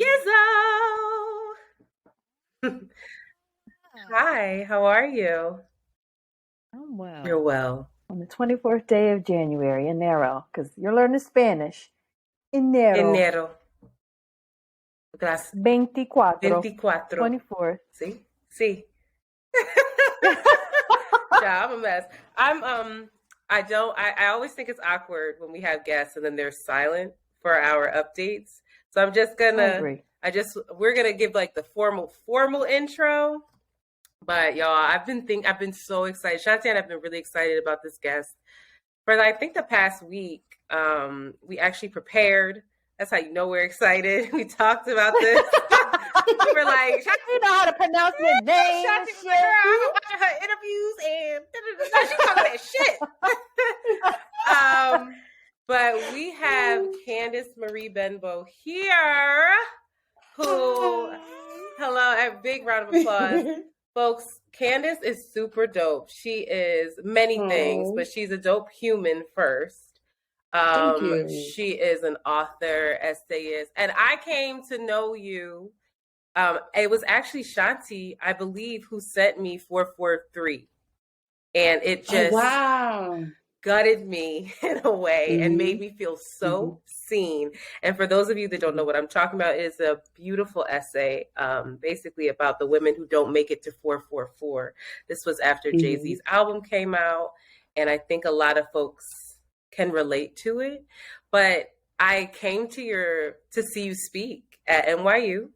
Yizzo! Hi, how are you? I'm well. You're well. On the 24th day of January, enero, because you're learning Spanish. Enero. Enero. Gracias. 24. 24. 24th. See? See? Yeah, I'm a mess. I always think it's awkward when we have guests and then they're silent for our updates. So I'm just I gonna, agree. we're gonna give like the formal intro. But y'all, I've been so excited. Shanti and I've been really excited about this guest for I think the past week. We actually prepared. That's how you know we're excited. We talked about this. We were like, You know how to pronounce your name. Shanti was like, girl, I had her interviews and she talking that shit. But we have Candice Marie Benbow here, who, hello, a big round of applause. Folks, Candice is super dope. She is many things, but she's a dope human first. Thank you. She is an author, essayist, and I came to know you. It was actually Shanti, I believe, who sent me 443, and it just gutted me in a way and made me feel so seen. And for those of you that don't know what I'm talking about, it is a beautiful essay, basically about the women who don't make it to 444. This was after Jay-Z's album came out, and I think a lot of folks can relate to it. But I came to see you speak at NYU.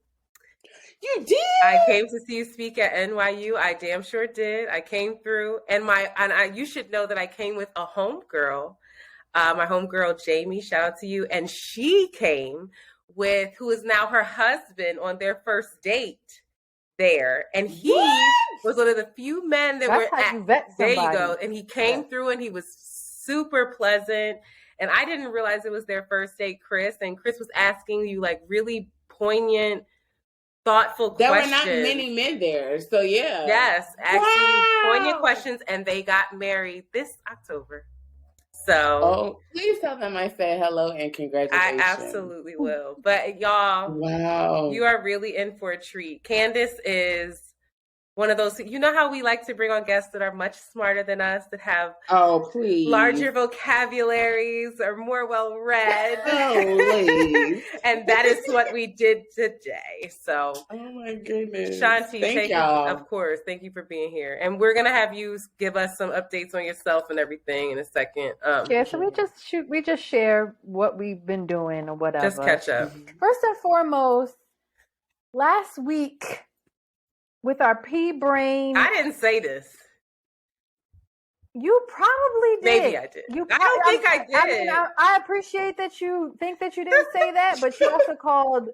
You did? I came to see you speak at NYU. I damn sure did. I came through, and you should know that I came with a homegirl, my homegirl Jamie. Shout out to you. And she came with who is now her husband on their first date there, and he was one of the few men that That's were how you vet there. You somebody. go, and he came through, and he was super pleasant. And I didn't realize it was their first date, Chris. And Chris was asking you like really poignant, thoughtful questions. There were not many men there, so yeah. Yes, asking you poignant questions, and they got married this October. So, please tell them I said hello and congratulations. I absolutely will. But y'all, you are really in for a treat. Candice is one of those, you know how we like to bring on guests that are much smarter than us, that have larger vocabularies, or more well-read. And that is what we did today. So, oh my goodness. Shanti, of course, thank you for being here. And we're going to have you give us some updates on yourself and everything in a second. So we just share what we've been doing or whatever. Just catch up. First and foremost, last week, with our pea brain. I didn't say this. You probably did. Maybe I did. I don't think I did. I mean, I appreciate that you think that you didn't say that, but you also called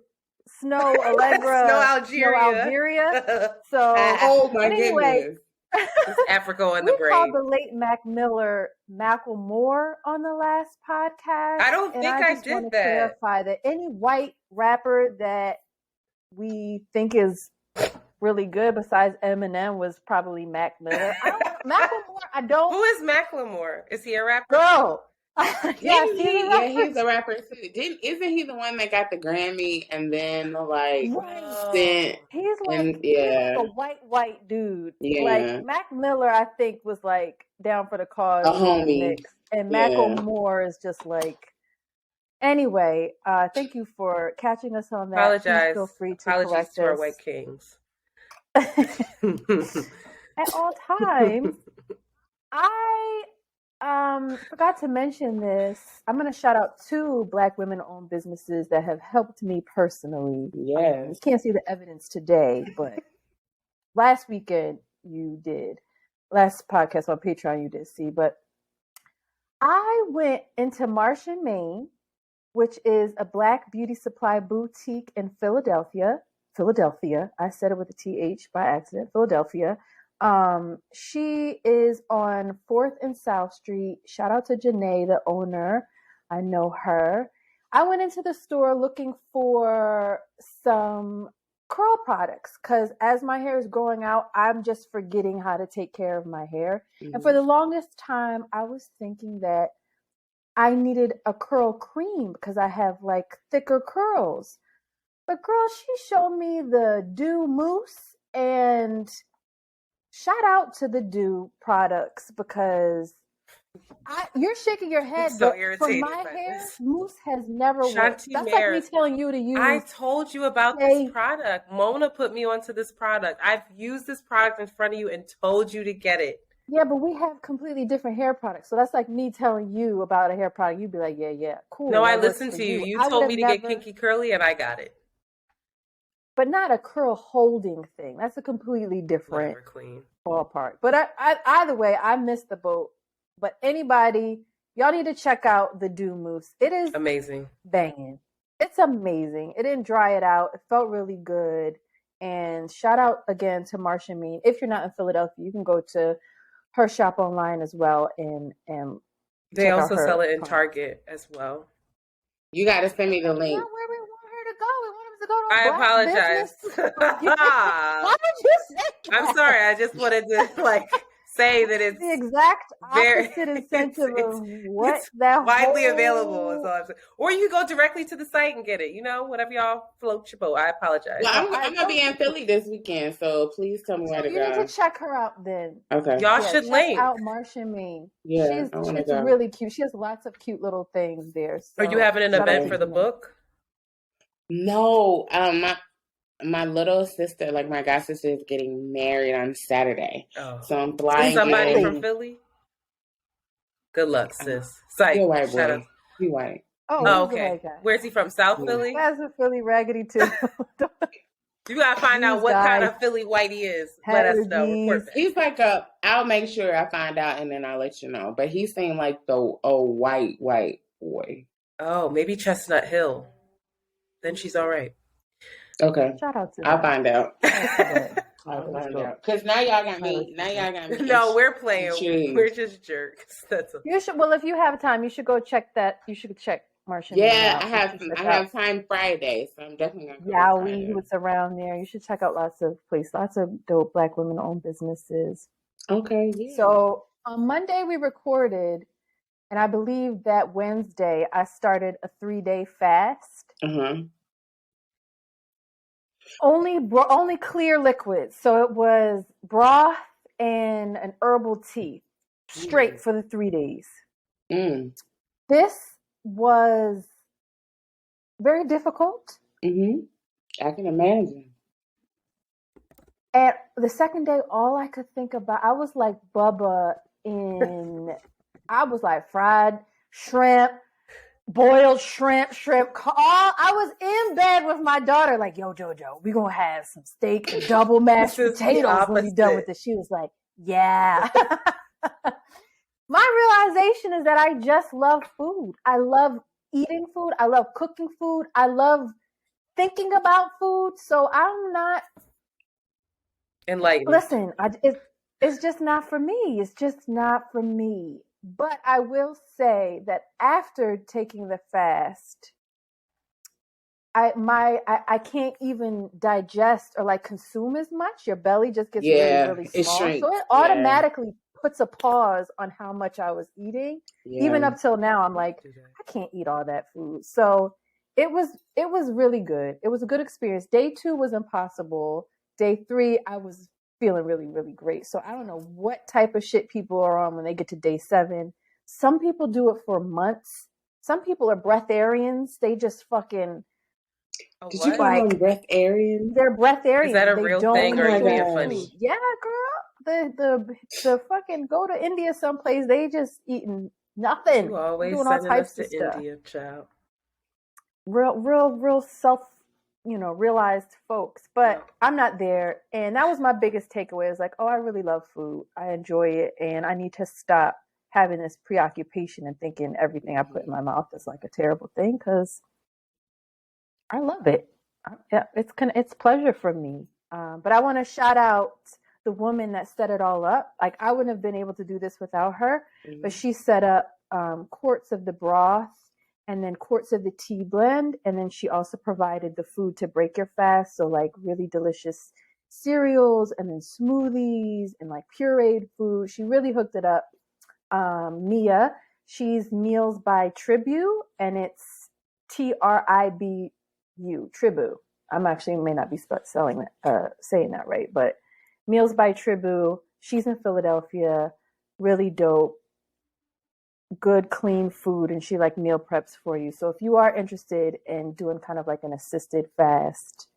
Snow Allegra Snow Algeria. So, oh my goodness. It's Africa on the brain. We called the late Mac Miller Macklemore on the last podcast. I don't think I just did want to that. clarify that any white rapper that we think is really good besides Eminem was probably Mac Miller. Macklemore, Who is Macklemore? Is he a rapper? Girl. He's a rapper too. Isn't he the one that got the Grammy and then he's a white dude. Yeah. Like Mac Miller, I think was like down for the cause. A homie. And Macklemore is just like. Anyway, thank you for catching us on that. Apologize. Please feel free to Apologies correct to our us. white kings. At all times, I forgot to mention this. I'm going to shout out 2 Black women-owned businesses that have helped me personally. Yes. You can't see the evidence today, but last weekend you did. Last podcast on Patreon you did see. But I went into Marsh and Main, which is a Black beauty supply boutique in Philadelphia. I said it with a TH by accident. Philadelphia. She is on 4th and South Street. Shout out to Janae, the owner. I know her. I went into the store looking for some curl products because as my hair is growing out, I'm just forgetting how to take care of my hair. Mm-hmm. And for the longest time, I was thinking that I needed a curl cream because I have like thicker curls. But girl, she showed me the Dew mousse, and shout out to the Dew products because you're shaking your head, I'm so but for irritated my by hair, this. mousse has never worked. Shanti That's like me Mares, telling you to use. I told you about this product. Mona put me onto this product. I've used this product in front of you and told you to get it. Yeah, but we have completely different hair products. So that's like me telling you about a hair product. You'd be like, yeah, cool. No, I that works listened for to you. You I told would me to have get kinky curly, and I got it. But not a curl holding thing. That's a completely different Whatever, queen. ballpark. But I either way, I missed the boat. But anybody, y'all need to check out the Dew Mousse. It is amazing. Banging. It's amazing. It didn't dry it out. It felt really good. And shout out again to Marsha Mean. If you're not in Philadelphia, you can go to her shop online as well, and they also sell it in Target as well. You got to send me the link. Not where we want her to go. We want her to go to I apologize. Why did you say that? I'm sorry. I just wanted to say that it's the exact opposite incentive of what it's that widely available is all I'm saying. Or you can go directly to the site and get it. Whatever y'all float your boat. I apologize. Well, I'm gonna be in Philly this weekend, so please tell me where to go. You need to check her out then. Okay. Y'all should check out Marsha Mean. Yeah, it's really cute. She has lots of cute little things there. So are you having an event for the book? No, my little sister, my god sister, is getting married on Saturday. Oh. So I'm flying. Somebody from Philly? Good luck, sis. You're white boy. You white. Oh, okay. Where's he from? South Philly? That's a Philly raggedy too. You gotta find out what kind of Philly white he is. Let us know. He's I'll make sure I find out and then I'll let you know. But he seemed like the white boy. Oh, maybe Chestnut Hill. Then she's all right. Okay. Shout out to I'll find out. I'll find out. Because now y'all got me. No, we're playing. We're just jerks. That's okay. You should. Well, if you have time, you should go check that. You should check Marsha. Yeah, I have time Friday, so I'm definitely gonna go. Yowie, what's around there? You should check out lots of dope Black women-owned businesses. Okay. Yeah. So on Monday we recorded, and I believe that Wednesday I started a 3-day fast. Only clear liquids. So it was broth and an herbal tea, straight for the 3 days. This was very difficult. I can imagine. And the second day, all I could think about, I was like Bubba I was like fried shrimp, boiled shrimp. I was in bed with my daughter, like, yo, JoJo, we gonna have some steak and double mashed potatoes when we done with this. She was like, yeah. My realization is that I just love food. I love eating food. I love cooking food. I love thinking about food. So I'm not enlightened. Listen, it's just not for me. It's just not for me. But I will say that after taking the fast, I can't even digest or consume as much. Your belly just gets really small. So it automatically puts a pause on how much I was eating. Even up till now, I'm like, I can't eat all that food. So it was really good. It was a good experience. Day 2 was impossible. Day 3, I was feeling really, really great. So I don't know what type of shit people are on when they get to day 7. Some people do it for months. Some people are breatharians. They just fucking. Did you call them breatharians? They're breatharians. Is that a real thing or are you being funny? Yeah, girl. The fucking go to India someplace. They just eating nothing. You always doing all types us of to stuff. India, child. Real self. Realized folks, but I'm not there. And that was my biggest takeaway is I really love food. I enjoy it. And I need to stop having this preoccupation and thinking everything I put in my mouth is like a terrible thing. Cause I love it. It's pleasure for me. But I want to shout out the woman that set it all up. I wouldn't have been able to do this without her, but she set up quarts of the broth and then quarts of the tea blend. And then she also provided the food to break your fast. So really delicious cereals and then smoothies and pureed food. She really hooked it up. Mia, she's Meals by Tribu, and it's TRIBU, Tribu. I'm actually may not be saying that right, but Meals by Tribu. She's in Philadelphia, really dope, good, clean food, and she like meal preps for you. So if you are interested in doing kind of like an assisted fast,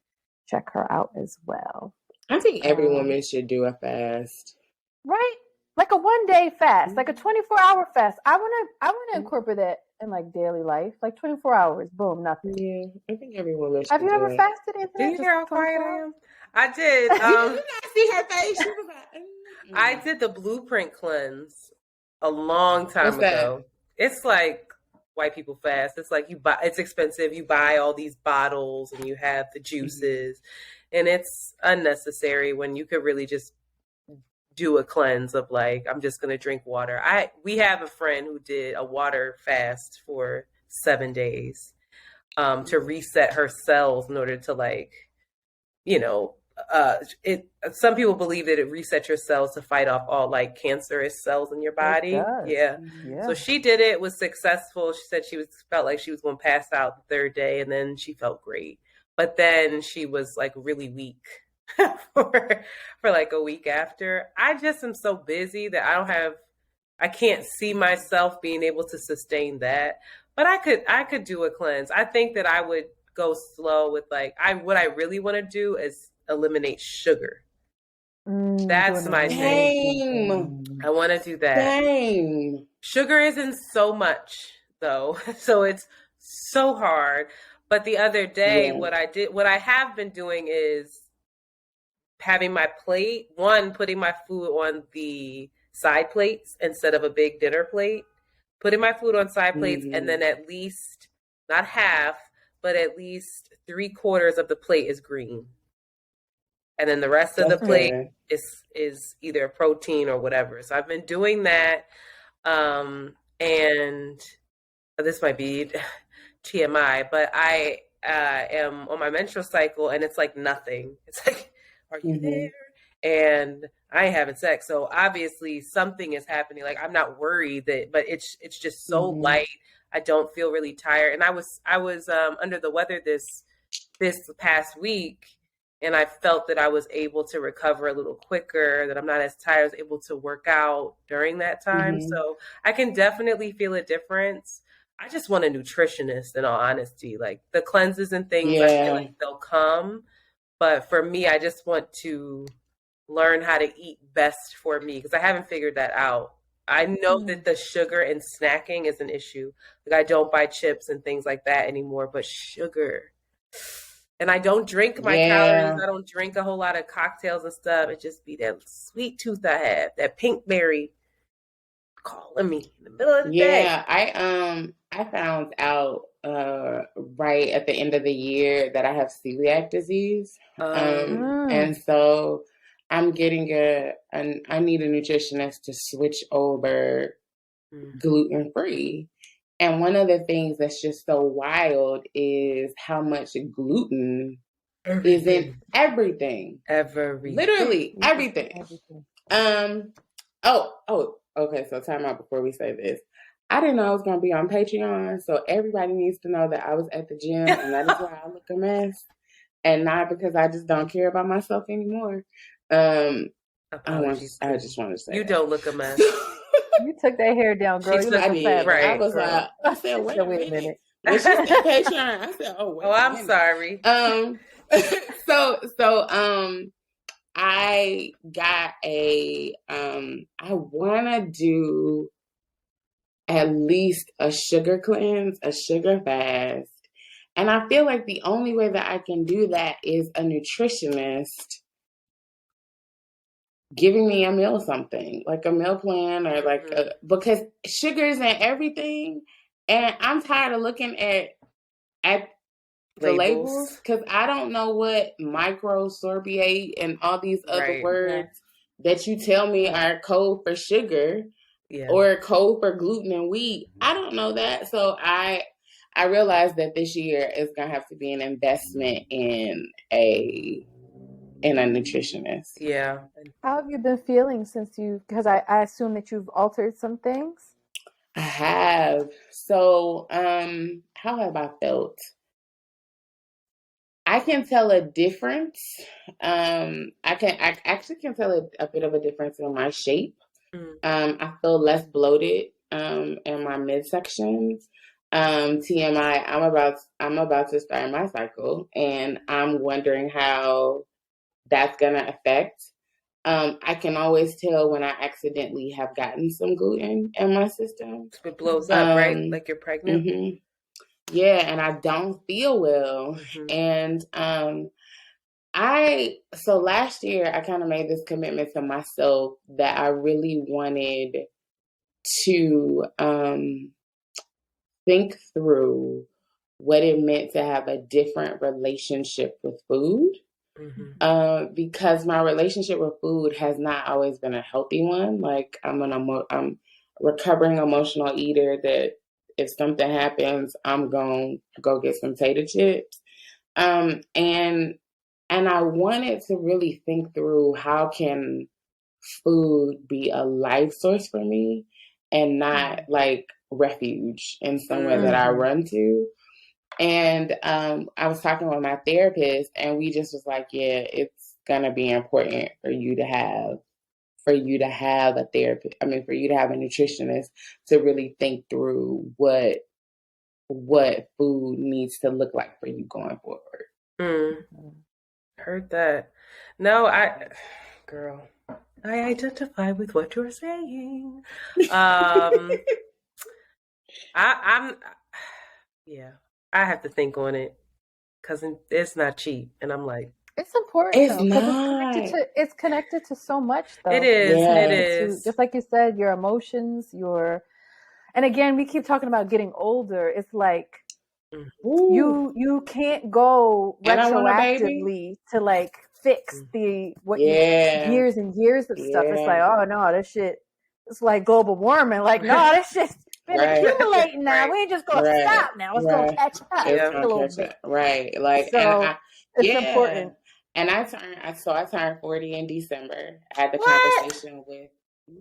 check her out as well. I think every woman should do a fast. Right? Like a 1-day fast, like a 24-hour fast. I wanna incorporate that in like daily life. Like 24 hours, boom, nothing. Yeah, I think every woman should. Have you ever fasted, Did Anthony? you hear how quiet I am? I did. You did not see her face. She was like, I did the blueprint cleanse a long time ago. It's like white people fast. It's like it's expensive. You buy all these bottles and you have the juices, and it's unnecessary when you could really just do a cleanse of like, I'm just gonna drink water. We have a friend who did a water fast for 7 days to reset her cells in order to like, you know, some people believe that it resets your cells to fight off all like cancerous cells in your body. Yeah. So she did it, was successful. She said felt like she was going to pass out the 3rd day, and then she felt great. But then she was like really weak for like a week after. I just am so busy that I can't see myself being able to sustain that. But I could do a cleanse. I think that I would go slow with like, what I really want to do is eliminate sugar. That's my thing. I want to do that. Same. Sugar isn't so much though, so it's so hard. But the other day, what I have been doing is having my plate, putting my food on the side plates instead of a big dinner plate, putting my food on side plates, and then at least, not half, but at least 3/4 of the plate is green. And then the rest of the plate is either protein or whatever. So I've been doing that. And this might be TMI, but I am on my menstrual cycle, and it's like nothing. It's like, are you there? And I ain't having sex. So obviously something is happening. Like, I'm not worried but it's just so light. I don't feel really tired. And I was under the weather this past week, and I felt that I was able to recover a little quicker, that I'm not as tired. I was able to work out during that time. So I can definitely feel a difference. I just want a nutritionist, in all honesty. Like, the cleanses and things, I feel like they'll come. But for me, I just want to learn how to eat best for me, because I haven't figured that out. I know that the sugar and snacking is an issue. Like, I don't buy chips and things like that anymore, but sugar. And I don't drink my calories. I don't drink a whole lot of cocktails and stuff. It just be that sweet tooth I have, that pink berry calling me in the middle of the day. I found out right at the end of the year that I have celiac disease. And so I'm getting I need a nutritionist to switch over gluten-free. And one of the things that's just so wild is how much gluten is in everything. Literally everything. Okay, so time out before we say this. I didn't know I was going to be on Patreon, so everybody needs to know that I was at the gym, and that is why I look a mess, and not because I just don't care about myself anymore. I just want to say you don't look a mess. You took that hair down, girl. I did. Right. I was like, I said, wait a minute. When she said Patreon, I said, I'm sorry. I got I want to do at least a sugar cleanse, a sugar fast. And I feel like the only way that I can do that is a nutritionist giving me a meal something, like a meal plan, or like because sugar's in everything. And I'm tired of looking at the labels, because I don't know what microsorbiate and all these other words that you tell me are code for sugar or code for gluten and wheat. I don't know that. So I realized that this year is going to have to be an investment in a nutritionist. Yeah. How have you been feeling because I assume that you've altered some things? I have. So, how have I felt? I can tell a difference. I actually can tell a bit of a difference in my shape. I feel less bloated in my midsection. TMI, I'm about to start my cycle, and I'm wondering how that's gonna affect. I can always tell when I accidentally have gotten some gluten in my system. It blows up, right? Like you're pregnant. Mm-hmm. Yeah, and I don't feel well. And so last year I kind of made this commitment to myself that I really wanted to think through what it meant to have a different relationship with food. Because my relationship with food has not always been a healthy one. Like I'm a recovering emotional eater that if something happens, I'm going to go get some potato chips. And I wanted to really think through how can food be a life source for me and not like refuge in somewhere that I run to. And I was talking with my therapist, and we just was like, yeah, it's gonna be important for you to have a therapist. I mean, for you to have a nutritionist to really think through what food needs to look like for you going forward. Heard that. No, girl, I identify with what you're saying. Yeah, I have to think on it because it's not cheap, and I'm like, it's important. It's not. It's connected to so much, though. It is. Yeah. It is. Just like you said, your emotions, and again, we keep talking about getting older. It's like you can't go retroactively to like fix years and years of stuff. It's like, oh no, this shit. It's like global warming. Like, no, this shit's been accumulating now. We ain't just gonna stop now. It's gonna catch up a little bit. Right. Like, so it's important. And I turned 40 in December. I had the conversation with.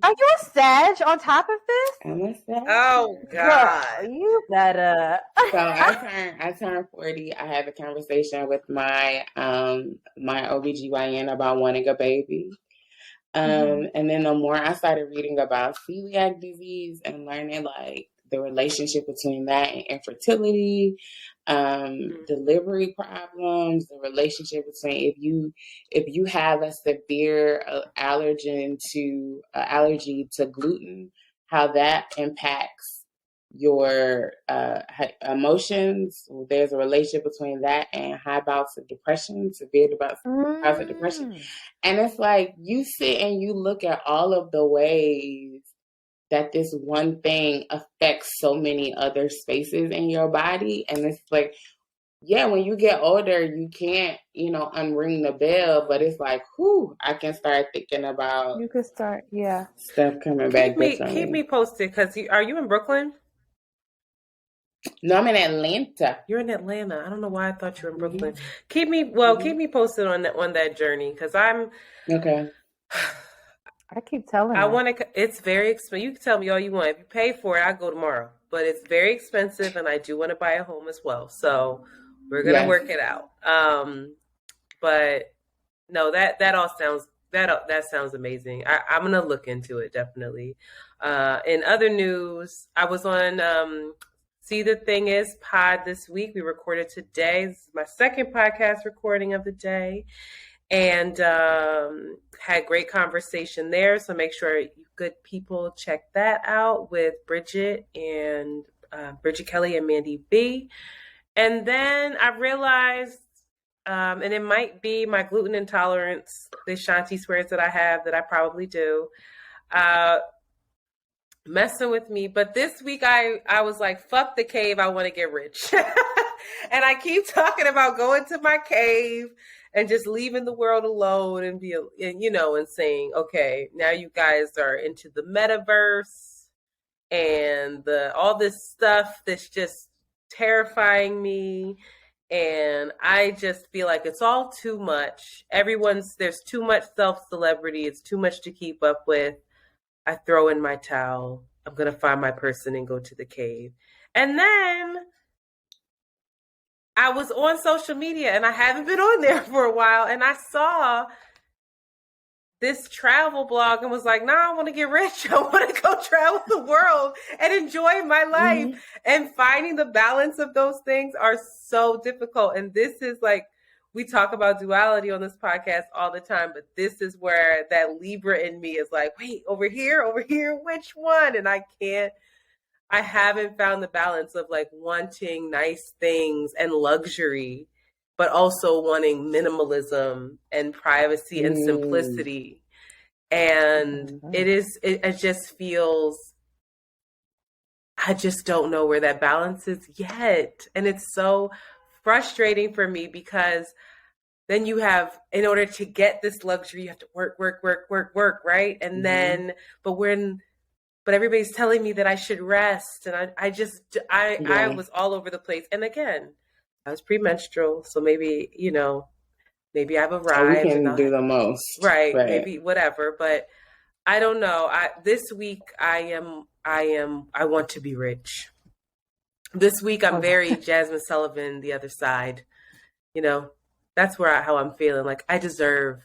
Are you a Sag on top of this? I'm a Sag. Oh God, girl, you better. So I turned 40. I had the conversation with my my OBGYN about wanting a baby. And then the more I started reading about celiac disease and learning like the relationship between that and infertility, delivery problems, the relationship between if you have a severe allergy to gluten, how that impacts your emotions. There's a relationship between that and high bouts of depression, severe bouts of depression. And it's like you sit and you look at all of the ways that this one thing affects so many other spaces in your body. And it's like, yeah, when you get older, you can't, unring the bell, but it's like, I can start thinking about. You could start, stuff coming back differently. Keep me posted, because are you in Brooklyn? No, I'm in Atlanta. You're in Atlanta. I don't know why I thought you were in Brooklyn. Keep me posted on that journey, because I'm okay. I keep telling I want to. It's very expensive. You can tell me all you want. If you pay for it, I'll go tomorrow. But it's very expensive, and I do want to buy a home as well. So we're gonna work it out. But no, that all sounds that sounds amazing. I'm gonna look into it definitely. In other news, I was on See the Thing Is pod this week. We recorded today. This is my second podcast recording of the day. And had great conversation there. So make sure you good people check that out with Bridget Kelly and Mandy B. And then I realized, and it might be my gluten intolerance, the Shanti swears that I have, that I probably do, messing with me. But this week I was like, fuck the cave, I want to get rich. And I keep talking about going to my cave and just leaving the world alone and saying, okay, now you guys are into the metaverse and all this stuff that's just terrifying me. And I just feel like it's all too much. There's too much self-celebrity. It's too much to keep up with. I throw in my towel. I'm going to find my person and go to the cave. And then I was on social media and I haven't been on there for a while, and I saw this travel blog and was like, nah, I want to get rich. I want to go travel the world and enjoy my life. Mm-hmm. And finding the balance of those things are so difficult. And this is like, we talk about duality on this podcast all the time, but this is where that Libra in me is like, wait, over here, which one? And I haven't found the balance of like wanting nice things and luxury, but also wanting minimalism and privacy and simplicity. And it just feels, I just don't know where that balance is yet. And it's so frustrating for me because then you have, in order to get this luxury, you have to work, right? And then, but everybody's telling me that I should rest. And I was all over the place. And again, I was premenstrual. So maybe, maybe I've arrived. We can do the most. Right. Maybe whatever. But I don't know. This week I want to be rich. This week I'm very Jasmine Sullivan, the other side. That's how I'm feeling. Like I deserve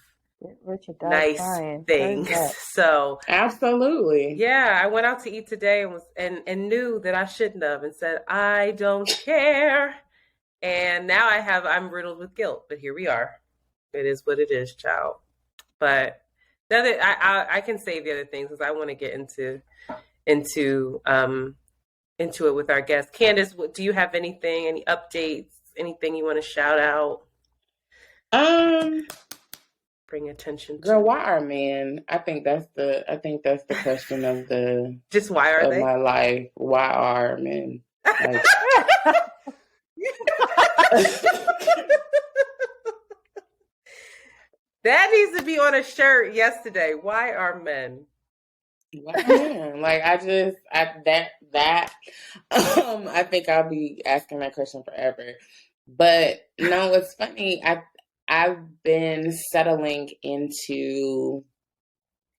nice things. So absolutely. Yeah. I went out to eat today and knew that I shouldn't have and said, I don't care. And now I'm riddled with guilt, but here we are. It is what it is, child. But the other, I can save the other things because I want to get into it with our guest. Candace, do you have any updates, anything you want to shout out? Bring attention to. Girl, why are men? I think that's the question of the just why are they? My life. Why are men? Like, that needs to be on a shirt yesterday. Why are men? Like I think I'll be asking that question forever. But no, it's funny. I've been settling into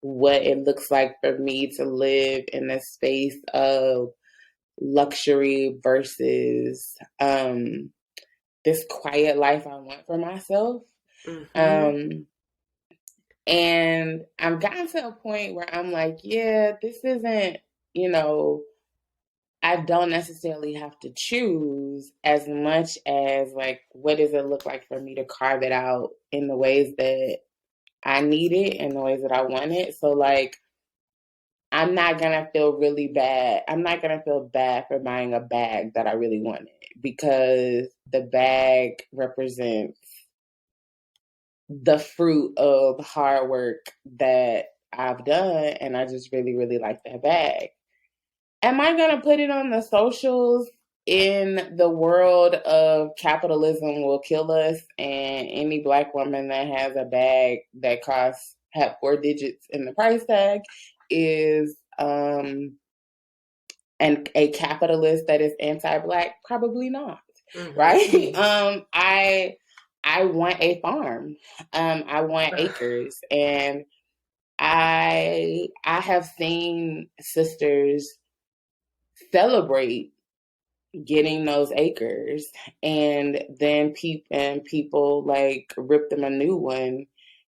what it looks like for me to live in the space of luxury versus this quiet life I want for myself. Mm-hmm. And I've gotten to a point where I'm like, yeah, this isn't, I don't necessarily have to choose as much as like, what does it look like for me to carve it out in the ways that I need it and the ways that I want it. So like, I'm not going to feel really bad. I'm not going to feel bad for buying a bag that I really wanted because the bag represents the fruit of hard work that I've done. And I just really, really like that bag. Am I going to put it on the socials in the world of capitalism will kill us and any Black woman that has a bag that have 4 digits in the price tag is a capitalist that is anti-Black? Probably not. Mm-hmm. Right? I want a farm. I want acres. And I have seen sisters celebrate getting those acres and then people like rip them a new one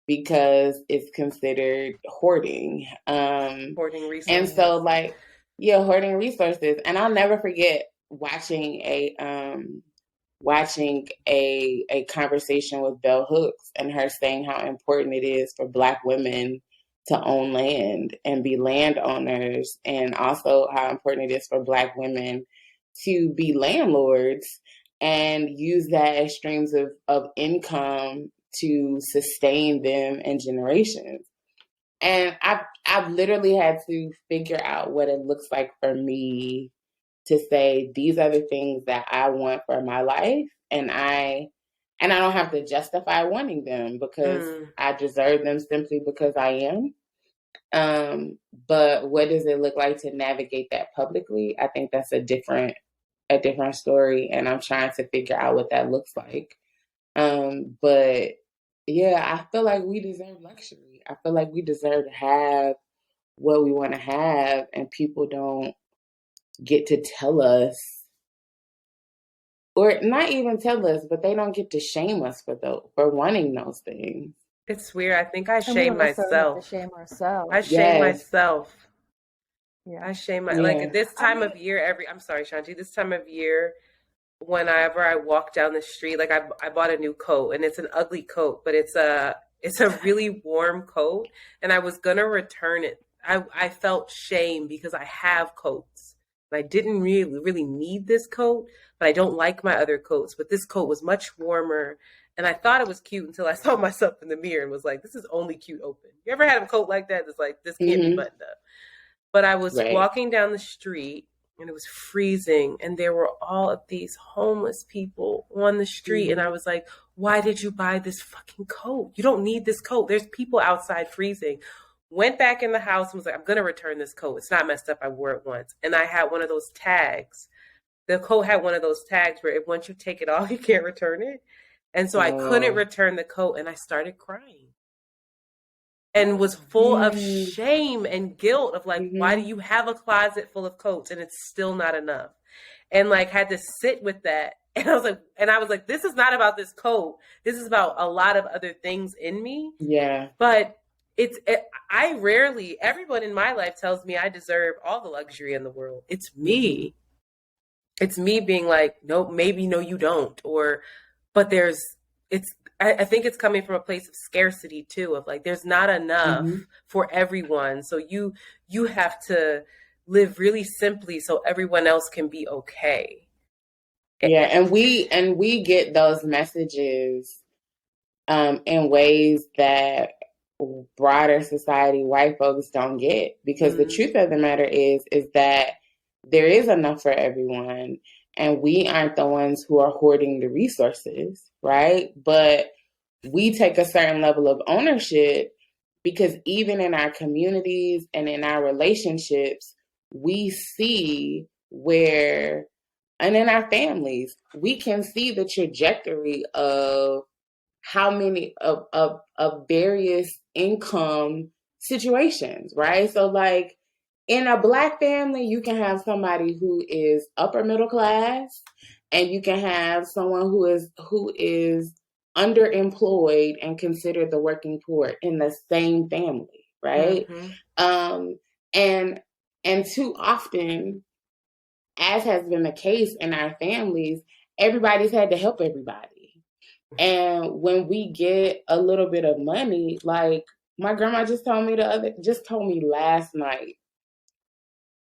because it's considered hoarding. Hoarding resources. And so hoarding resources. And I'll never forget watching a conversation with Bell Hooks and her saying how important it is for Black women to own land and be landowners, and also how important it is for Black women to be landlords and use that as streams of income to sustain them in generations. And I've literally had to figure out what it looks like for me to say, these are the things that I want for my life. And I don't have to justify wanting them because I deserve them simply because I am. But what does it look like to navigate that publicly? I think that's a different story. And I'm trying to figure out what that looks like. But yeah, I feel like we deserve luxury. I feel like we deserve to have what we want to have, and people don't get to tell us or not even tell us, but they don't get to shame us for wanting those things. It's weird. I think I And we shame don't necessarily have to myself. shame ourselves. I shame Yes. myself. Yeah. I shame my Yeah. like this time of year. I'm sorry, Shanti. This time of year, whenever I walk down the street, like I bought a new coat, and it's an ugly coat, but it's a really warm coat, and I was gonna return it. I felt shame because I have coats, and I didn't really need this coat, but I don't like my other coats. But this coat was much warmer, and I thought it was cute until I saw myself in the mirror and was like, "This is only cute open." You ever had a coat like that? That's like, this can't be buttoned up. But I was walking down the street, and it was freezing, and there were all of these homeless people on the street. And I was like, why did you buy this fucking coat? You don't need this coat. There's people outside freezing. Went back in the house and was like, I'm going to return this coat. It's not messed up. I wore it once. And I had one of those tags. The coat had one of those tags where once you take it off, you can't return it. And so I couldn't return the coat, and I started crying. And was full of shame and guilt of like, why do you have a closet full of coats and it's still not enough? And like had to sit with that. And I was like, this is not about this coat. This is about a lot of other things in me. Yeah. But everyone in my life tells me I deserve all the luxury in the world. It's me. It's me being like, no, maybe no, you don't. I think it's coming from a place of scarcity too, of like, there's not enough for everyone. So you have to live really simply so everyone else can be okay. Yeah. And we get those messages in ways that broader society, white folks don't get, because the truth of the matter is that there is enough for everyone. And we aren't the ones who are hoarding the resources, right? But we take a certain level of ownership, because even in our communities and in our relationships, we see and in our families, we can see the trajectory of how many of various income situations, right? So like, in a Black family, you can have somebody who is upper middle class, and you can have someone who is underemployed and considered the working poor in the same family, right? And too often, as has been the case in our families, everybody's had to help everybody. And when we get a little bit of money, like my grandma just told me last night,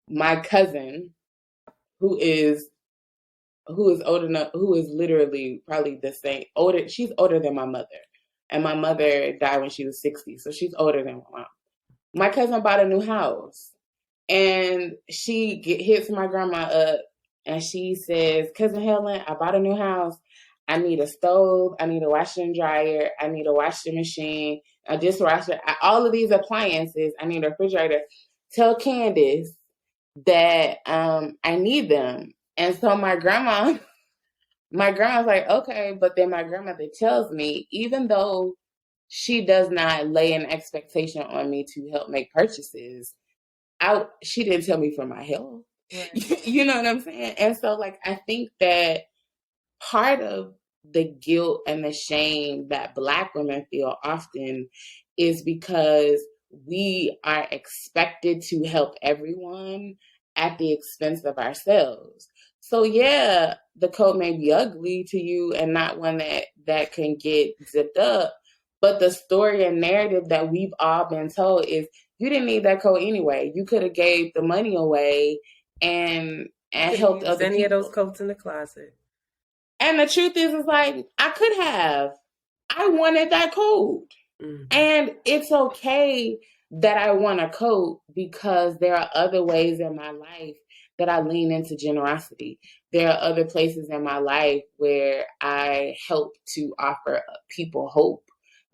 my cousin, who is old enough, who is literally probably the same older. She's older than my mother, and my mother died when she was 60, so she's older than my mom. My cousin bought a new house, and she hits my grandma up, and she says, "Cousin Helen, I bought a new house. I need a stove. I need a washer and dryer. I need a washing machine, a dishwasher. All of these appliances. I need a refrigerator. Tell Candice that I need them." And so my grandma's like, okay, but then my grandmother tells me, even though she does not lay an expectation on me to help make purchases, she didn't tell me for my health. Right. You know what I'm saying? And so like, I think that part of the guilt and the shame that Black women feel often is because we are expected to help everyone at the expense of ourselves. So yeah, the coat may be ugly to you and not one that can get zipped up, but the story and narrative that we've all been told is, you didn't need that coat anyway. You could have gave the money away and helped other any people. Of those coats in the closet. And the truth is like, I could have. I wanted that coat. And it's okay that I want a coat, because there are other ways in my life that I lean into generosity. There are other places in my life where I help to offer people hope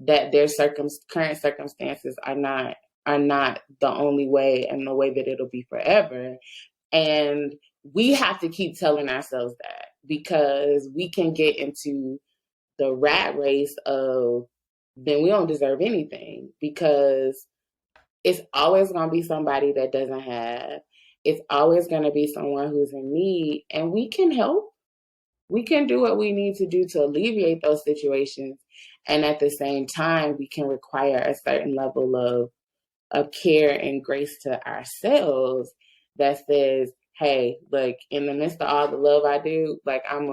that their current circumstances are not the only way and the way that it'll be forever. And we have to keep telling ourselves that, because we can get into the rat race of, then we don't deserve anything, because it's always going to be somebody that doesn't have. It's always going to be someone who's in need, and we can help. we can do what we need to do to alleviate those situations. And at the same time, we can require a certain level of care and grace to ourselves that says, hey, look, in the midst of all the love I do, like I'm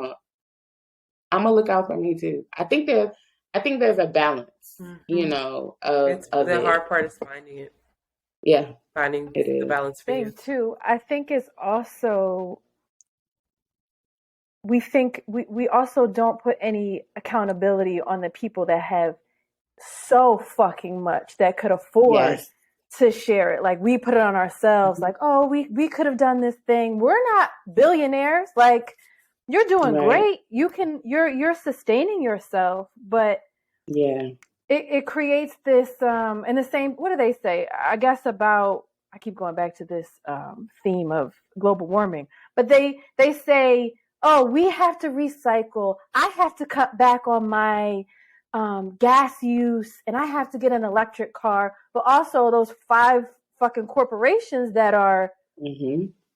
gonna look out for me too. I think there's a balance, you know, of the it. hard part is finding it. Yeah. Finding it the is. balance for you. Too. I think it's also we also don't put any accountability on the people that have so fucking much that could afford to share it. Like we put it on ourselves, like, oh, we could have done this thing. We're not billionaires. Like you're doing great. You're sustaining yourself, but it creates this and the same, what do they say? I guess about, I keep going back to this theme of global warming, but they say, oh, we have to recycle. I have to cut back on my gas use, and I have to get an electric car. But also those 5 fucking corporations that are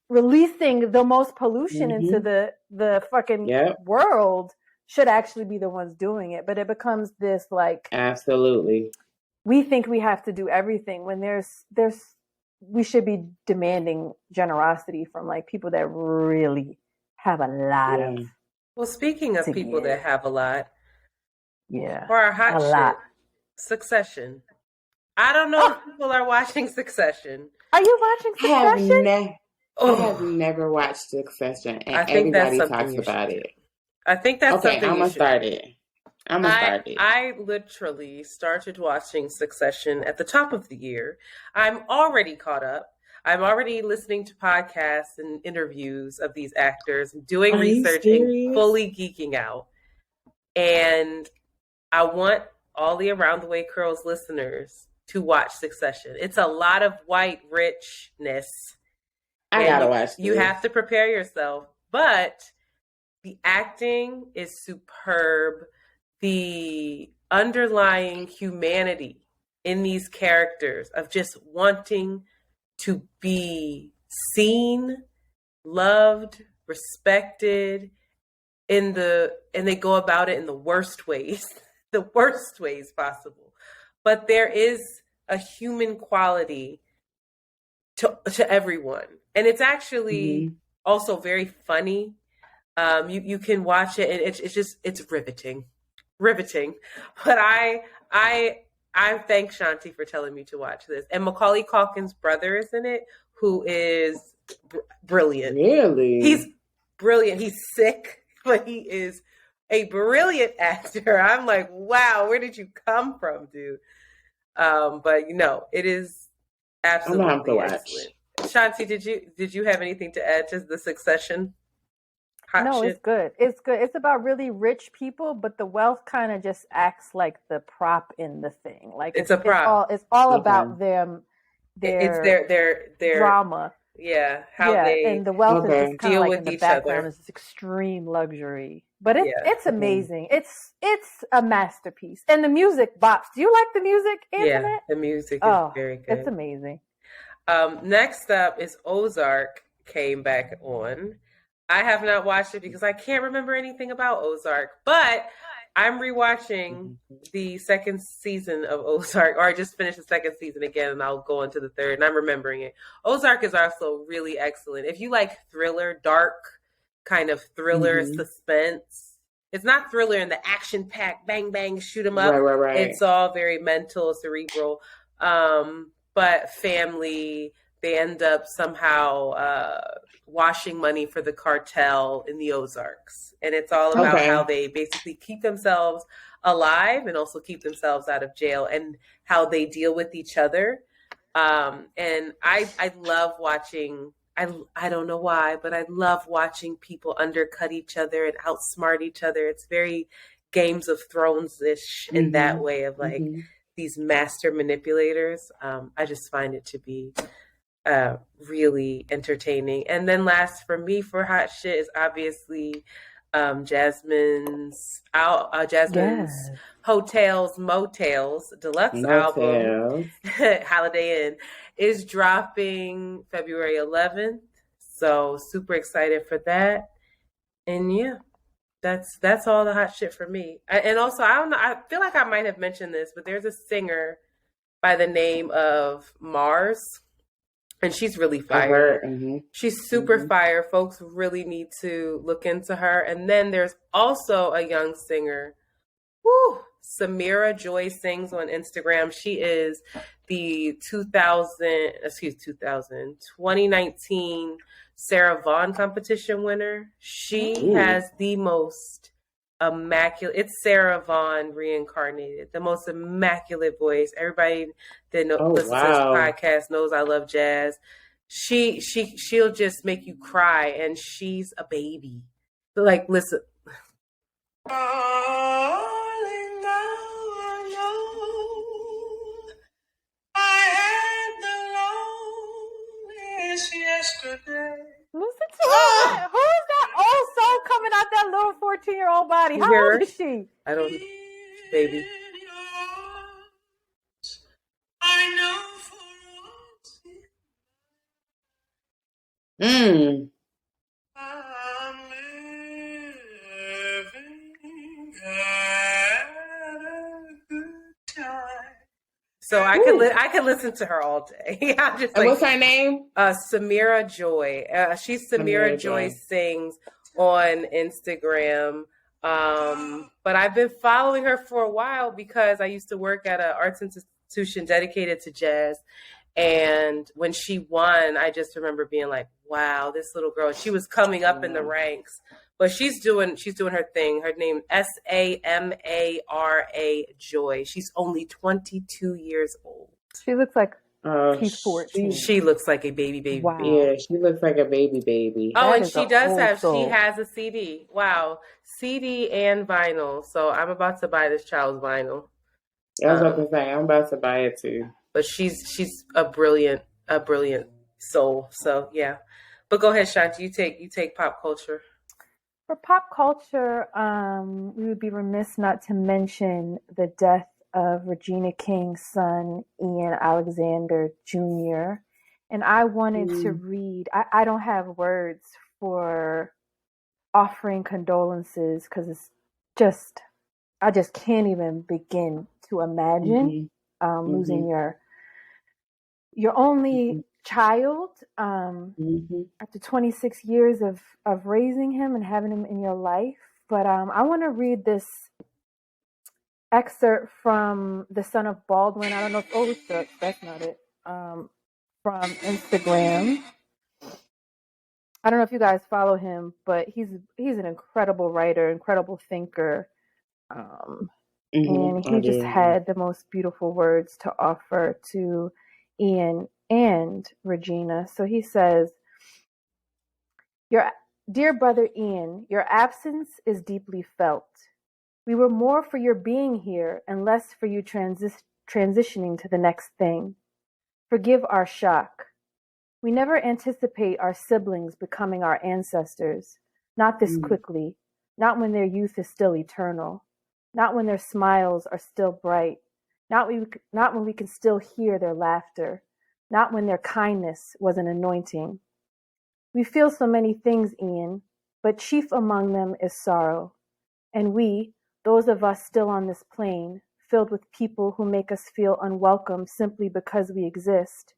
releasing the most pollution into the fucking world should actually be the ones doing it. But it becomes this like, absolutely, we think we have to do everything when we should be demanding generosity from like people that really have a lot of. Well, speaking of people that have a lot, for our hot shit, Succession. I don't know if people are watching Succession. Are you watching Succession? I have never watched Succession, and everybody talks about it. I think that's something I'm gonna start it. I literally started watching Succession at the top of the year. I'm already caught up. I'm already listening to podcasts and interviews of these actors, doing research and fully geeking out. And I want all the Around the Way Curls listeners to watch Succession. It's a lot of white richness. I gotta watch this. You have to prepare yourself. But the acting is superb. The underlying humanity in these characters of just wanting to be seen, loved, respected, and they go about it in the worst ways, the worst ways possible. But there is a human quality to everyone. And it's actually also very funny. You can watch it and it's riveting. But I thank Shanti for telling me to watch this. And Macaulay Culkin's brother is in it, who is brilliant. Really? He's brilliant. He's sick, but he is a brilliant actor. I'm like, wow, where did you come from, dude? But it is absolutely I'm gonna have to excellent. Shanti, did you have anything to add to the Succession? It's good. It's good. It's about really rich people, but the wealth kind of just acts like the prop in the thing. Like it's a prop. It's all about them. It's their drama. Yeah, how they and the wealth is just kind of like in the background. It's this extreme luxury, but it's amazing. It's a masterpiece, and the music bops. Do you like the music, Antoinette? Yeah, the music is very good. It's amazing. Next up is Ozark came back on. I have not watched it because I can't remember anything about Ozark, but I'm rewatching the second season of Ozark, or I just finished the second season again, and I'll go into the third, and I'm remembering it. Ozark is also really excellent. If you like thriller, dark kind of thriller, suspense, it's not thriller in the action-packed, bang, bang, shoot 'em up. Right. It's all very mental, cerebral, but family. They end up somehow washing money for the cartel in the Ozarks. And it's all about how they basically keep themselves alive and also keep themselves out of jail, and how they deal with each other. And I love watching, I don't know why, but I love watching people undercut each other and outsmart each other. It's very Games of Thrones-ish in that way of like these master manipulators. I just find it to be really entertaining. And then last for me for hot shit is obviously Jasmine's Hotels Motels deluxe album Holiday Inn is dropping February 11th, so super excited for that. And that's all the hot shit for me. And also, I don't know. I feel like I might have mentioned this, but there's a singer by the name of Mars, and she's really fire. Mm-hmm. She's super fire. Folks really need to look into her. And then there's also a young singer, Samira Joyce, sings on Instagram. She is the 2019 Sarah Vaughan competition winner. She has the most immaculate, it's Sarah Vaughan reincarnated, the most immaculate voice. Everybody that listens to this podcast knows I love jazz. She'll just make you cry, and she's a baby. But like, listen. Yesterday. Listen to her. Who is that old soul coming out that little 14-year-old body? How old is she? I don't know. Baby. I know for once. I'm living at a good time. So I could listen to her all day. I'm just and what's her name? Samira Joy. She's Samira Joyce sings on Instagram. But I've been following her for a while because I used to work at an arts institution dedicated to jazz. And when she won, I just remember being like, wow, this little girl, she was coming up in the ranks. But she's doing her thing. Her name Samara Joy. She's only 22 years old. She looks like she's 14. She looks like a baby. Wow. Yeah, she looks like a baby. Oh, and she has a CD. Wow. CD and vinyl. So I'm about to buy this child's vinyl. I was about to say, I'm about to buy it too. But she's a brilliant soul. So yeah. But go ahead, Shanti. You take pop culture. For pop culture, we would be remiss not to mention the death of Regina King's son, Ian Alexander Jr. And I wanted to read, I don't have words for offering condolences because it's just, I just can't even begin to imagine losing your only child after 26 years of raising him and having him in your life. But I want to read this excerpt from The Son of Baldwin. I don't know if that's not it. From Instagram. I don't know if you guys follow him, but he's an incredible writer, incredible thinker. And he just had the most beautiful words to offer to Ian and Regina. So he says, Dear brother Ian, your absence is deeply felt. We were more for your being here and less for you transitioning to the next thing. Forgive our shock. We never anticipate our siblings becoming our ancestors. Not this quickly. Not when their youth is still eternal. Not when their smiles are still bright. Not when we can still hear their laughter. Not when their kindness was an anointing. We feel so many things, Ian, but chief among them is sorrow. And we, those of us still on this plane, filled with people who make us feel unwelcome simply because we exist,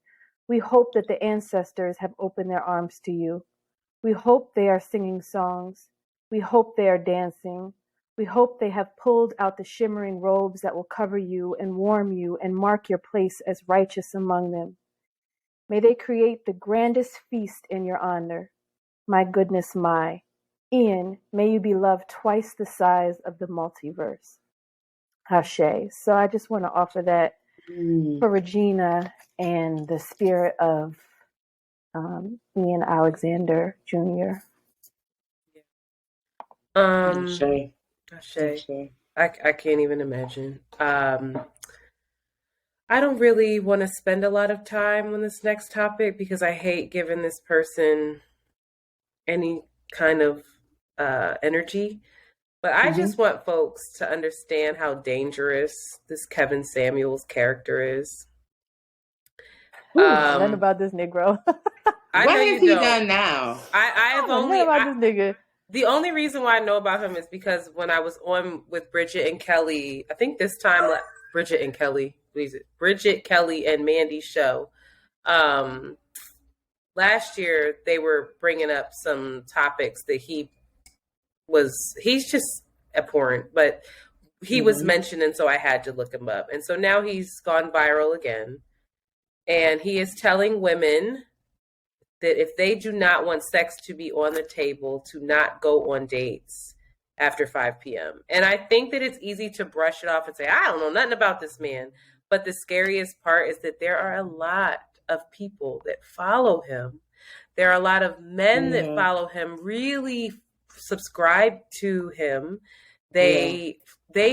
we hope that the ancestors have opened their arms to you. We hope they are singing songs. We hope they are dancing. We hope they have pulled out the shimmering robes that will cover you and warm you and mark your place as righteous among them. May they create the grandest feast in your honor. My goodness, my. Ian, may you be loved twice the size of the multiverse. Hashay. So I just want to offer that for Regina and the spirit of Ian Alexander Jr. Hashay. I can't even imagine. I don't really want to spend a lot of time on this next topic because I hate giving this person any kind of energy. But I just want folks to understand how dangerous this Kevin Samuels character is. Nothing about this Negro. What has he done now? I have only about this nigga. The only reason why I know about him is because when I was on with Bridget and Kelly, I think this time Bridget Kelly and Mandy's show. Last year they were bringing up some topics that he's just abhorrent, but he was mentioned, and so I had to look him up. And so now he's gone viral again, and he is telling women that if they do not want sex to be on the table, to not go on dates after 5 p.m. And I think that it's easy to brush it off and say, I don't know nothing about this man. But the scariest part is that there are a lot of people that follow him. There are a lot of men that follow him, really subscribe to him. They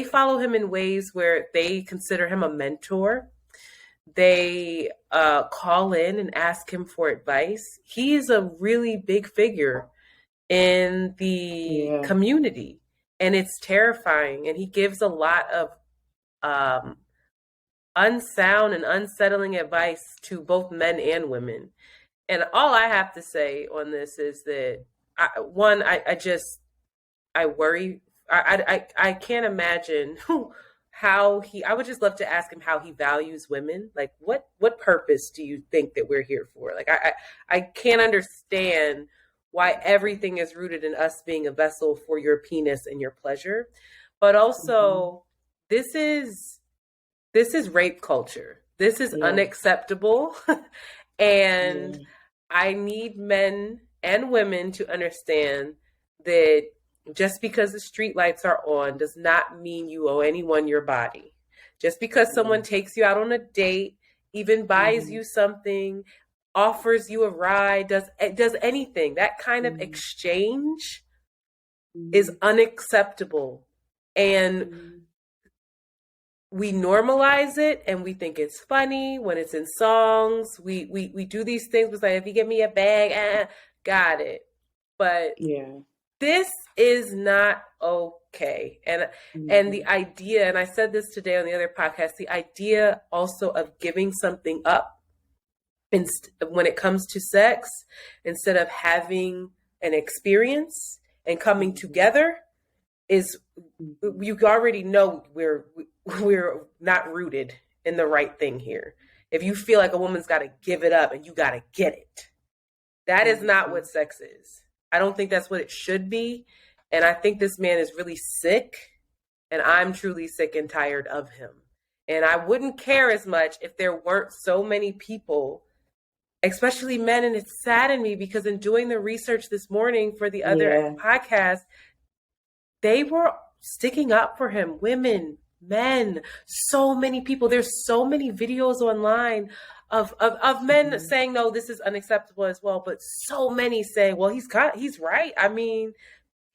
follow him in ways where they consider him a mentor. They call in and ask him for advice. He is a really big figure in the community, and it's terrifying. And he gives a lot of unsound and unsettling advice to both men and women. And all I have to say on this is that I worry. I can't imagine how I would just love to ask him how he values women. Like, what purpose do you think that we're here for? Like, I can't understand why everything is rooted in us being a vessel for your penis and your pleasure. But also, this is rape culture. This is unacceptable. And I need men and women to understand that just because the street lights are on does not mean you owe anyone your body. Just because someone takes you out on a date, even buys you something, offers you a ride, does anything, that kind of exchange is unacceptable. And we normalize it, and we think it's funny when it's in songs. We do these things. It's like, if you give me a bag, got it. But this is not okay. And the idea, and I said this today on the other podcast, the idea also of giving something up when it comes to sex, instead of having an experience and coming together, is, you already know we're not rooted in the right thing here. If you feel like a woman's got to give it up and you got to get it, that is not what sex is. I don't think that's what it should be. And I think this man is really sick, and I'm truly sick and tired of him. And I wouldn't care as much if there weren't so many people, especially men. And it saddened me because in doing the research this morning for the other podcast, they were sticking up for him. Women, men, so many people. There's so many videos online of men saying, no, this is unacceptable as well. But so many saying, well, he's right. I mean,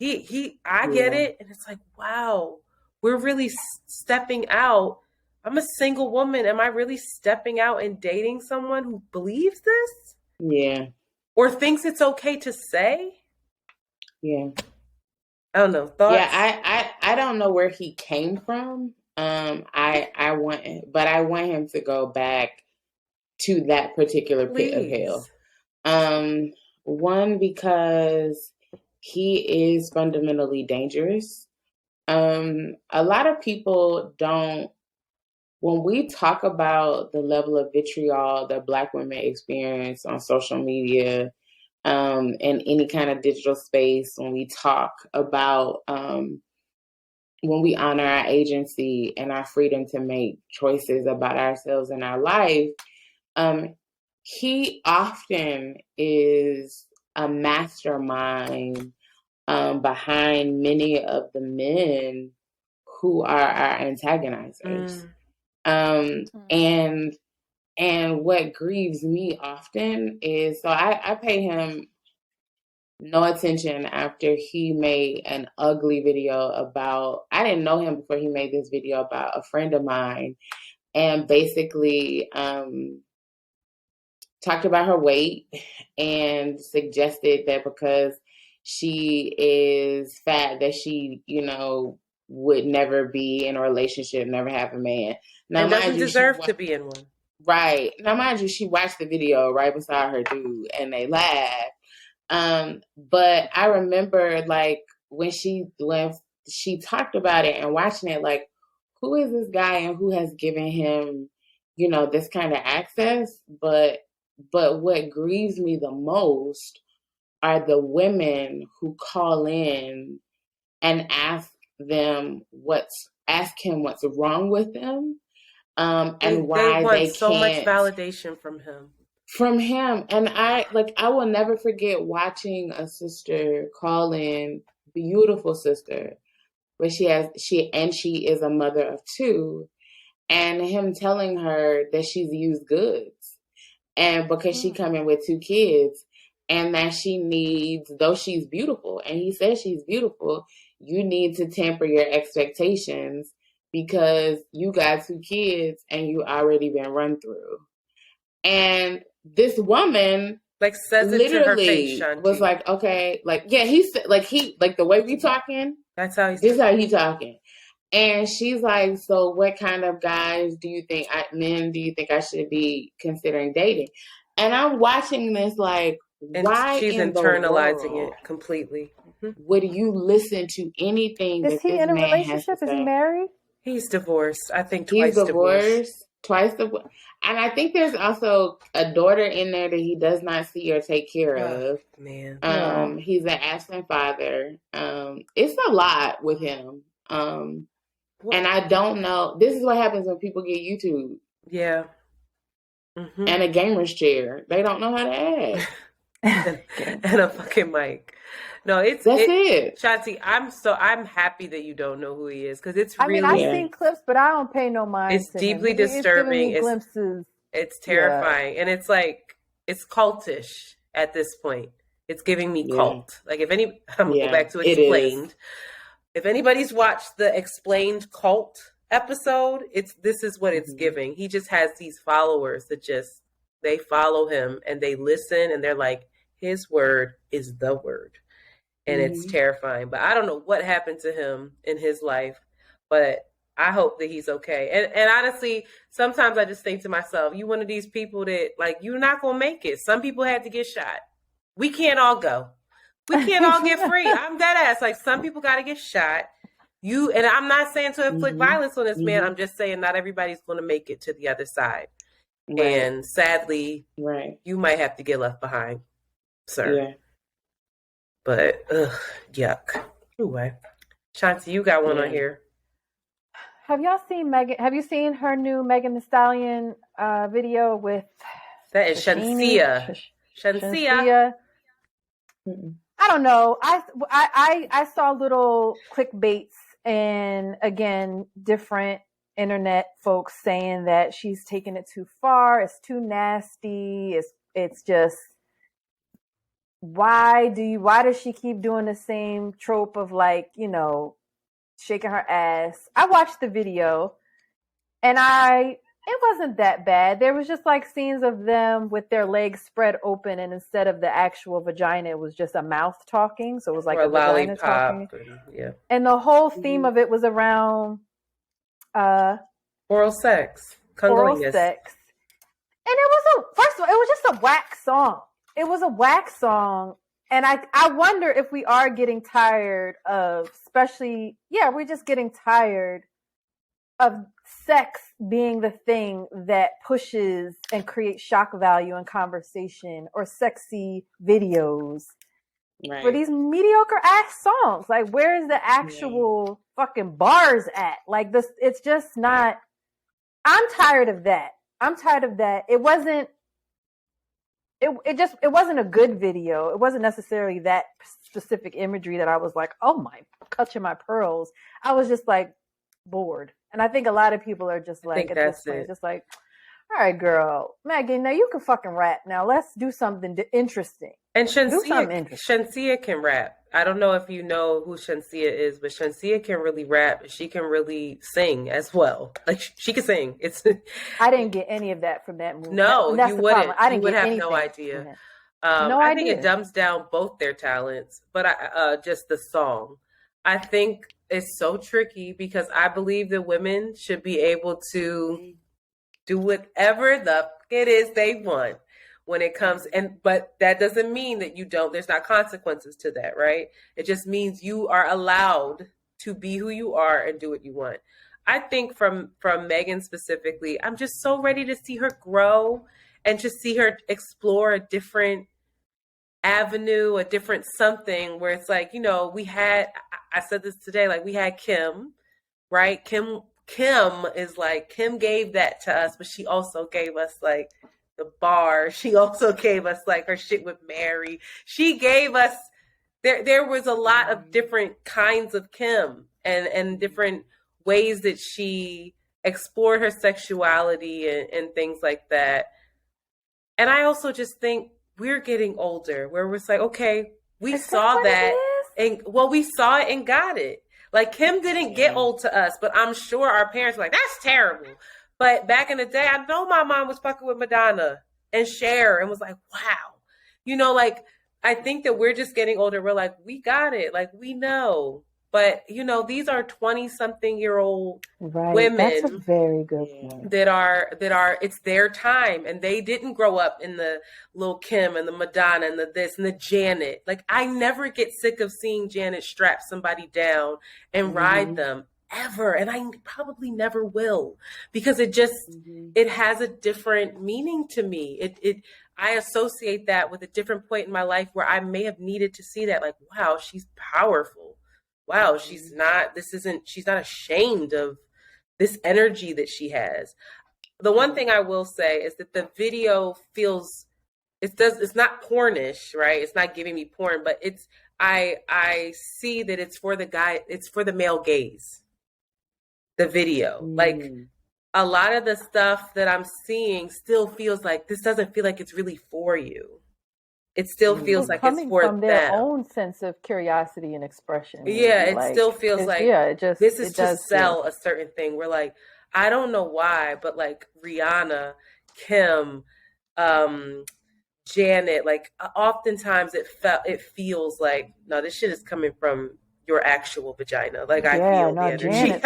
I get it. And it's like, wow, we're really stepping out. I'm a single woman. Am I really stepping out and dating someone who believes this? Yeah. Or thinks it's okay to say? Yeah. I don't know. Thoughts? Yeah, I don't know where he came from. I want him to go back to that particular pit of hell. One, because he is fundamentally dangerous. A lot of people don't, when we talk about the level of vitriol that Black women experience on social media, in any kind of digital space, when we talk about, when we honor our agency and our freedom to make choices about ourselves and our life, he often is a mastermind behind many of the men who are our antagonizers. And what grieves me often is, so I pay him no attention after he made an ugly video about, I didn't know him before he made this video about a friend of mine, and basically talked about her weight and suggested that because she is fat that she, would never be in a relationship, never have a man. Now, and doesn't deserve to be in one. Right. Now, mind you, she watched the video right beside her dude and they laughed. But I remember like when she talked about it and watching it, like, who is this guy and who has given him, this kind of access? But what grieves me the most are the women who call in and ask him what's wrong with them, and why they want they so much can't validation from him. And I will never forget watching a sister call in, beautiful sister, where she is a mother of 2, and him telling her that she's used goods, and because she come in with 2 kids, and that she needs, though she's beautiful, and he says she's beautiful, you need to temper your expectations because you got 2 kids and you already been run through. And this woman like says it to her face, Shanti. Was like, okay, like, yeah, he said, like, the way we talking, that's how he's this how he talking. And she's like, so what kind of guys do you think I should be considering dating? And I'm watching this like, and why she's in internalizing the world it completely. Would you listen to anything is he in a relationship? Is he married? He's divorced. I think he's twice divorced. Twice divorced. And I think there's also a daughter in there that he does not see or take care of. Man. He's an absent father. It's a lot with him. And I don't know. This is what happens when people get YouTube. Yeah. And a gamer's chair. They don't know how to act. and a fucking mic. No, that's it. Shanti, I'm happy that you don't know who he is, because it's really. I mean, I've seen clips, but I don't pay no mind. It's deeply disturbing. It's glimpses. It's terrifying, and it's like it's cultish at this point. It's giving me cult. Like I'm gonna go back to Explained. If anybody's watched the Explained cult episode, this is what it's giving. He just has these followers that they follow him and they listen and they're like, his word is the word. And it's terrifying. But I don't know what happened to him in his life, but I hope that he's okay. And honestly, sometimes I just think to myself, you one of these people that, like, you're not going to make it. Some people had to get shot. We can't all go. We can't all get free. I'm dead ass. Like, some people got to get shot. And I'm not saying to inflict violence on this man. I'm just saying not everybody's going to make it to the other side. Right. And sadly, you might have to get left behind, sir. Yeah. But, yuck. Anyway, Shanti, you got one on here. Have y'all seen Megan? Have you seen her new Megan Thee Stallion video with? That is Shansia. Shansia. I don't know. I saw little clickbaits and, again, different internet folks saying that she's taking it too far. It's too nasty. It's just. Why does she keep doing the same trope of, like, shaking her ass? I watched the video and it wasn't that bad. There was just like scenes of them with their legs spread open, and instead of the actual vagina, it was just a mouth talking. So it was like a vagina talking. And the whole theme of it was around oral sex. Oral sex. And first of all, it was just a whack song. It was a whack song, and I wonder if we are getting tired of, we're just getting tired of sex being the thing that pushes and creates shock value in conversation, or sexy videos for these mediocre ass songs. Like, where is the actual fucking bars at? Like, this, it's just not. I'm tired of that. It wasn't. It wasn't a good video. It wasn't necessarily that specific imagery that I was like, oh my, clutching my pearls. I was just like bored. And I think a lot of people are just like, at this point, just like, all right, girl, Megan, now you can fucking rap. Now let's do something interesting. And Shansia can rap. I don't know if you know who Shansia is, but Shansia can really rap. She can really sing as well. Like, she can sing. I didn't get any of that from that movie. No, that's you wouldn't. I didn't you would get have no idea. I think it dumbs down both their talents, but just the song. I think it's so tricky because I believe that women should be able to do whatever the fuck it is they want. when it comes, but that doesn't mean that there's not consequences to that, right? It just means you are allowed to be who you are and do what you want. I think from Megan specifically, I'm just so ready to see her grow and to see her explore a different avenue, a different something where it's like, I said this today, like we had Kim, right? Kim is like, Kim gave that to us, but she also gave us like the bar. She also gave us like her shit with Mary. She gave us, there was a lot of different kinds of Kim and different ways that she explored her sexuality and things like that. And I also just think we're getting older where we're like, okay, we saw that and we saw it and got it. Like Kim didn't get old to us, but I'm sure our parents were like, that's terrible. But back in the day, I know my mom was fucking with Madonna and Cher and was like, wow. Like I think that we're just getting older. We're like, we got it. Like we know. But, these are 20-something-year-old women. That's a very good point. That are, it's their time. And they didn't grow up in the Lil' Kim and the Madonna and the this and the Janet. Like, I never get sick of seeing Janet strap somebody down and ride them ever. And I probably never will. Because it just, it has a different meaning to me. I associate that with a different point in my life where I may have needed to see that. Like, wow, she's powerful. Wow, she's not ashamed of this energy that she has. The one thing I will say is that the video it's not pornish, right? It's not giving me porn, but I see that it's for the male gaze. The video. Like a lot of the stuff that I'm seeing still feels like this doesn't feel like it's really for you. It still feels like it's for from their own sense of curiosity and expression. Yeah, it still feels like this is to sell a certain thing. We're like, I don't know why, but like Rihanna, Kim, Janet, like oftentimes it feels like, no, this shit is coming from your actual vagina. Like I feel the energy. Janet,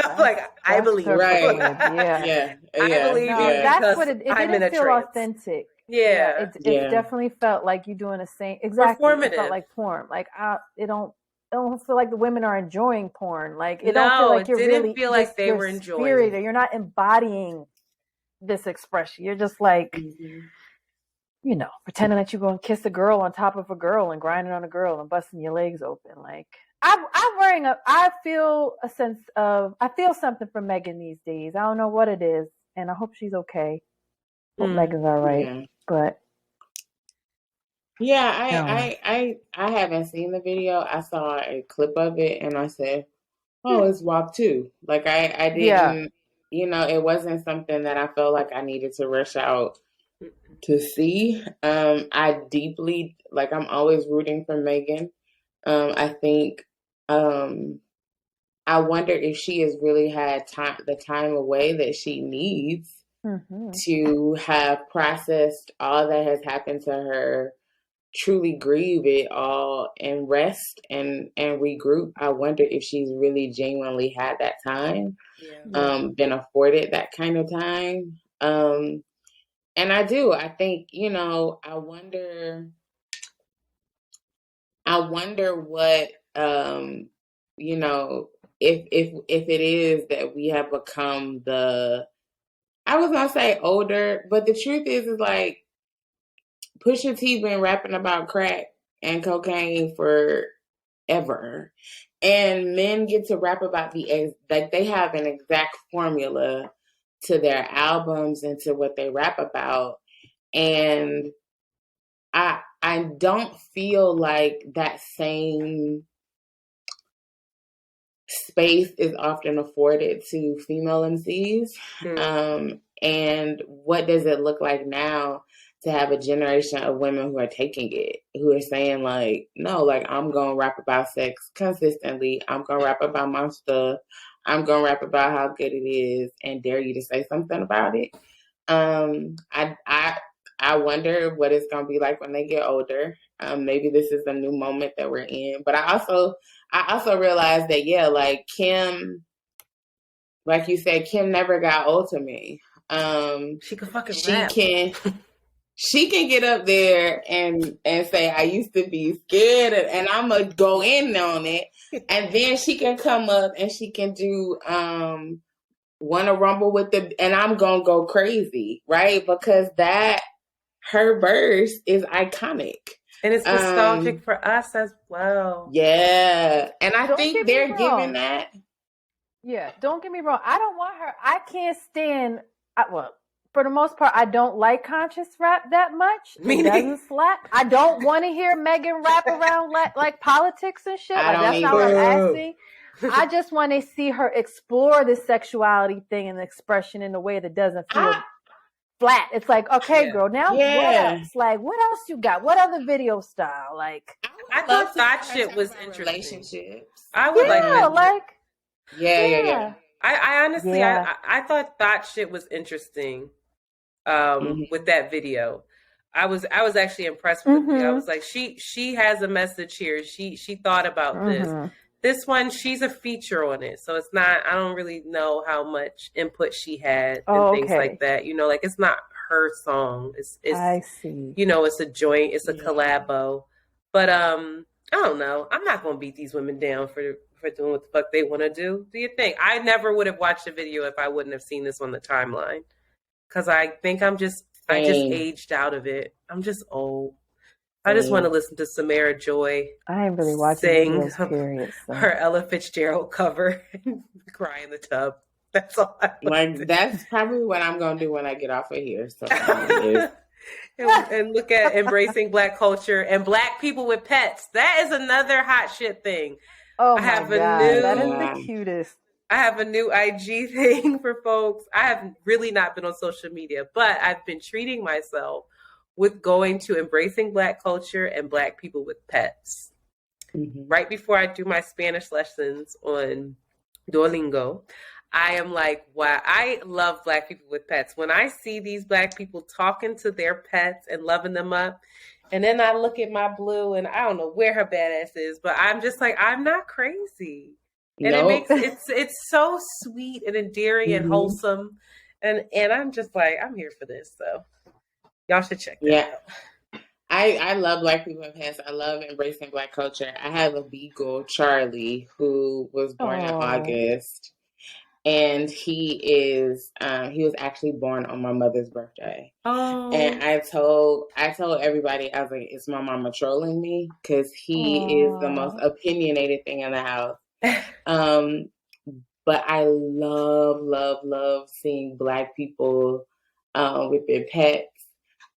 I believe. Right. Yeah. I believe that's what it didn't feel authentic. Yeah. It definitely felt like you doing the same. Exactly. Performative. It felt like porn. Like I don't feel like the women are enjoying porn. Like it don't feel like you're really feel like they were enjoying it. Or you're not embodying this expression. You're just like, pretending that you're going to kiss a girl on top of a girl and grinding on a girl and busting your legs open. Like I feel something from Megan these days. I don't know what it is, and I hope she's okay. Hope Megan's all right. Yeah. But I haven't seen the video. I saw a clip of it and I said, oh, it's WAP too. Like I didn't, it wasn't something that I felt like I needed to rush out to see. I deeply, like I'm always rooting for Megan. I think, I wonder if she has really had the time away that she needs to have processed all that has happened to her, truly grieve it all and rest and regroup. I wonder if she's really genuinely had that time, been afforded that kind of time. And I think, I wonder what, if it is that we have become I was gonna say older, but the truth is like Pusha T's been rapping about crack and cocaine forever, and men get to rap about they have an exact formula to their albums and to what they rap about, and I don't feel like that same space is often afforded to female MCs. And what does it look like now to have a generation of women who are taking it, who are saying like, no, like I'm going to rap about sex consistently. I'm going to rap about my stuff. I'm going to rap about how good it is and dare you to say something about it. I wonder what it's going to be like when they get older. Maybe this is a new moment that we're in, but I also realized that, like Kim, like you said, Kim never got old to me. She can fucking rap. she can get up there and say, I used to be scared, and I'm going to go in on it. And then she can come up and she can do Wanna Rumble with and I'm going to go crazy, right? Because her verse is iconic. And it's nostalgic for us as well. Yeah. And I think they're giving that. Yeah, don't get me wrong. I don't want her. I can't stand, well, for the most part, I don't like conscious rap that much. It doesn't slap. I don't want to hear Megan rap around like politics and shit. Like, that's not what I'm asking. I just want to see her explore this sexuality thing and expression in a way that doesn't feel flat. It's like, okay, girl, now what else? Like, what else you got? What other video style? Like, I thought that shit was interesting. Relationships. I would like. Yeah. I honestly, I thought that shit was interesting. With that video, I was actually impressed with it. I was like, she has a message here. She thought about this. This one, she's a feature on it, so it's not. I don't really know how much input she had and things like that. You know, like it's not her song. It's I see. You know, it's a joint. It's a collabo. But I don't know. I'm not gonna beat these women down for doing what the fuck they want to do. Do you think? I never would have watched the video if I wouldn't have seen this on the timeline. Because I think I just aged out of it. I'm just old. I just want to listen to Samira Joy. I ain't really watching videos, period. So. Her Ella Fitzgerald cover and cry in the tub. That's all I like. That's probably what I'm going to do when I get off of here. So and look at embracing Black culture and Black people with pets. That is another hot shit thing. Oh my God, that is the cutest. I have a new IG thing for folks. I have really not been on social media, but I've been treating myself with going to embracing Black culture and Black people with pets. Right before I do my Spanish lessons on Duolingo, I am like, wow, I love Black people with pets. When I see these Black people talking to their pets and loving them up, and then I look at my Blue and I don't know where her badass is, but I'm just like, I'm not crazy. And it makes it's so sweet and endearing and wholesome. And I'm just like, I'm here for this. So y'all should check that out. I love Black people in pets. I love embracing Black culture. I have a beagle, Charlie, who was born in August. And he was actually born on my mother's birthday. Oh. And I told everybody, I was like, it's my mama trolling me, because he is the most opinionated thing in the house. But I love seeing Black people with their pets.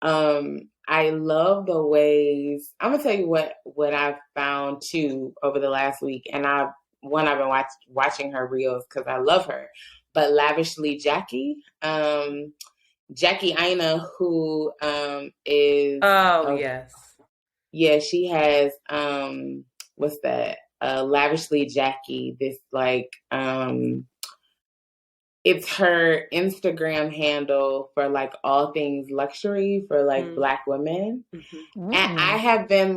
I love the ways. I'm gonna tell you what I've found too over the last week, and I've been watching her reels because I love her. But Lavishly Jackie, Jackie Aina, who is yes, yeah, she has what's that? Lavishly Jackie, this like it's her Instagram handle for like all things luxury for like Black women. And I have been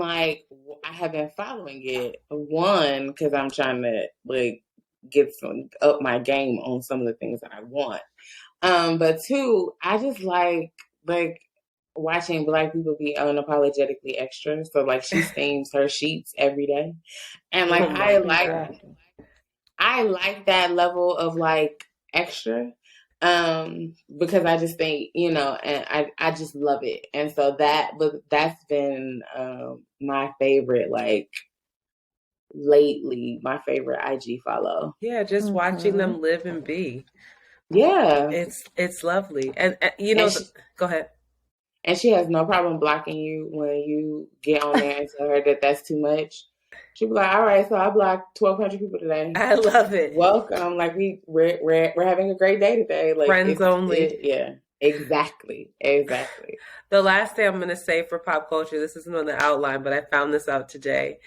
following it, one, because I'm trying to like get up my game on some of the things that I want. But two, I just like watching Black people be unapologetically extra. So like she stains her sheets every day. And like I like that level of like extra, because I just think, you know, and I just love it. And so that's been my favorite, like lately, my favorite IG follow. Yeah, just watching them live and be. Yeah, it's lovely. And you know, go ahead. And she has no problem blocking you when you get on there and tell her that that's too much. She'll be like, all right, so I blocked 1,200 people today. I love it. Welcome. Like we're having a great day today. Like friends only. Yeah, exactly. The last thing I'm going to say for pop culture, this isn't on the outline, but I found this out today.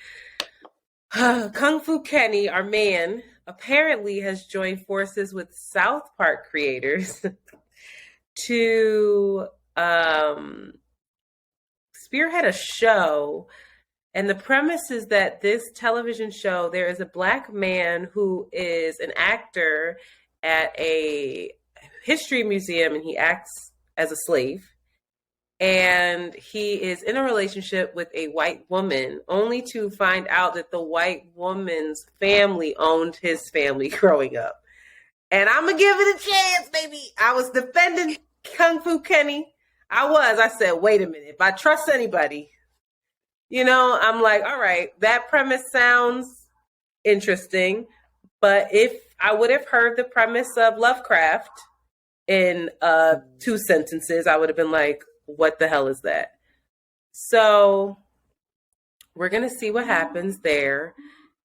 Kung Fu Kenny, our man, apparently has joined forces with South Park creators to spearhead a show. And the premise is that this television show, there is a Black man who is an actor at a history museum, and he acts as a slave. And he is in a relationship with a white woman, only to find out that the white woman's family owned his family growing up. And I'm going to give it a chance, baby. I was defending Kung Fu Kenny. I said, wait a minute. If I trust anybody, I'm like, all right, that premise sounds interesting. But if I would have heard the premise of Lovecraft in 2 sentences, I would have been like, what the hell is that? So we're going to see what happens there.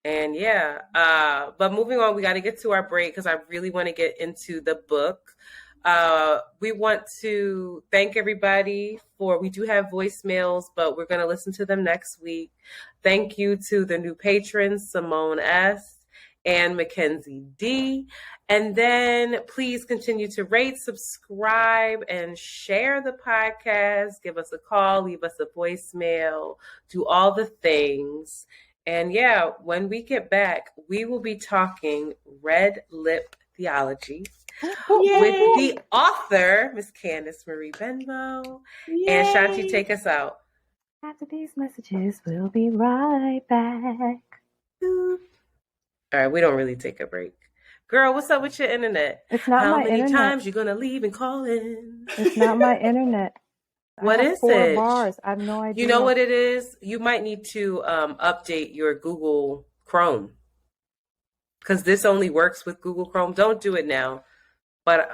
And but moving on, we got to get to our break because I really want to get into the book. We want to thank everybody we do have voicemails, but we're going to listen to them next week. Thank you to the new patrons, Simone S. and Mackenzie D. And then please continue to rate, subscribe, and share the podcast. Give us a call, leave us a voicemail, do all the things. And when we get back, we will be talking Red Lip Theology with the author, Miss Candace Marie Benbow. Yay. And Shanti, take us out. After these messages, we'll be right back. All right, we don't really take a break. Girl, what's up with your internet? It's not my internet. How many times you gonna leave and call in? It's not my internet. What is 4 it? bars. I have no idea. You know what it is? You might need to update your Google Chrome because this only works with Google Chrome. Don't do it now, but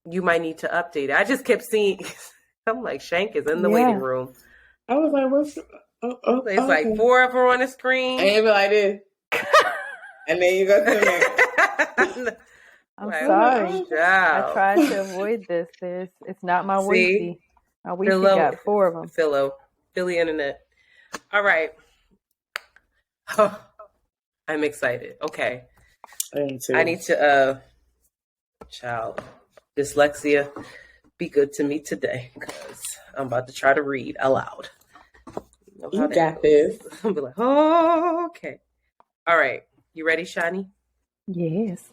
you might need to update it. I just kept seeing. I'm like, Shank is in the waiting room. I was like, what's? It's like 4 of her on the screen. And you be like this. And then you go to the next. I'm sorry. I tried to avoid this. It's not my wifey. My wifey got 4 of them. Philly internet. All right. I'm excited. Okay. I need to, child, dyslexia, be good to me today because I'm about to try to read aloud. You got this. I'll be like, oh, okay. All right. You ready, Shani? Yes.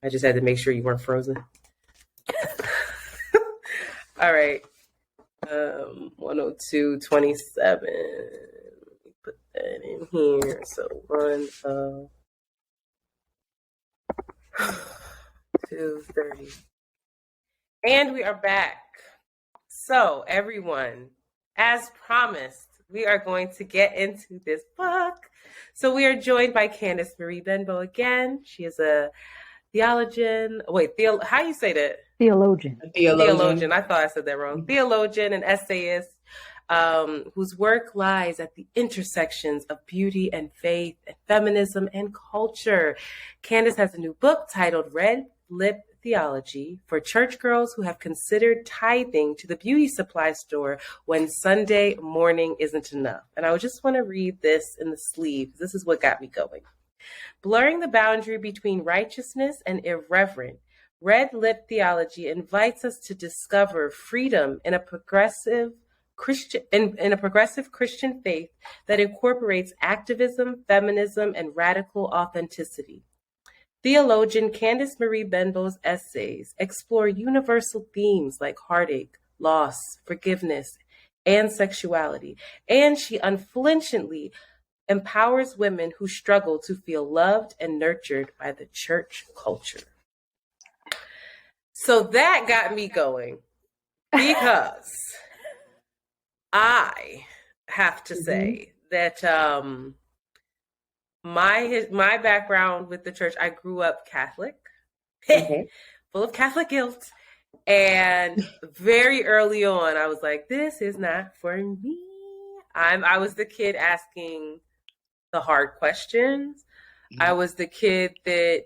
I just had to make sure you weren't frozen. All right. 102.27. Put that in here. So 2:30. And we are back. So everyone, as promised, we are going to get into this book. So we are joined by Candice Marie Benbow again. She is a theologian. How you say that? Theologian. I thought I said that wrong. Theologian and essayist, whose work lies at the intersections of beauty and faith, and feminism and culture. Candice has a new book titled Red Lip Theology for church girls who have considered tithing to the beauty supply store when Sunday morning isn't enough. And I just want to read this in the sleeve. This is what got me going. Blurring the boundary between righteousness and irreverent, Red Lip Theology invites us to discover freedom in a progressive Christian faith that incorporates activism, feminism, and radical authenticity. Theologian Candice Marie Benbow's essays explore universal themes like heartache, loss, forgiveness, and sexuality, and she unflinchingly empowers women who struggle to feel loved and nurtured by the church culture. So that got me going because I have to say that my background with the church, I grew up Catholic, full of Catholic guilt. And very early on, I was like, this is not for me. I was the kid asking the hard questions. I was the kid that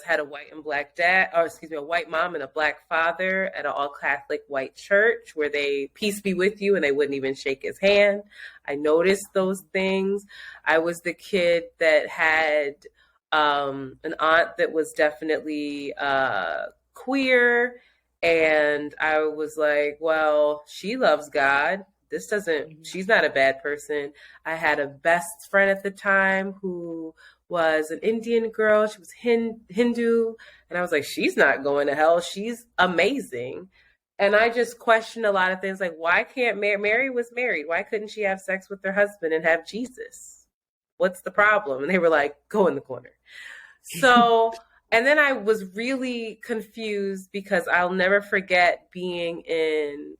had a white and black dad, a white mom and a black father at an all Catholic white church where they peace be with you and they wouldn't even shake his hand. I noticed those things. I was the kid that had an aunt that was definitely queer. And I was like, well, she loves God. She's not a bad person. I had a best friend at the time who was an Indian girl. She was Hindu. And I was like, she's not going to hell. She's amazing. And I just questioned a lot of things, like, why can't Mary was married? Why couldn't she have sex with her husband and have Jesus? What's the problem? And they were like, go in the corner. So, and then I was really confused because I'll never forget being in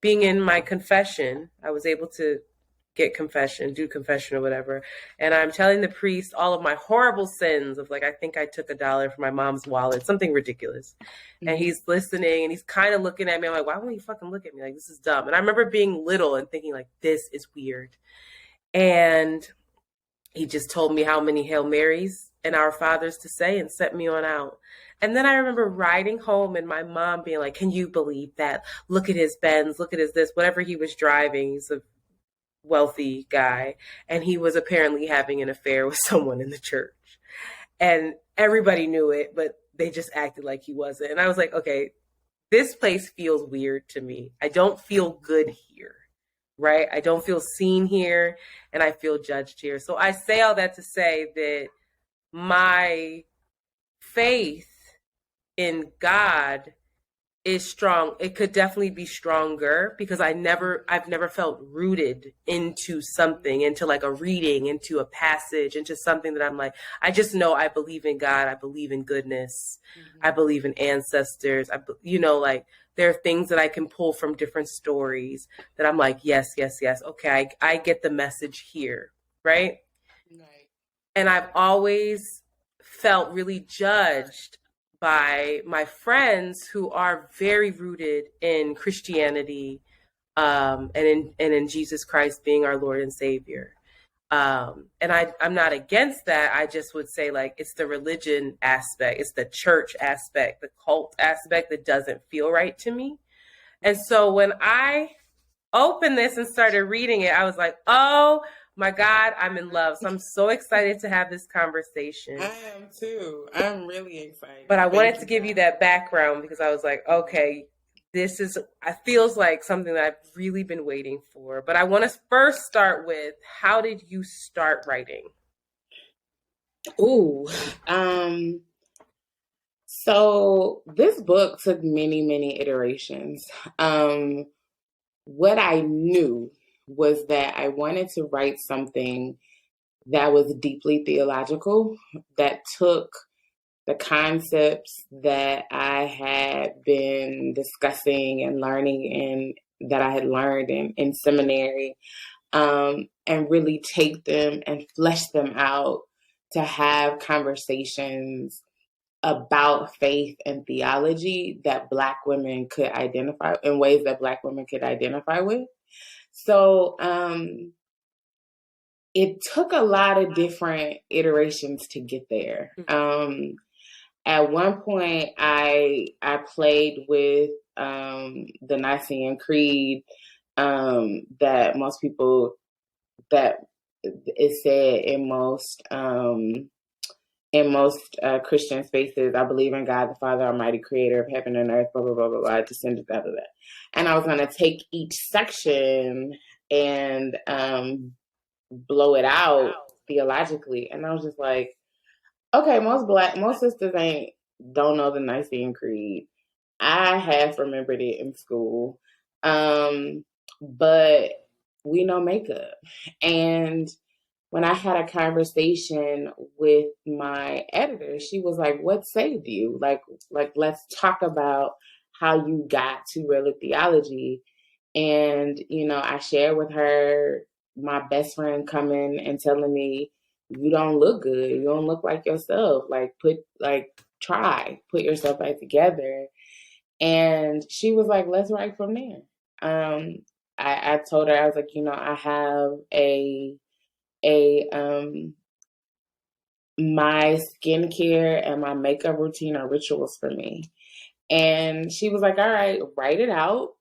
my confession. I was able to do confession or whatever. And I'm telling the priest all of my horrible sins of, like, I think I took $1 from my mom's wallet, something ridiculous. And he's listening and he's kind of looking at me. I'm like, why won't you fucking look at me? Like, this is dumb. And I remember being little and thinking, like, this is weird. And he just told me how many Hail Marys and Our Fathers to say and sent me on out. And then I remember riding home and my mom being like, can you believe that? Look at his Benz, look at his this, whatever he was driving. He's a wealthy guy. And he was apparently having an affair with someone in the church. And everybody knew it, but they just acted like he wasn't. And I was like, okay, this place feels weird to me. I don't feel good here, right? I don't feel seen here, and I feel judged here. So I say all that to say that my faith in God is strong. It could definitely be stronger because I've never felt rooted into something, into like a reading, into a passage, into something that I'm like, I just know I believe in God. I believe in goodness. Mm-hmm. I believe in ancestors. Like there are things that I can pull from different stories that I'm like, yes. Okay. I get the message here. Right. And I've always felt really judged by my friends who are very rooted in Christianity, and in Jesus Christ being our Lord and Savior. And I'm not against that. I just would say, like, it's the religion aspect, it's the church aspect, the cult aspect that doesn't feel right to me. And so when I opened this and started reading it, I was like, oh my God, I'm in love. So I'm so excited to have this conversation. I am too. I'm really excited. But I wanted to give you that background because I was like, okay, it feels like something that I've really been waiting for. But I want to first start with, how did you start writing? So this book took many, many iterations. What I knew was that I wanted to write something that was deeply theological, that took the concepts that I had been discussing and learning that I had learned in seminary, and really take them and flesh them out to have conversations about faith and theology that Black women could identify in ways that Black women could identify with. So it took a lot of different iterations to get there. At one point, I played with the Nicene Creed that most people, that is said in most Christian spaces. I believe in God, the Father, Almighty, Creator of heaven and earth, blah, blah, blah, blah, blah, descended out of that. And I was going to take each section and blow it out theologically. And I was just like, okay, most sisters don't know the Nicene Creed. I have remembered it in school. But we know makeup. And when I had a conversation with my editor, she was like, what saved you? Like, let's talk about how you got to Red Lip Theology. And, I shared with her my best friend coming and telling me, you don't look good. You don't look like yourself. Try, put yourself back together. And she was like, let's write from there. I told her, I was like, I have my skincare and my makeup routine are rituals for me. And she was like, all right, write it out.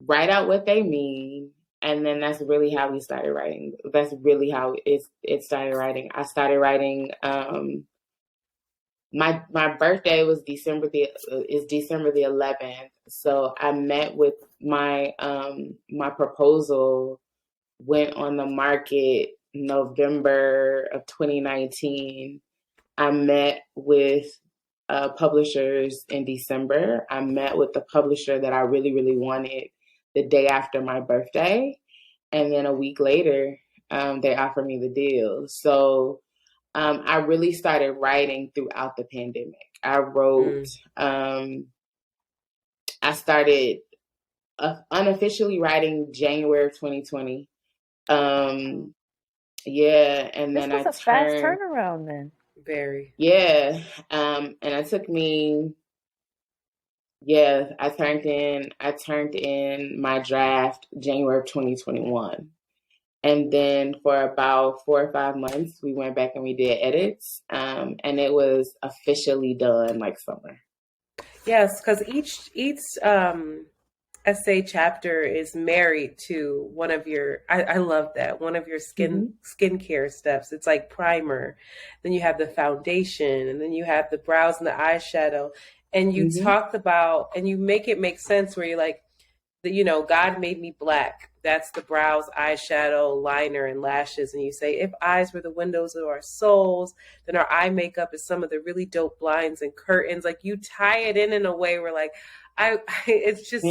Write out what they mean. And then that's really how we started writing. That's really how it started writing. I started writing, my birthday was December the 11th. So I met with my proposal went on the market November of 2019. I met with publishers in December. I met with the publisher that I really, really wanted the day after my birthday. And then a week later, they offered me the deal. So I really started writing throughout the pandemic. I wrote, I started unofficially writing January of 2020. Yeah, and then this was a fast turnaround then. Very. Yeah, and it took me. Yeah, I turned in my draft January of 2021. And then for about 4 or 5 months, we went back and we did edits. And it was officially done like summer. Yes, because each essay chapter is married to one of your, I love that, one of your skincare steps. It's like primer. Then you have the foundation, and then you have the brows and the eyeshadow. And you talked about, and you make it make sense where you're like, God made me black. That's the brows, eyeshadow, liner, and lashes. And you say, if eyes were the windows of our souls, then our eye makeup is some of the really dope blinds and curtains. Like, you tie it in a way where, like, it's just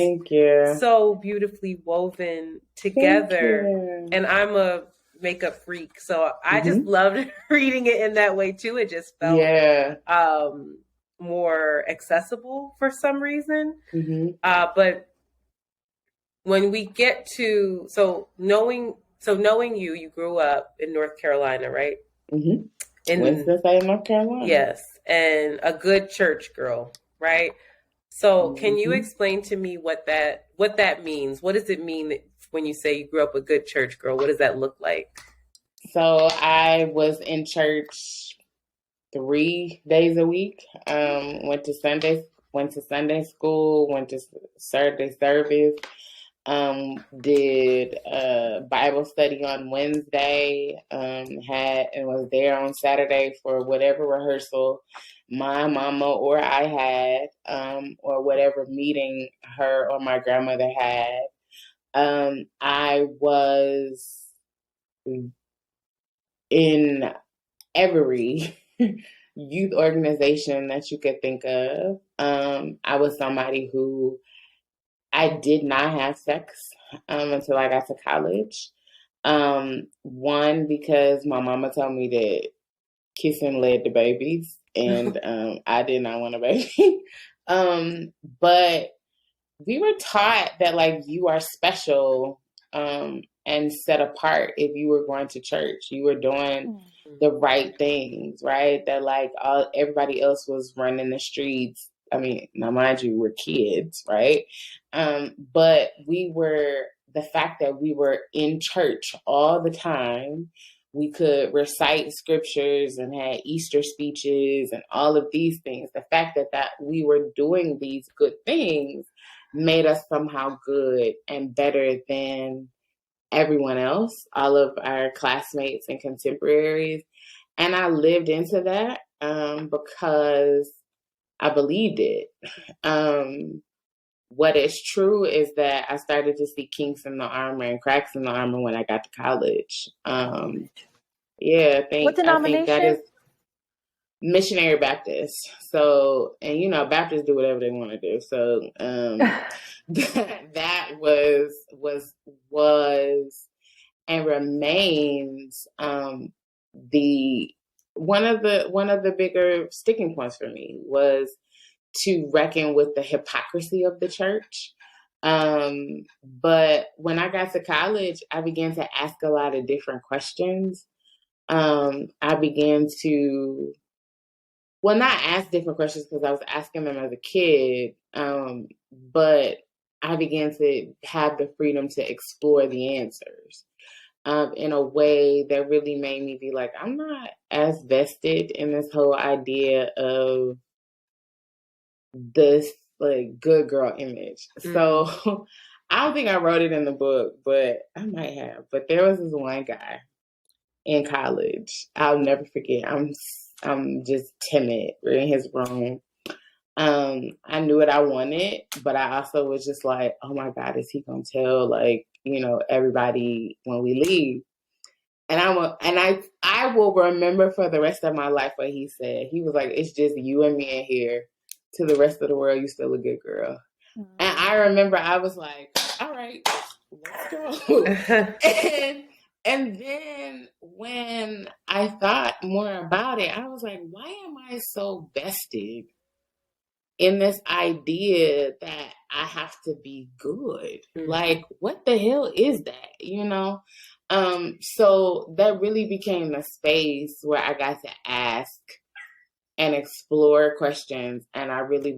so beautifully woven together. And I'm a makeup freak, so I just loved reading it in that way too. It just felt more accessible for some reason. But when we get to knowing you grew up in North Carolina, right? In Winston-Salem, North Carolina. Yes, and a good church girl, right? So can you explain to me what that means? What does it mean when you say you grew up a good church girl? What does that look like? So I was in church 3 days a week. Went to Sunday school, went to Saturday service, did Bible study on Wednesday, was there on Saturday for whatever rehearsal my mama or I had, or whatever meeting her or my grandmother had. I was in every youth organization that you could think of. I was somebody who I did not have sex until I got to college. One, because my mama told me that kissing led to babies, and I did not want a baby. But we were taught that, like, you are special and set apart if you were going to church. You were doing the right things, right? That, like, everybody else was running the streets. I mean, now mind you, we're kids, right? But the fact that we were in church all the time, we could recite scriptures and had Easter speeches and all of these things. The fact that we were doing these good things made us somehow good and better than everyone else, all of our classmates and contemporaries. And I lived into that because I believed it. What is true is that I started to see kinks in the armor and cracks in the armor when I got to college. What denomination? I think that is Missionary Baptist. So, and Baptists do whatever they want to do. So that was and remains one of the bigger sticking points for me was to reckon with the hypocrisy of the church. But when I got to college, I began to ask a lot of different questions. I began to, not ask different questions because I was asking them as a kid, but I began to have the freedom to explore the answers in a way that really made me be like, I'm not as vested in this whole idea of this, like, good girl image. So I don't think I wrote it in the book, but I might have. But there was this one guy in college. I'll never forget. I'm just timid. We're in his room. I knew what I wanted, but I also was just like, oh my God, is he gonna tell, like, everybody when we leave? And I will remember for the rest of my life what he said. He was like, "It's just you and me in here. To the rest of the world, you still a good girl." Mm-hmm. And I remember I was like, "All right, let's go." and then when I thought more about it, I was like, "Why am I so vested in this idea that I have to be good? Mm-hmm. Like, what the hell is that? You know?" So that really became the space where I got to ask and explore questions. And I really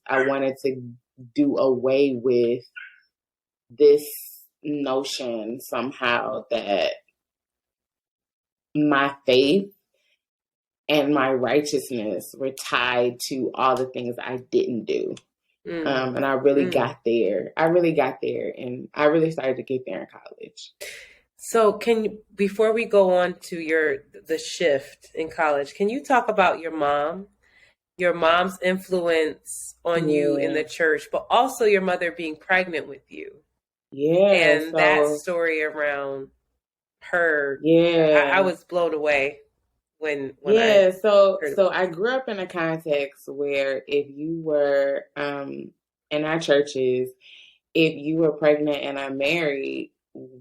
I wanted to do away with this notion somehow that my faith and my righteousness were tied to all the things I didn't do. And I really got there. And I really started to get there in college. So before we go on to the shift in college, can you talk about your mom's influence on you in the church, but also your mother being pregnant with you? Yeah. And that story around her. Yeah. I was blown away when So I grew up in a context where if you were in our churches, if you were pregnant and unmarried,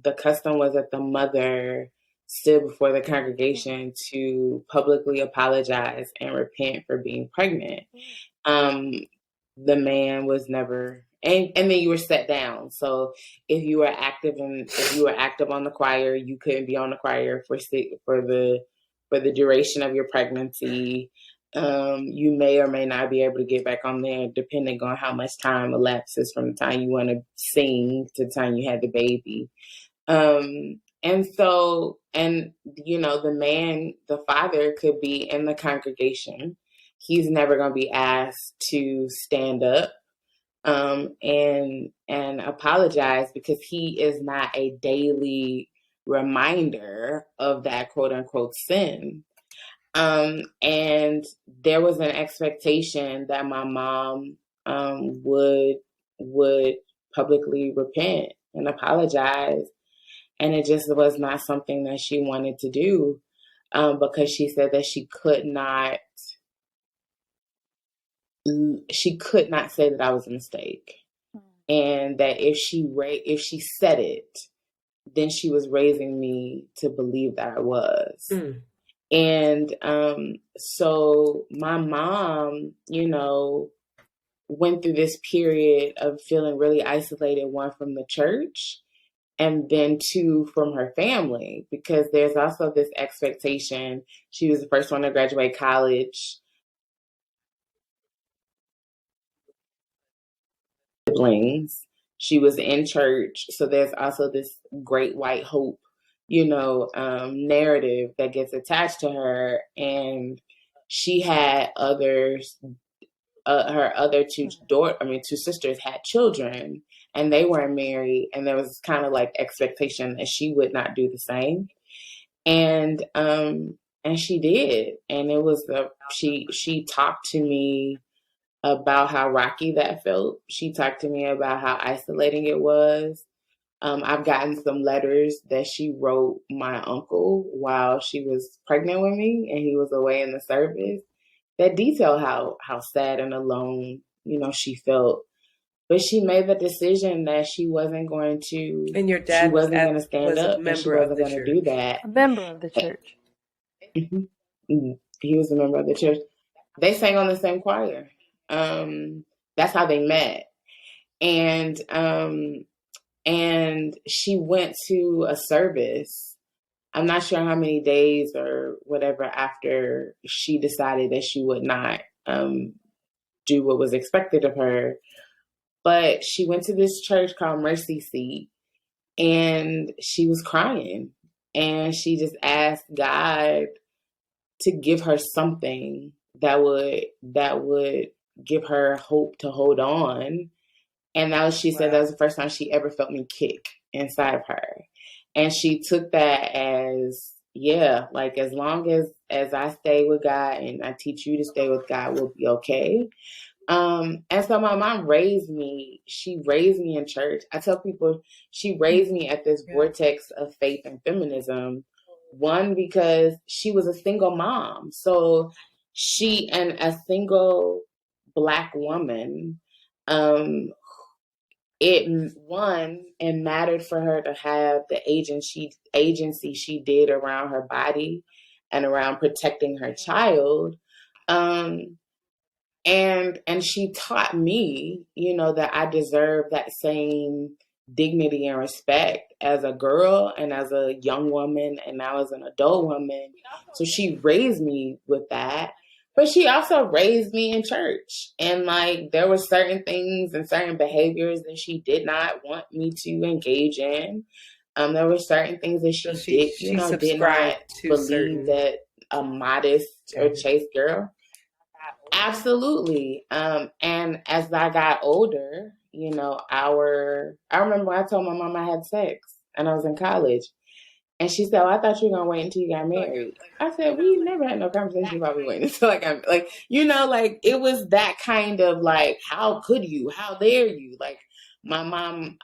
the custom was that the mother stood before the congregation to publicly apologize and repent for being pregnant. The man was never, and then you were set down. So if you were active on the choir, you couldn't be on the choir for the duration of your pregnancy. You may or may not be able to get back on there depending on how much time elapses from the time you want to sing to the time you had the baby. The father could be in the congregation. He's never going to be asked to stand up and apologize because he is not a daily reminder of that quote unquote sin. And there was an expectation that my mom would publicly repent and apologize. And it just was not something that she wanted to do because she said that she could not say that I was a mistake. And that if she said it, then she was raising me to believe that I was. And so my mom, went through this period of feeling really isolated, one from the church and then two from her family, because there's also this expectation. She was the first one to graduate college. Siblings. She was in church. So there's also this great white hope narrative that gets attached to her. And she had others, her other two sisters had children and they weren't married. And there was kind of like expectation that she would not do the same. And she did. And it was she talked to me about how rocky that felt. She talked to me about how isolating it was. I've gotten some letters that she wrote my uncle while she was pregnant with me and he was away in the service that detail how sad and alone, she felt. But she made the decision that she wasn't going to. And your dad she wasn't going to stand up and she wasn't going to do that. A member of the church. Mm-hmm. He was a member of the church. They sang on the same choir. That's how they met. And she went to a service. I'm not sure how many days or whatever after she decided that she would not do what was expected of her. But she went to this church called Mercy Seat and she was crying. And she just asked God to give her something that would give her hope to hold on. And she said that was the first time she ever felt me kick inside of her. And she took that as, like as long as I stay with God and I teach you to stay with God, we'll be okay. And so my mom raised me. She raised me in church. I tell people she raised me at this vortex of faith and feminism One, because she was a single mom. So she, and a single Black woman, it mattered for her to have the agency she did around her body and around protecting her child. And she taught me, that I deserve that same dignity and respect as a girl and as a young woman and now as an adult woman. So she raised me with that. But she also raised me in church. And there were certain things and certain behaviors that she did not want me to engage in. There were certain things that she did not believe that a modest or chaste girl. Absolutely. And as I got older, I remember when I told my mom I had sex and I was in college. And she said, I thought you were going to wait until you got married. I said, we never had no conversation about me waiting until I got it was that kind of how could you? How dare you? My mom,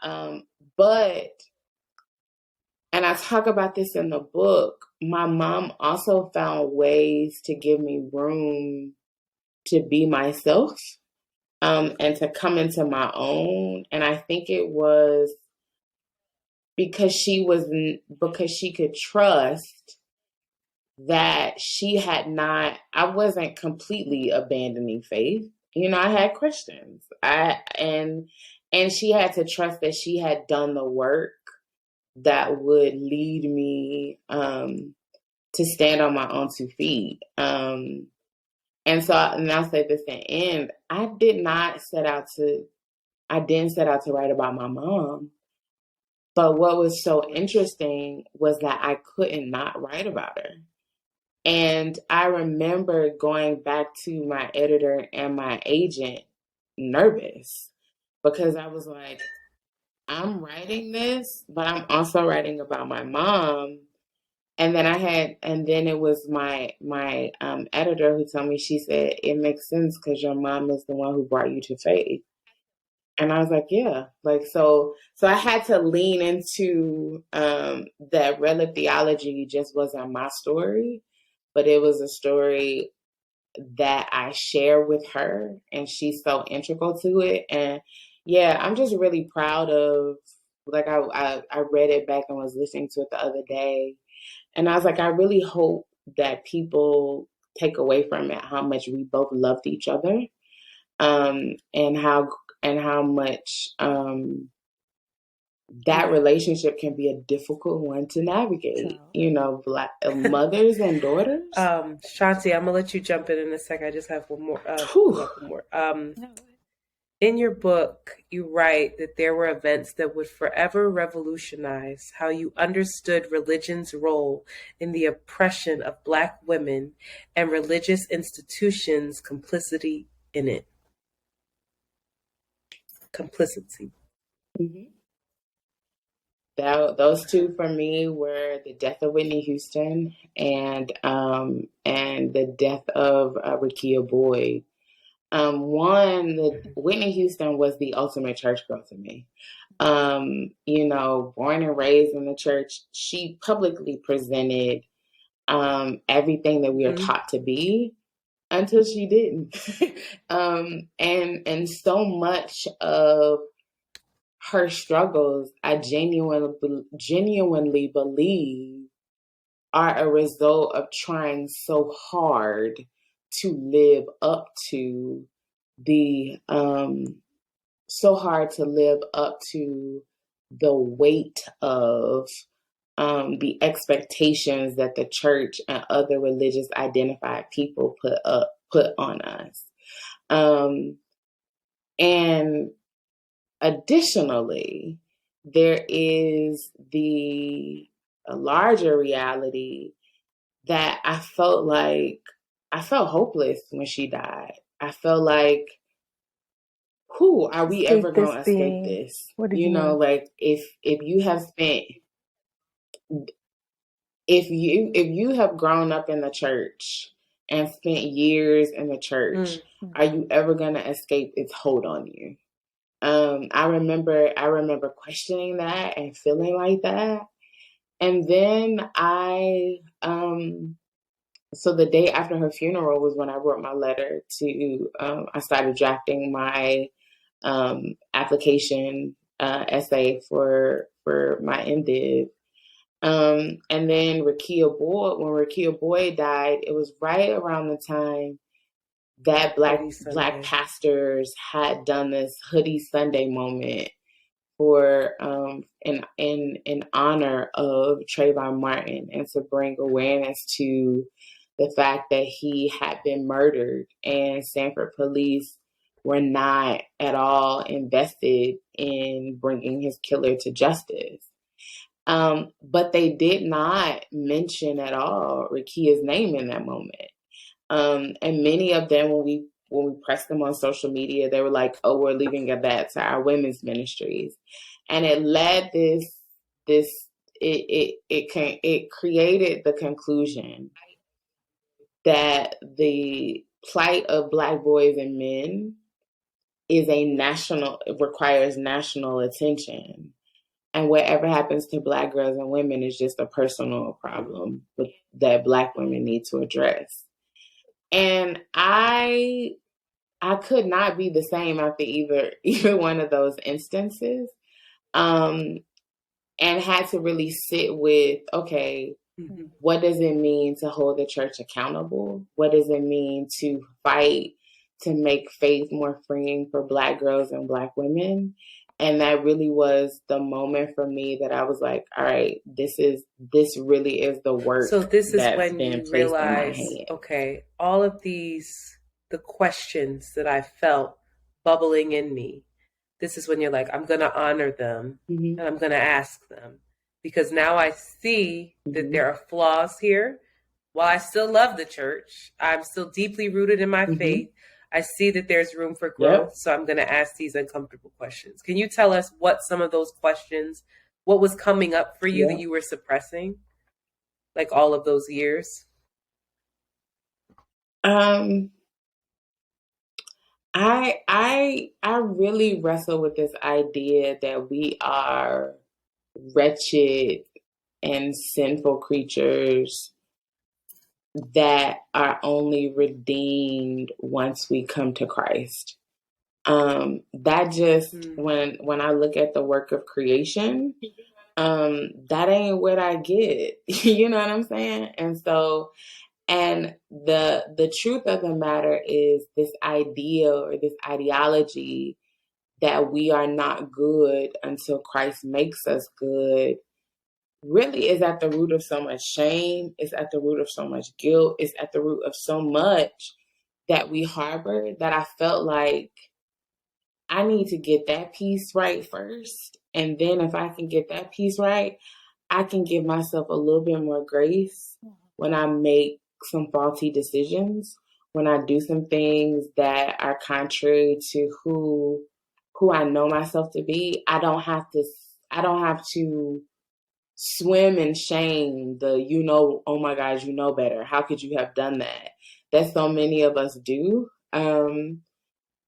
and I talk about this in the book, my mom also found ways to give me room to be myself, and to come into my own. And I think it was because she could trust that I wasn't completely abandoning faith. I had questions. And she had to trust that she had done the work that would lead me to stand on my own 2 feet. And I'll say this in end, I didn't set out to write about my mom. But what was so interesting was that I couldn't not write about her. And I remember going back to my editor and my agent nervous because I was like, I'm writing this, but I'm also writing about my mom. And then it was my editor who told me, she said, it makes sense because your mom is the one who brought you to faith. And I was like, yeah, so I had to lean into that Red Lip Theology just wasn't my story, but it was a story that I share with her, and she's so integral to it. And yeah, I'm just really proud of, I read it back and was listening to it the other day. And I was like, I really hope that people take away from it how much we both loved each other, and how much that relationship can be a difficult one to navigate. Black mothers and daughters. Shanti, I'm gonna let you jump in a sec. I just have one more. In your book, you write that there were events that would forever revolutionize how you understood religion's role in the oppression of Black women and religious institutions' complicity in it. Complicity. Mm-hmm. Those two for me were the death of Whitney Houston and the death of Rekia Boyd. Whitney Houston was the ultimate church girl to me. Born and raised in the church, she publicly presented everything that we are taught to be until she didn't. And so much of her struggles, I genuinely believe, are a result of trying so hard to live up to the weight of the expectations that the church and other religious identified people put on us. And additionally, there is a larger reality that I felt hopeless when she died. I felt like, who are we ever going to escape this? If you have grown up in the church and spent years in the church, are you ever going to escape its hold on you? I remember questioning that and feeling like that. And then so the day after her funeral was when I wrote my letter to, I started drafting my application essay for my MDiv. And then when Rekia Boyd died, it was right around the time that black pastors had done this Hoodie Sunday moment for in honor of Trayvon Martin, and to bring awareness to the fact that he had been murdered, and Sanford police were not at all invested in bringing his killer to justice. But they did not mention at all Rekia's name in that moment. And many of them, when we pressed them on social media, they were like, "Oh, we're leaving that to our women's ministries," and it led it created the conclusion that the plight of Black boys and men requires national attention. And whatever happens to Black girls and women is just a personal problem that Black women need to address. And I could not be the same after either one of those instances, and had to really sit with, okay, what does it mean to hold the church accountable? What does it mean to fight to make faith more freeing for Black girls and Black women? And that really was the moment for me that I was like, all right, this really is the work. So this is when you realize, okay, all of the questions that I felt bubbling in me, this is when you're like, I'm going to honor them, and I'm going to ask them, because now I see that there are flaws here. While I still love the church, I'm still deeply rooted in my faith. I see that there's room for growth. So I'm going to ask these uncomfortable questions. Can you tell us what some of those questions, what was coming up for you that you were suppressing, like all of those years? I really wrestle with this idea that we are wretched and sinful creatures that are only redeemed once we come to Christ. That just, when I look at the work of creation, that ain't what I get. You know what I'm saying? And so, and the truth of the matter is, this idea or this ideology that we are not good until Christ makes us good really is at the root of so much shame. It's at the root of so much guilt. It's at the root of so much that we harbor, that I felt like I need to get that piece right first. And then if I can get that piece right, I can give myself a little bit more grace when I make some faulty decisions, when I do some things that are contrary to who I know myself to be. I don't have to swim in shame, oh my God, you know better. How could you have done that? That so many of us do.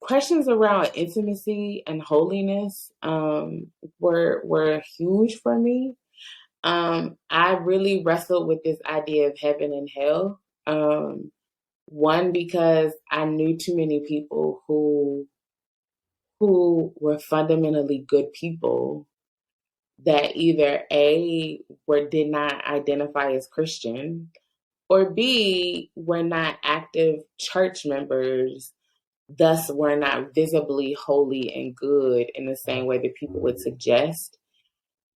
Questions around intimacy and holiness were huge for me. I really wrestled with this idea of heaven and hell. One, because I knew too many people who were fundamentally good people that either A, did not identify as Christian, or B, were not active church members, thus were not visibly holy and good in the same way that people would suggest.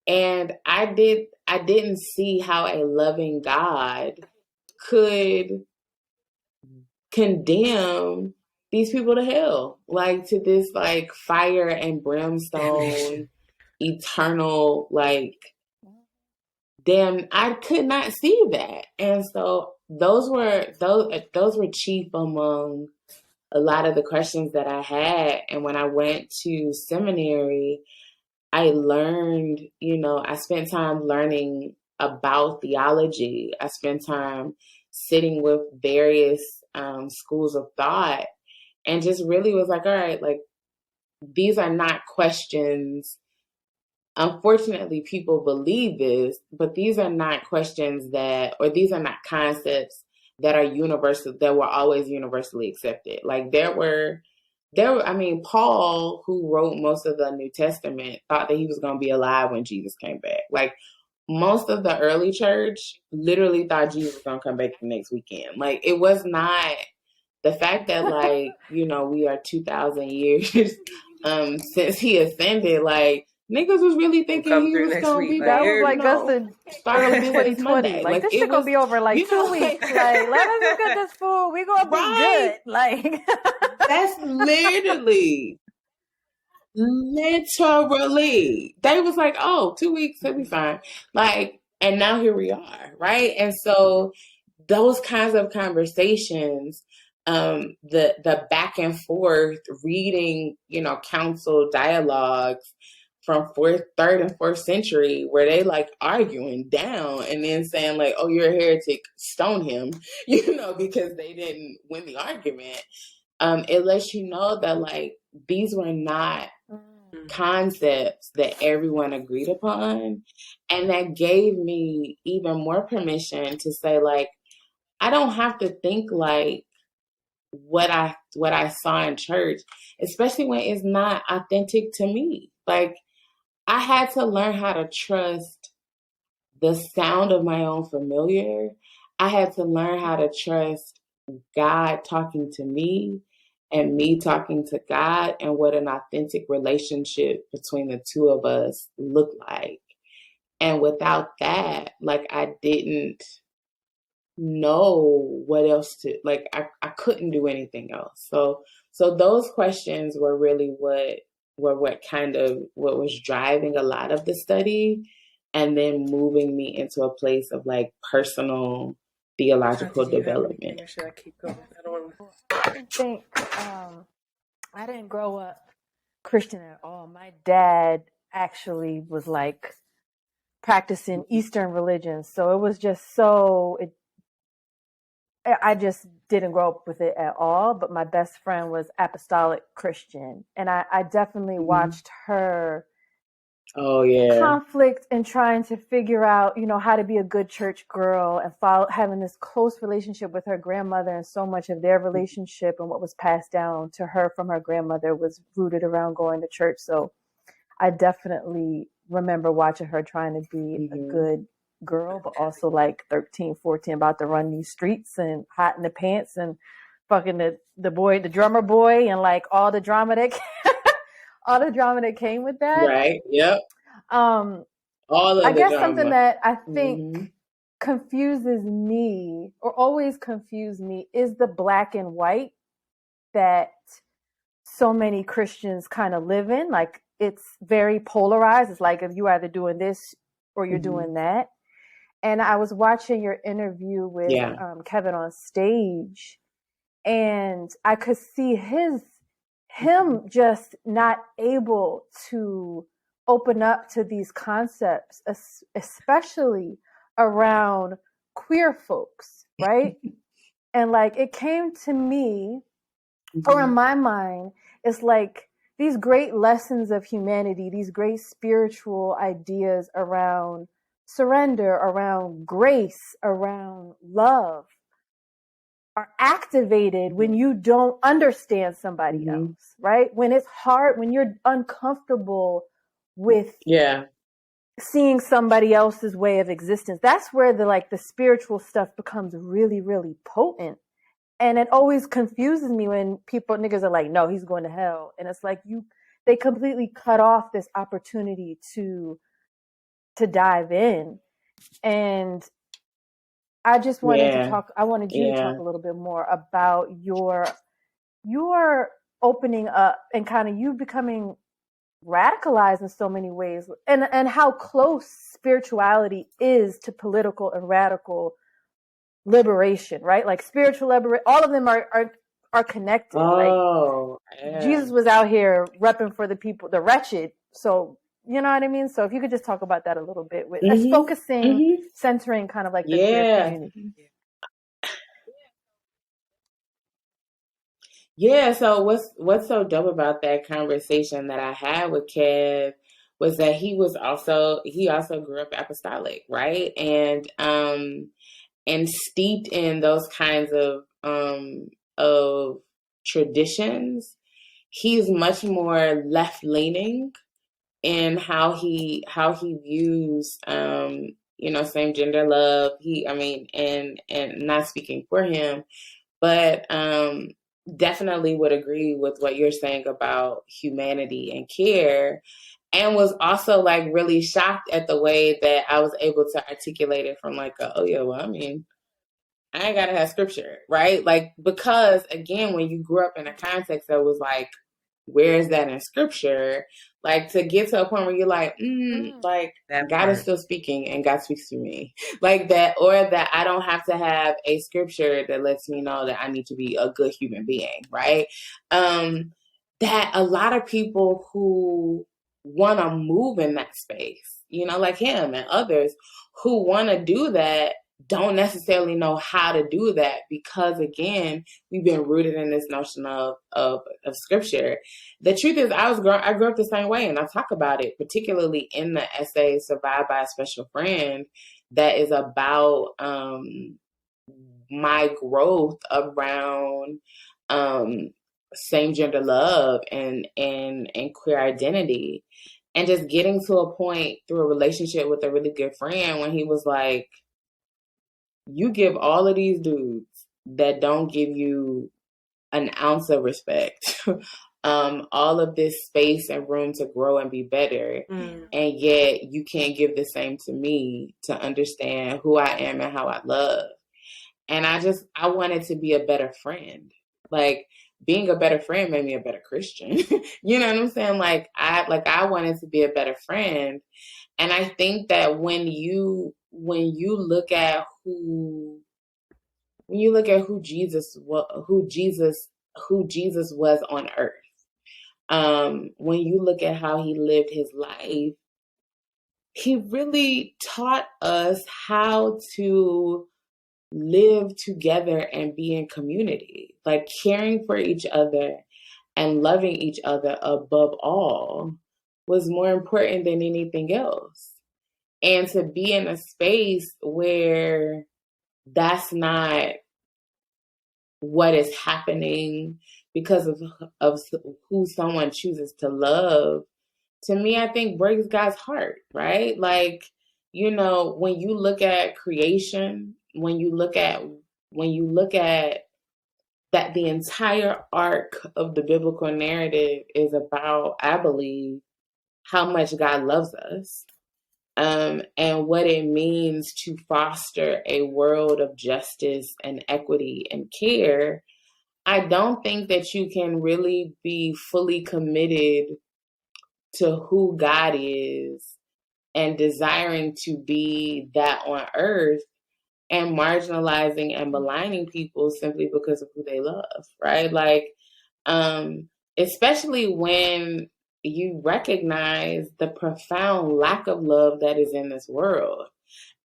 And I didn't see how a loving God could condemn these people to hell, like to this like fire and brimstone, eternal, like, damn, I could not see that. And so those were chief among a lot of the questions that I had. And when I went to seminary, I learned, I spent time learning about theology. I spent time sitting with various schools of thought, and just really was like, all right, like, these are not questions unfortunately, people believe this, but these are not questions these are not concepts that are universal, that were always universally accepted. Like Paul, who wrote most of the New Testament, thought that he was going to be alive when Jesus came back. Like, most of the early church literally thought Jesus was going to come back the next weekend. Like, it was not the fact that, like, we are 2,000 years since he ascended. Like, niggas was really thinking he was going to be back. That was like us in start on business 2020. Monday. Like, this shit going to be over like 2 weeks. Like, let us look at this food. We going to be good. Like, that's literally. Literally, they was like, "Oh, 2 weeks, it'll be fine." Like, and now here we are, right? And so, those kinds of conversations, the back and forth, reading, council dialogues from third and fourth century, where they like arguing down and then saying like, "Oh, you're a heretic, stone him," because they didn't win the argument. It lets you know that like these were not concepts that everyone agreed upon, and that gave me even more permission to say like, I don't have to think like what I saw in church, especially when it's not authentic to me. Like, I had to learn how to trust the sound of my own familiar. I had to learn how to trust God talking to me and me talking to God, and what an authentic relationship between the two of us looked like. And without that, like, I didn't know what else to, like, I couldn't do anything else. So those questions were really what was driving a lot of the study, and then moving me into a place of like personal theological development. Should I keep going? I think I didn't grow up Christian at all. My dad actually was like practicing Eastern religions, so it was just I just didn't grow up with it at all. But my best friend was apostolic Christian, and I definitely watched her conflict and trying to figure out, how to be a good church girl, and having this close relationship with her grandmother, and so much of their relationship and what was passed down to her from her grandmother was rooted around going to church. So I definitely remember watching her trying to be a good girl, but also like 13, 14, about to run these streets and hot in the pants and fucking the drummer boy, and like all the drama that came with that. Right. Yep. All of I guess drama. Something that I think confuses me, or always confused me, is the black and white that so many Christians kind of live in. Like, it's very polarized. It's like, if you either doing this or you're doing that. And I was watching your interview with Kevin on stage, and I could see him just not able to open up to these concepts, especially around queer folks, right? And like, it came to me, or in my mind, it's like these great lessons of humanity, these great spiritual ideas around surrender, around grace, around love, are activated when you don't understand somebody else, right? When it's hard, when you're uncomfortable with seeing somebody else's way of existence. That's where the spiritual stuff becomes really, really potent. And it always confuses me when niggas are like, no, he's going to hell. And it's like, they completely cut off this opportunity to dive in. And I just wanted to talk. I wanted you to talk a little bit more about your opening up, and kind of you becoming radicalized in so many ways, and how close spirituality is to political and radical liberation, right? Like, spiritual liberation, all of them are connected. Jesus was out here repping for the people, the wretched. So, you know what I mean? So if you could just talk about that a little bit, with focusing, centering kind of like the queer community. Yeah. So what's so dope about that conversation that I had with Kev was that he also grew up apostolic, right? And steeped in those kinds of traditions. He's much more left leaning in how he views same gender love. And not speaking for him, but definitely would agree with what you're saying about humanity and care, and was also like really shocked at the way that I was able to articulate it from like I ain't gotta have scripture, right? Like, because again, when you grew up in a context that was like, where is that in scripture? Like, to get to a point where you're like, like, God is still speaking and God speaks to me. Like that, or that I don't have to have a scripture that lets me know that I need to be a good human being, right? That a lot of people who want to move in that space, like him and others who want to do that, don't necessarily know how to do that, because again, we've been rooted in this notion of scripture. The truth is, I grew up the same way, and I talk about it, particularly in the essay "Survived by a Special Friend," that is about my growth around same gender love and queer identity, and just getting to a point through a relationship with a really good friend when he was like, you give all of these dudes that don't give you an ounce of respect, all of this space and room to grow and be better. And yet you can't give the same to me to understand who I am and how I love. And I wanted to be a better friend. Like, being a better friend made me a better Christian. You know what I'm saying? I wanted to be a better friend. And I think that when you look at who Jesus was on earth, when you look at how he lived his life, he really taught us how to live together and be in community, like caring for each other and loving each other above all was more important than anything else. And to be in a space where that's not what is happening because of who someone chooses to love, to me, I think breaks God's heart, right? Like, when you look at creation, when you look at that, the entire arc of the biblical narrative is about, I believe, how much God loves us, and what it means to foster a world of justice and equity and care. I don't think that you can really be fully committed to who God is and desiring to be that on earth and marginalizing and maligning people simply because of who they love, right? Like, especially when you recognize the profound lack of love that is in this world.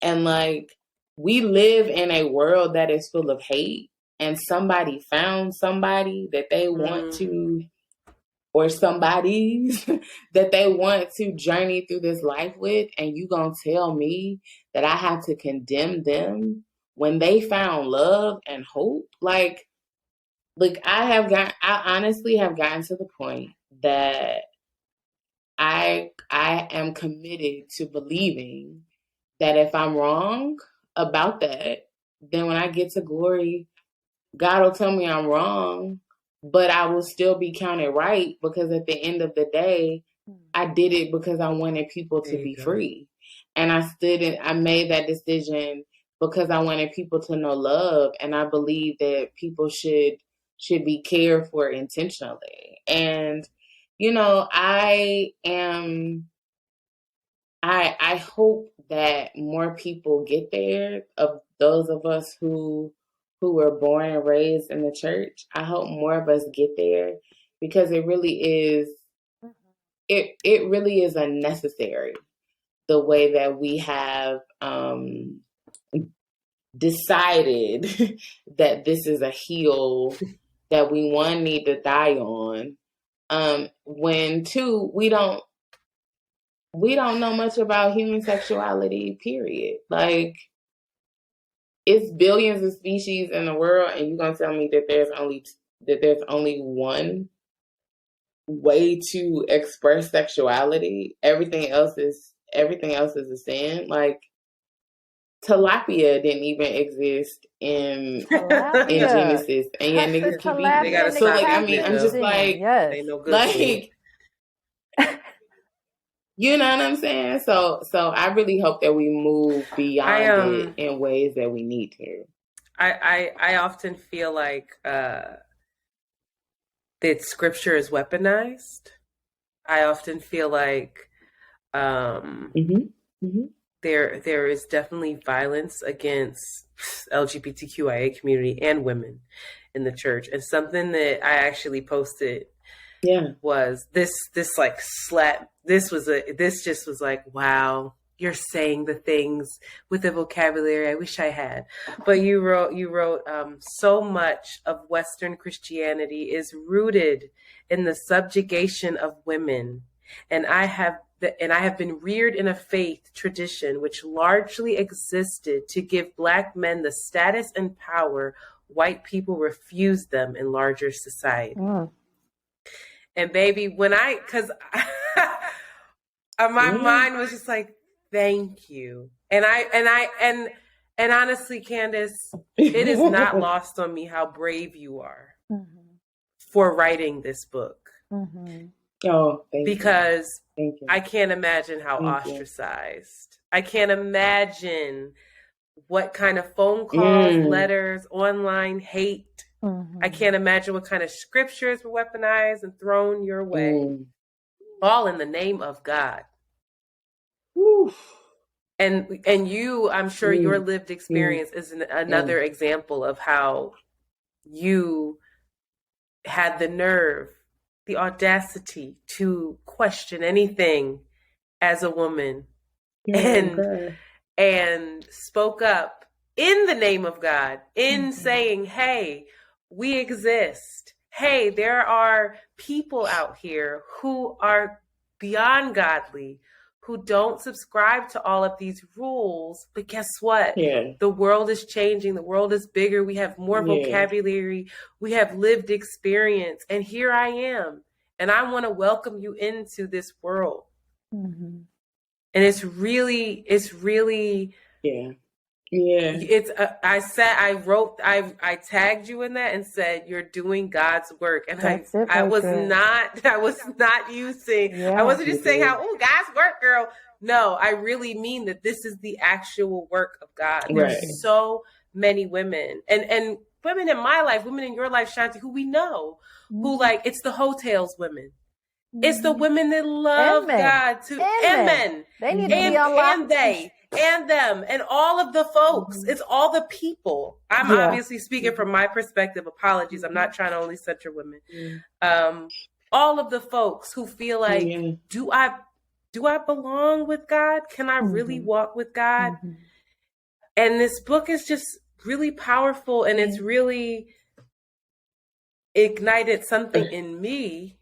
And like, we live in a world that is full of hate, and somebody found somebody that they want to, or somebody's that they want to journey through this life with, and you gonna tell me that I have to condemn them when they found love and hope? Like I honestly have gotten to the point that I am committed to believing that if I'm wrong about that, then when I get to glory, God will tell me I'm wrong, but I will still be counted right, because at the end of the day, I did it because I wanted people to be free. And I made that decision because I wanted people to know love. And I believe that people should be cared for intentionally. And, I hope that more people get there, of those of us who were born and raised in the church. I hope more of us get there, because it really is, it really is unnecessary, the way that we have decided that this is a hill that we, one, need to die on, when two, we don't we don't know much about human sexuality, period. Like, it's billions of species in the world, and you're gonna tell me that there's only one way to express sexuality. Everything else is a sin. Like, tilapia didn't even exist in Genesis, and yeah, niggas keep eating it. So like, I mean, I'm just like, Ain't no good like, you know what I'm saying? So I really hope that we move beyond it in ways that we need to. I often feel like that scripture is weaponized. I often feel like there is definitely violence against LGBTQIA community and women in the church. And something that I actually posted was this like slap. This just was like, wow, you're saying the things with the vocabulary I wish I had. But you wrote so much of Western Christianity is rooted in the subjugation of women. And I have been reared in a faith tradition which largely existed to give Black men the status and power white people refused them in larger society. And baby, my mind was just like, thank you. And honestly, Candace, it is not lost on me how brave you are for writing this book. Oh, thank you. I can't imagine how ostracized. I can't imagine what kind of phone calls, letters, online hate. I can't imagine what kind of scriptures were weaponized and thrown your way. All in the name of God. And you, I'm sure your lived experience is another example of how you had the nerve, the audacity to question anything as a woman and spoke up in the name of God in saying, hey, we exist. Hey, there are people out here who are beyond godly, who don't subscribe to all of these rules. But guess what? The world is changing. The world is bigger. We have more vocabulary. We have lived experience. And here I am. And I want to welcome you into this world. And it's really it's I tagged you in that and said you're doing God's work, and I was not using I wasn't just saying how God's work, girl. No, I really mean that this is the actual work of God. There's so many women and women in my life, women in your life, Shanti, who we know, who like it's the hotels women. It's the women that love God too. And men. They need to be unlocked. And them and all of the folks. It's all the people. I'm obviously speaking from my perspective. Apologies. I'm not trying to only center women. All of the folks who feel like, do I belong with God? Can I really walk with God? And this book is just really powerful, and it's really ignited something in me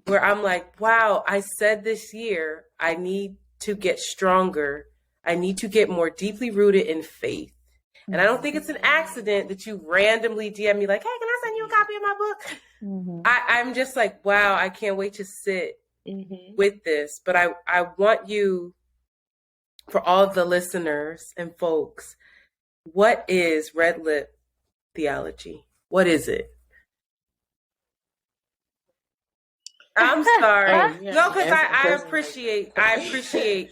where I'm like, wow, I said this year, I need to get stronger. I need to get more deeply rooted in faith. And I don't think it's an accident that you randomly DM me like, hey, can I send you a copy of my book? I'm just like, wow, I can't wait to sit with this. But I want you, for all of the listeners and folks, what is Red Lip Theology? What is it? I'm sorry. No, because I appreciate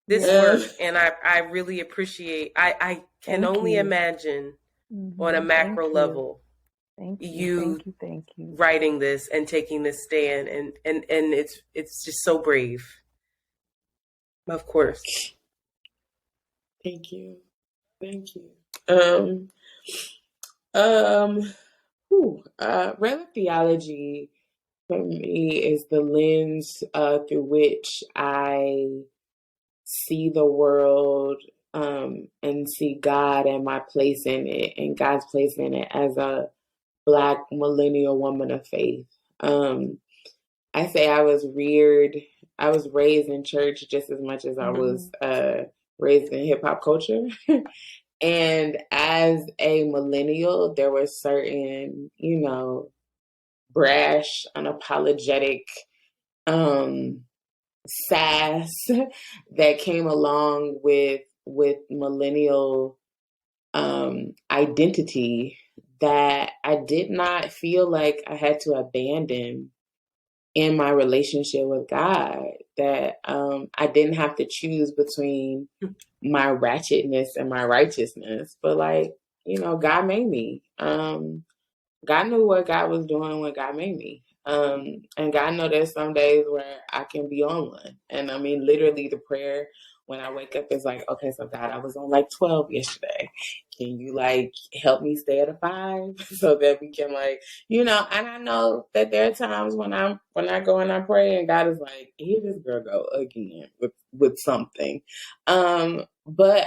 this work, and I really appreciate. I can only imagine on a macro level Thank you writing this and taking this stand, and it's just so brave. Of course. Thank you. Red Lip Theology for me is the lens through which I see the world and see God and my place in it, and God's place in it as a Black millennial woman of faith. I say I was raised in church just as much as I was raised in hip hop culture. And as a millennial, there were certain, brash, unapologetic, sass that came along with millennial identity that I did not feel like I had to abandon in my relationship with God, that I didn't have to choose between my ratchetness and my righteousness, but God made me. God knew what God was doing when God made me. And God know there's some days where I can be on one. And I mean, literally the prayer when I wake up is like, okay, so God, I was on 12 yesterday. Can you help me stay at a 5 so that we can and I know that there are times when I go and I pray and God is like, here this girl go again with something. But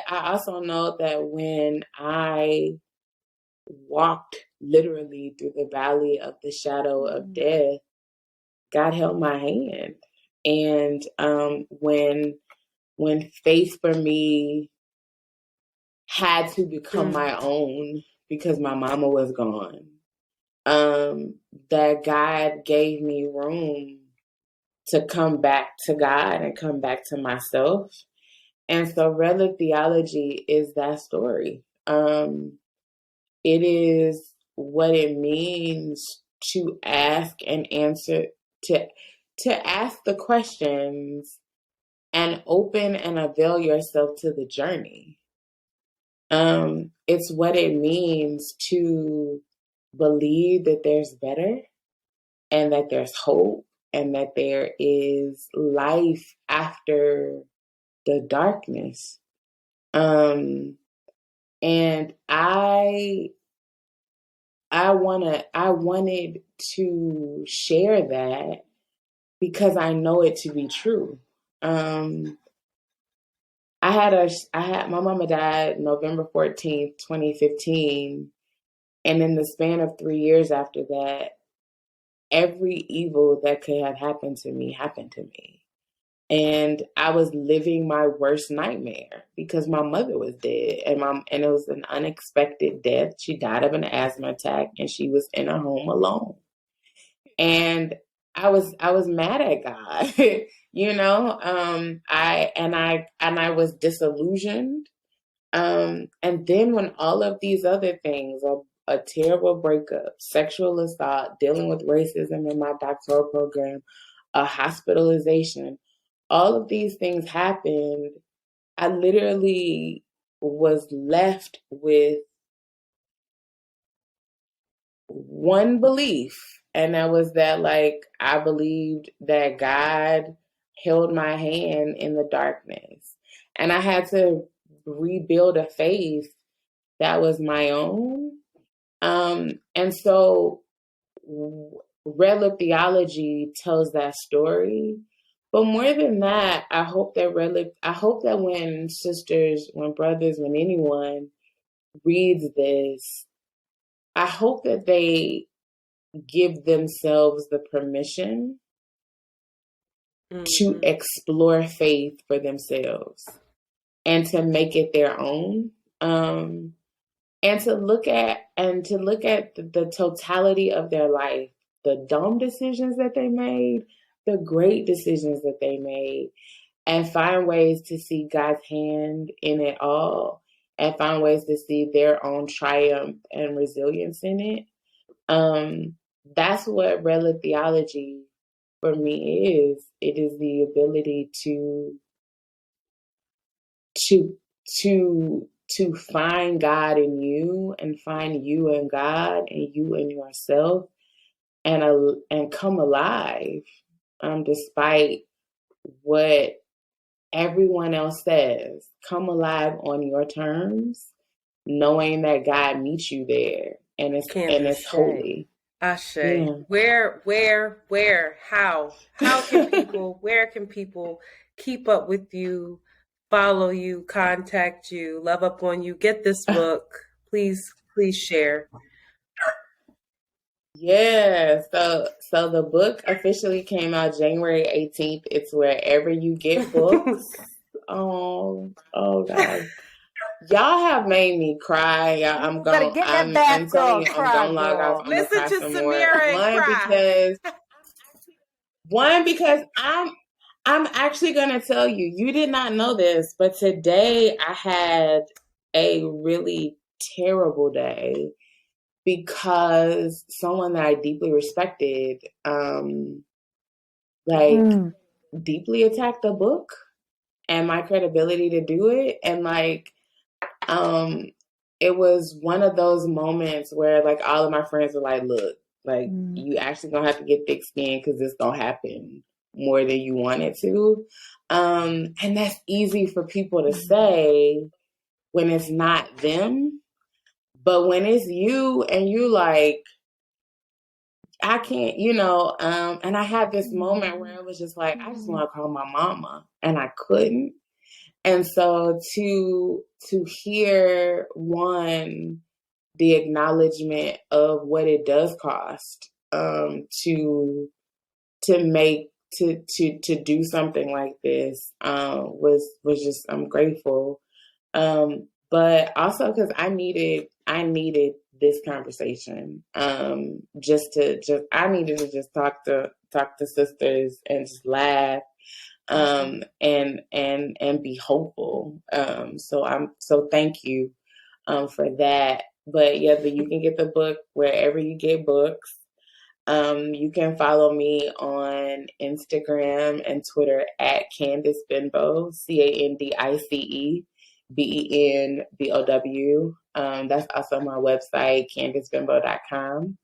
I also know that when I walked literally through the valley of the shadow of death, God held my hand. And when faith for me had to become my own because my mama was gone, that God gave me room to come back to God and come back to myself. And so Red Lip Theology is that story. It is what it means to ask and answer, to ask the questions and open and avail yourself to the journey. It's what it means to believe that there's better and that there's hope and that there is life after the darkness. And I wanted to share that because I know it to be true. My mama died November 14th, 2015. And in the span of 3 years after that, every evil that could have happened to me happened to me. And I was living my worst nightmare because my mother was dead and it was an unexpected death. She died of an asthma attack and she was in a home alone. And I was mad at God, I was disillusioned. And then when all of these other things, a terrible breakup, sexual assault, dealing with racism in my doctoral program, a hospitalization, all of these things happened, I literally was left with one belief. And that was that, I believed that God held my hand in the darkness. And I had to rebuild a faith that was my own. And so Red Lip Theology tells that story. But more than that, I hope that when sisters, when brothers, when anyone reads this, I hope that they give themselves the permission to explore faith for themselves and to make it their own. And to look at the totality of their life, the dumb decisions that they made, the great decisions that they made, and find ways to see God's hand in it all, and find ways to see their own triumph and resilience in it. That's what Red Lip Theology for me is. It is the ability to find God in you and find you in God and you in yourself and come alive, despite what everyone else says. Come alive on your terms, knowing that God meets you there and it's holy. Ashe. Yeah. Where, how can people, where can people keep up with you, follow you, contact you, love up on you, get this book? Please share. Yeah, so the book officially came out January 18th. It's wherever you get books. Oh God. Y'all have made me cry. I'm telling you, I'm gonna log off. I'm gonna Listen cry to some more. Samira and cry. One because I'm actually gonna tell you, you did not know this, but today I had a really terrible day because someone that I deeply respected, deeply attacked the book and my credibility to do it. And it was one of those moments where all of my friends were like, look, you actually gonna have to get thick skin because this gonna happen more than you want it to. And that's easy for people to say when it's not them. But when it's you and you I can't, and I had this moment where it was just I just want to call my mama and I couldn't. And so to hear the acknowledgement of what it does cost, to do something like this, was just, I'm grateful. But also because I needed this conversation. I needed to just talk to sisters and just laugh, and be hopeful. So thank you, for that. But yeah, you can get the book wherever you get books. You can follow me on Instagram and Twitter at Candice Benbow, CandiceBenbow. That's also my website, CandiceBenbow.com.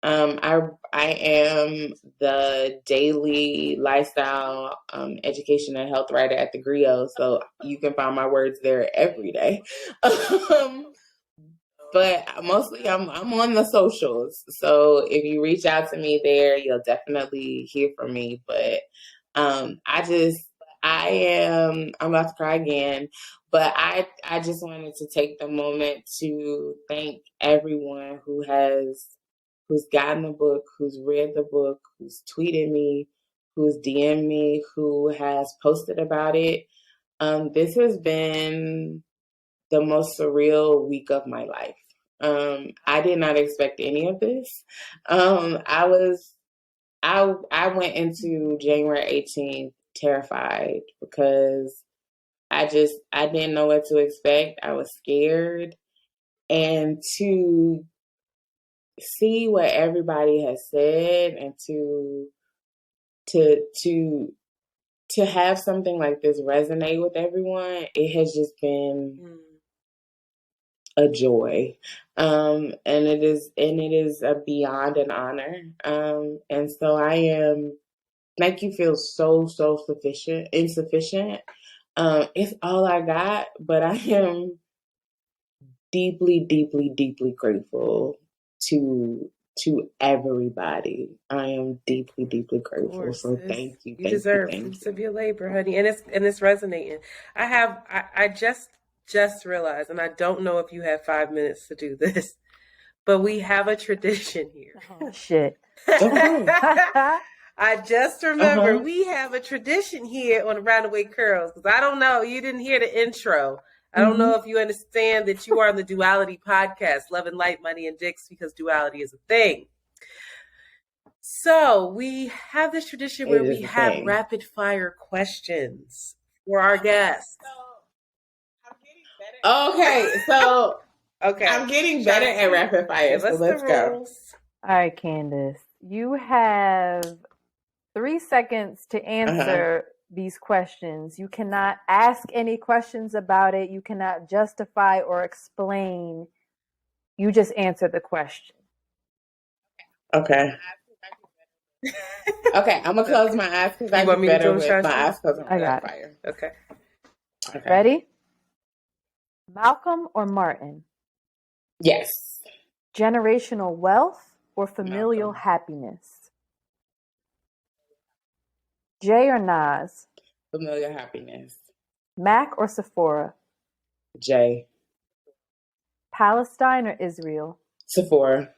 I am the daily lifestyle, education and health writer at the Griot, so you can find my words there every day. But mostly I'm on the socials. So if you reach out to me there, you'll definitely hear from me. But I'm about to cry again. But I just wanted to take the moment to thank everyone who's gotten the book, who's read the book, who's tweeted me, who's DM'd me, who has posted about it. This has been the most surreal week of my life. I did not expect any of this. I went into January 18th terrified because I didn't know what to expect. I was scared. And to see what everybody has said and to have something like this resonate with everyone, it has just been a joy. And it is beyond an honor. And so I am, make you feel so insufficient. It's all I got, but I am deeply, deeply, deeply grateful to everybody. I am deeply, deeply grateful. So thank you. You deserve fruits of your labor, honey. And it's resonating. I just realized, and I don't know if you have 5 minutes to do this, but we have a tradition here. Oh, shit. I just remember we have a tradition here on Around the Way Curls, because I don't know, you didn't hear the intro. I don't know if you understand that you are on the Duality podcast, Love and Light, Money and Dicks, because duality is a thing. So we have this tradition where we have rapid fire questions for our guests. Okay, so I'm getting better at rapid fire, so let's go. All right, Candace, you have 3 seconds to answer these questions. You cannot ask any questions about it. You cannot justify or explain. You just answer the question. Okay. Okay, I'm gonna close my eyes because I do better with my eyes closed. I got fire. Okay. Ready? Malcolm or Martin? Yes. Generational wealth or familial happiness? Jay or Nas? Familial happiness. Mac or Sephora? Jay. Palestine or Israel? Sephora.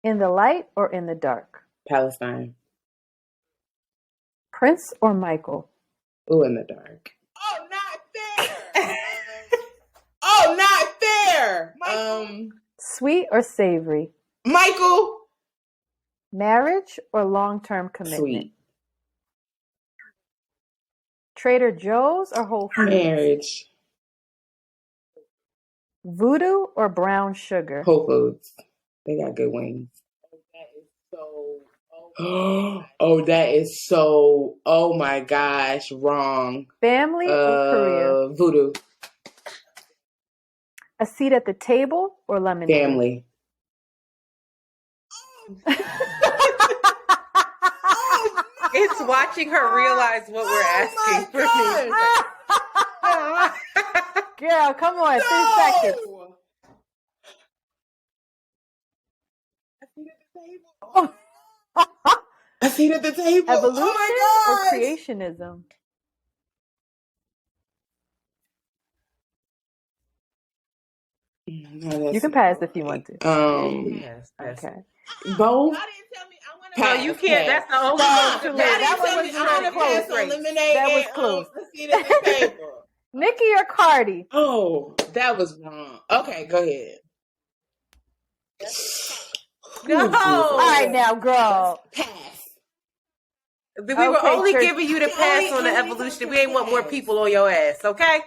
In the light or in the dark? Palestine. Prince or Michael? Ooh, in the dark. Oh, not fair. Oh, not fair. Sweet or savory? Michael. Marriage or long-term commitment? Sweet. Trader Joe's or Whole Foods? Marriage. Voodoo or brown sugar? Whole Foods. They got good wings. Oh, that is so, oh my gosh, wrong. Family or career? Voodoo. A seat at the table or lemonade? Family. It's watching her realize what we're asking for me. Girl, come on, 3 seconds. A seat at the table. Evolution Oh or creationism? No, You can pass if you want to. Yes, Okay. yes. Both. No, you can't. That's the only No, one. too late. That one was I'm close. pass on lemonade. That was and, close. a seat at the table. Nikki or Cardi? Oh, that was wrong. Okay, go ahead. No. All right, now, girl. Pass. We were Okay, only church. giving you the pass on the evolution. We ain't want more people on your ass, okay?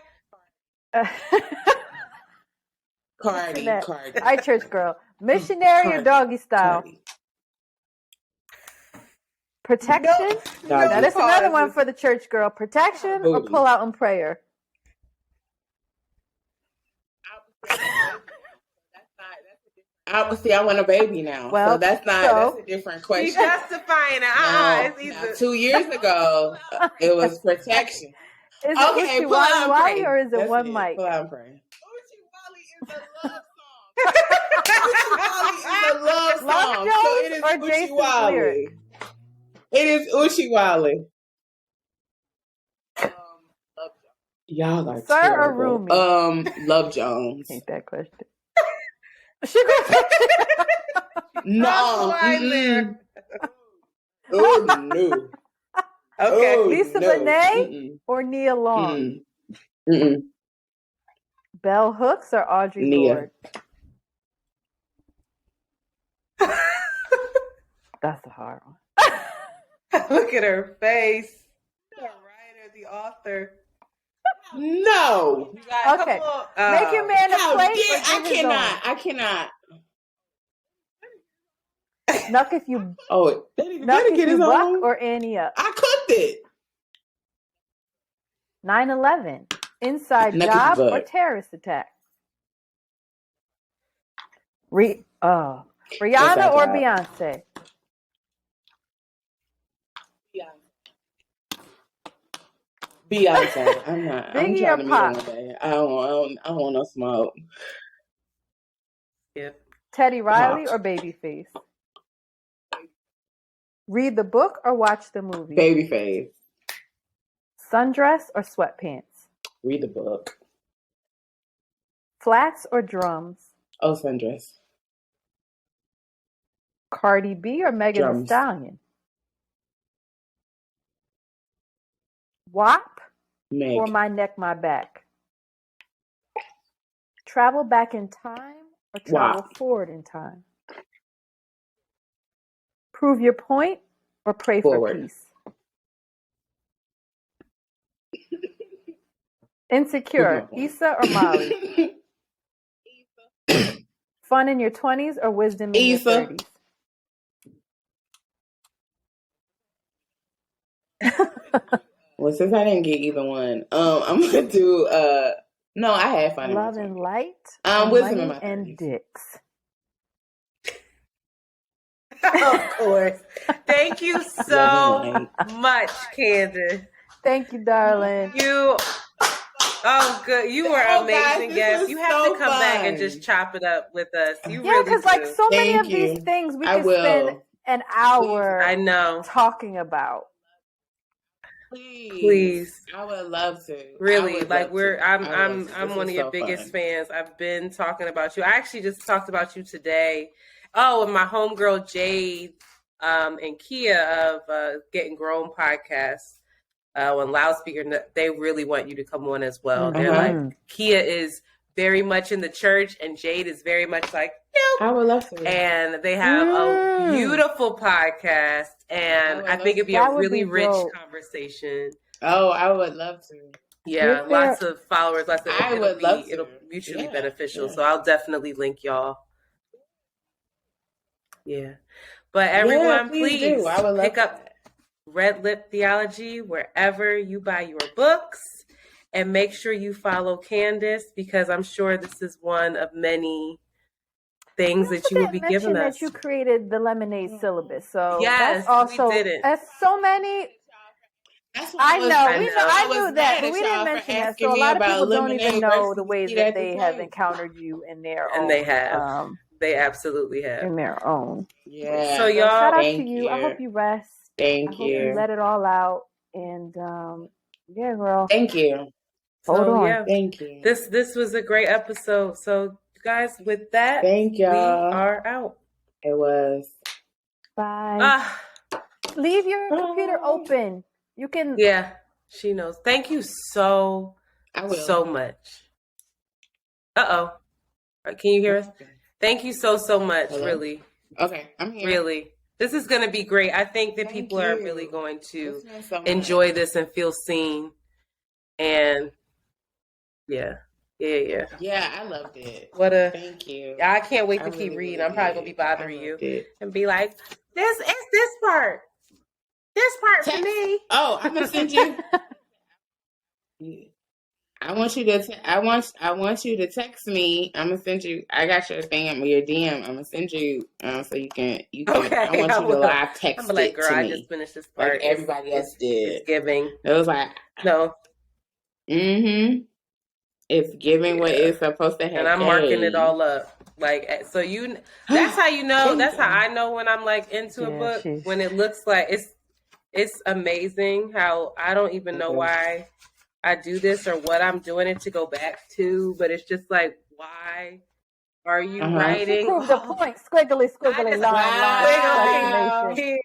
Cardi. All right, church girl. Missionary or doggy style? Cardi. Protection? No. Now, this is another one for the church girl. Protection or pull out in prayer? I want a baby now. Well, so that's a different question. She's justifying it. It's either 2 years ago, it was protection. Is it Okay, Uchi pull out and Wally pray. or is it That's one mic? Pull out and pray. Uchi Wally is a love song. Uchi Wally is a love Love song. Jones So it is or Uchi Jason's Wally. lyric? It is Uchi Wally. Y'all are Sir terrible. or Rumi? Love Jones. Hate that question. No. Oh no. okay. Oh, Lisa no. Bonet or Nia Long? Bell Hooks or Audrey Nia. Lorde? That's a hard one. Look at her face. The writer, the author. No. You got, Okay. come on. Make your man a How plate. dare I cannot. Snuck if you Oh, Snuck if you buck or Annie up? I cooked it. 9/11. Inside Snuck if you job or buck. terrorist attack? Rihanna Inside or job. Beyonce? Beyonce. I'm not. I'm Biggie trying or to meet Pop? her one day. I don't want no smoke. Yep. Teddy Riley Pop. or Babyface? Read the book or watch the movie? Babyface. Sundress or sweatpants? Read the book. Flats or drums? Oh, sundress. Cardi B or Megan Thee Drums. Stallion? WAP Meg. or My Neck, My Back? Travel back in time or travel WAP. forward in time? Prove your point or pray Forward. for peace? Insecure, Prove my point. Issa or Molly? Fun in your 20s or wisdom in Issa. your 30s? Well, since I didn't get either one, I'm gonna do no, I had fun. Love and light or wisdom in money my and 30s. dicks? Of course. Thank you so Love and light. much, Candace. Thank you, darling. Good. You were Oh, amazing guys, guest. this You was have so to come back and fun. just chop it up with us. You Yeah, really because do. like so many Thank of these you. things we I could will. spend an hour I know. talking about. Please. I would love to. Really, I would like love to. I'm I would love to. I'm This one was of your so biggest fun. fans. I've been talking about you. I actually just talked about you today Oh, and my homegirl Jade and Kia of Getting Grown podcast on Loudspeaker, they really want you to come on as well. They're like, Kia is very much in the church and Jade is very much like, nope. I would love to. And they have a beautiful podcast, and I think it'd be a really rich conversation. Oh, I would love to. Yeah, lots of followers. Lots of, it'll mutually beneficial. Yeah. So I'll definitely link y'all. Yeah. But everyone, please pick up Red Lip Theology wherever you buy your books, and make sure you follow Candice, because I'm sure this is one of many things that you will be giving us. That you created the lemonade syllabus. So yes, that's also, we did it. That's so many. I knew that, but we didn't mention that. So a lot of people don't even know the ways that they have encountered you in their own. And they have. They absolutely have. In their own. Yeah. So y'all, shout out to you. I hope you rest. Thank you. I hope you let it all out. And yeah, girl. Thank you. Hold on. Yeah. Thank you. This was a great episode. So guys, with that, thank y'all. We are out. It was. Bye. Leave your computer open. You can. Yeah, she knows. Thank you so much. Can you hear us? Thank you so much. Hello? Really. Okay, I'm here. Really. This is going to be great. I think that people are really going to enjoy this and feel seen. And yeah, I loved it. Thank you. I can't wait to keep reading. I'm probably gonna be bothering you and be like, this part for me. Oh, I'm gonna send you. I want you to text me. I'm gonna send you. I got your thing, your DM. I'm gonna send you so you can. Okay, I want you to live text I'm like, it girl, to I me. just finished this part. Like everybody else did. It's giving. It was like no. It's giving what it's supposed to have. And I'm marking it all up. Like, so that's how you know. That's how I know when I'm like into a book. When it looks like it's amazing how I don't even know why I do this or what I'm doing it to go back to, but it's just like, why are you writing? Prove the point. Squiggly, line.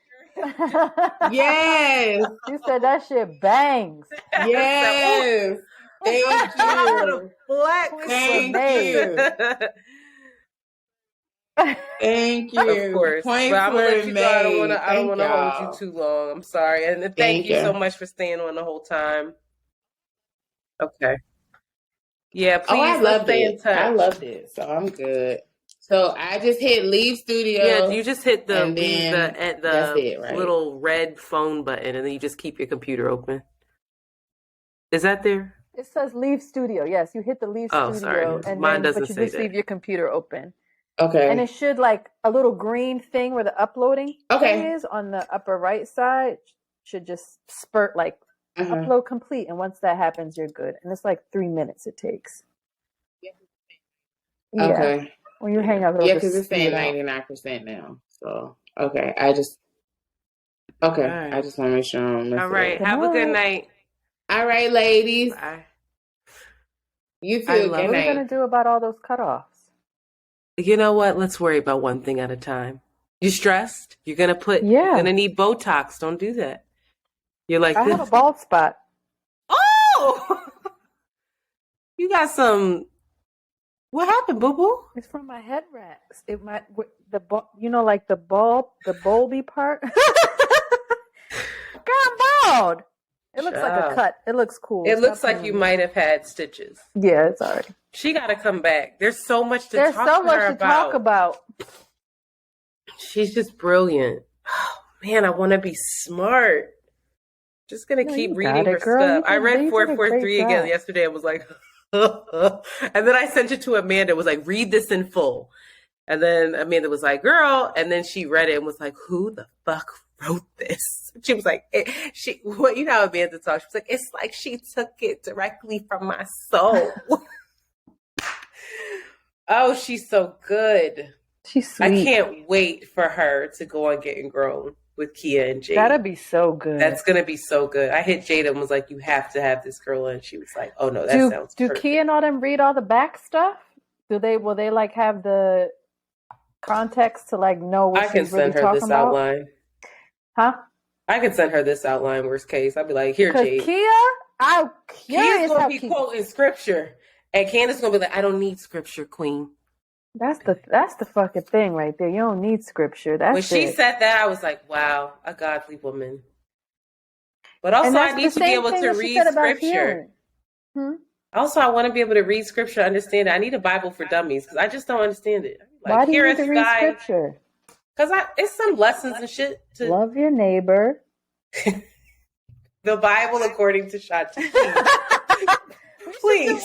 Yes. You said that shit bangs. Yes. Thank you. Thank you. Thank you. Of course. Points but I'm gonna let you made. go. I don't want to hold you too long. I'm sorry. And thank you so much for staying on the whole time. Okay. Yeah, please stay in touch. I loved it. So I'm good. So I just hit leave studio. Yeah, you just hit the right? little red phone button, and then you just keep your computer open. Is that there? It says leave studio. Yes, you hit the leave studio. Sorry. And mine doesn't but you say just that. leave your computer open. Okay. And it should like a little green thing where the uploading thing is on the upper right side should just spurt like upload complete. And once that happens, you're good. And it's like 3 minutes it takes. Okay. Yeah. When you hang up, because it's saying 99% now. So okay, I just want to make sure I don't miss it. All right. Have a good night. All right, ladies. Bye. You too. What are we gonna do about all those cutoffs? You know what? Let's worry about one thing at a time. You stressed? You're gonna need Botox. Don't do that. You're like, I have a bald spot. Oh, you got some. What happened, boo boo? It's from my head wraps. It might the bulby part. Girl, I'm bald. It looks like a cut. It looks cool. It looks like you might have had stitches. Yeah, it's all right. She got to come back. There's so much to talk about. She's just brilliant. Oh, man, I want to be smart. Just going to keep reading her stuff. I read 443 again yesterday and was like, and then I sent it to Amanda. It was like, read this in full. And then Amanda was like, girl. And then she read it and was like, who the fuck wrote this? She was like, you know how Amanda talks. She was like, it's like she took it directly from my soul. Oh, she's so good. She's sweet. I can't wait for her to go on Getting Grown with Kia and Jade. That'd be so good. That's going to be so good. I hit Jade and was like, you have to have this girl. And she was like, oh no, that sounds perfect. Do Kia and all them read all the back stuff? Will they like have the context to like know what I can she's really send her talking this about? outline. Huh? I can send her this outline, worst case. I'll be like, here, Because Jade. I'm curious Kia's gonna how be quoting scripture. And Candace gonna be like, I don't need scripture, queen. That's the fucking thing right there. You don't need scripture. That's when she it. said that, I was like, wow, a godly woman. But also, I need to be able to read scripture. Also, I want to be able to read scripture, understand it. I need a Bible for dummies because I just don't understand it. Like, why do you need to read scripture? Because it's some lessons and shit. To love your neighbor. The Bible according to Shanti. Please.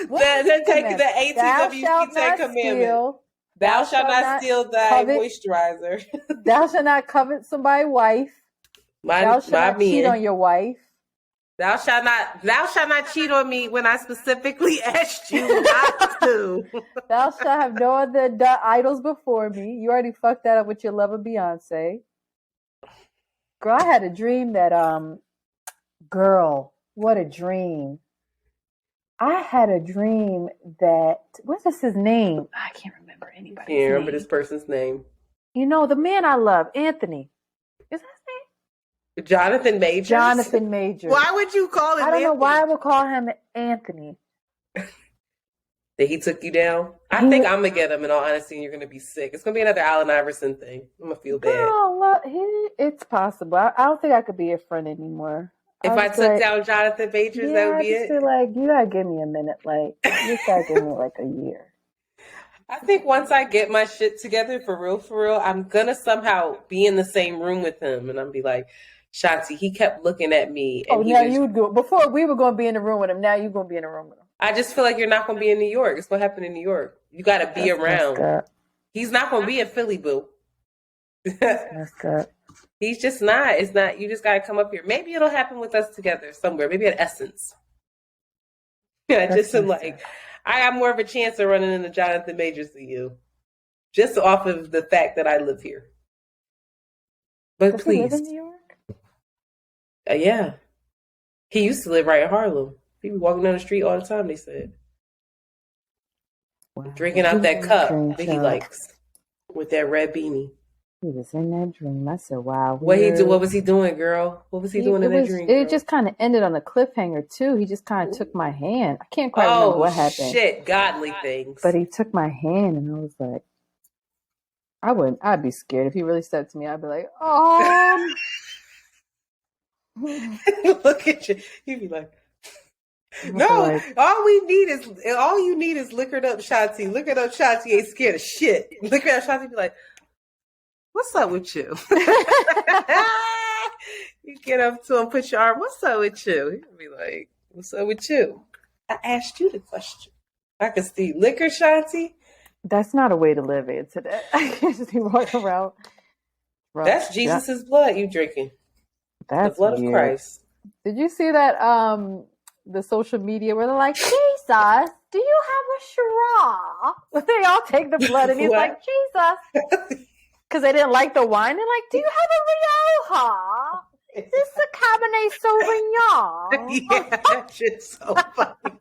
Then take the ATWC 10 commandment. Thou shalt not steal thy moisturizer. Thou shalt not covet somebody's wife. Thou shalt not cheat on your wife. Thou shalt not cheat on me when I specifically asked you not to. Thou shalt have no other idols before me. You already fucked that up with your love of Beyonce. Girl, I had a dream that girl, what a dream. I had a dream that, what is his name? I can't remember anybody's name. Can't remember this person's name. You know, the man I love, Anthony. Is that his name? Jonathan Majors. Jonathan Majors. Why would you call him I don't Anthony? know why I would call him Anthony. That he took you down? I think I'm going to get him, in all honesty, and you're going to be sick. It's going to be another Allen Iverson thing. I'm going to feel bad. No, it's possible. I don't think I could be a friend anymore. If I took down Jonathan Majors, that would be it? I feel like, you got to give me a minute. Like, you got to give me like a year. I think once I get my shit together, for real, I'm going to somehow be in the same room with him. And I'm be like, Shanti, he kept looking at me. And now you do it. Before we were going to be in the room with him. Now you're going to be in the room with him. I just feel like you're not going to be in New York. It's what happened in New York. You got to be around. He's not going to be in Philly, boo. That's good. He's just not. It's not. You just got to come up here. Maybe it'll happen with us together somewhere. Maybe at Essence. Yeah, just like, I got more of a chance of running into Jonathan Majors than you. Just off of the fact that I live here. But Does please. he live in New York? Yeah. He used to live right in Harlem. He be walking down the street all the time, they said. Wow. Drinking out that cup that he likes. With that red beanie. He was in that dream. I said, wow. What was he doing, girl? What was he doing in that dream? It just kind of ended on a cliffhanger, too. He just kind of took my hand. I can't quite remember what happened. Oh, shit. Godly things. But he took my hand, and I was like, I'd be scared. If he really said to me, I'd be like, oh. Look at you. You'd be like, no, all you need is liquored up Shanti. Liquored up Shanti ain't scared of shit. Liquored up Shanti be like, what's up with you? You get up to him, put your arm, what's up with you? He'll be like, what's up with you? I asked you the question. I can see liquor Shanti. That's not a way to live in today. I can't just be walking around. That's Jesus' blood you drinking. That's the blood of Christ. Did you see that the social media where they're like, Jesus, do you have a straw? They all take the blood and he's like, Jesus. Because they didn't like the wine. They're like, do you have a Rioja? Is this a Cabernet Sauvignon? Yeah, that shit's so funny.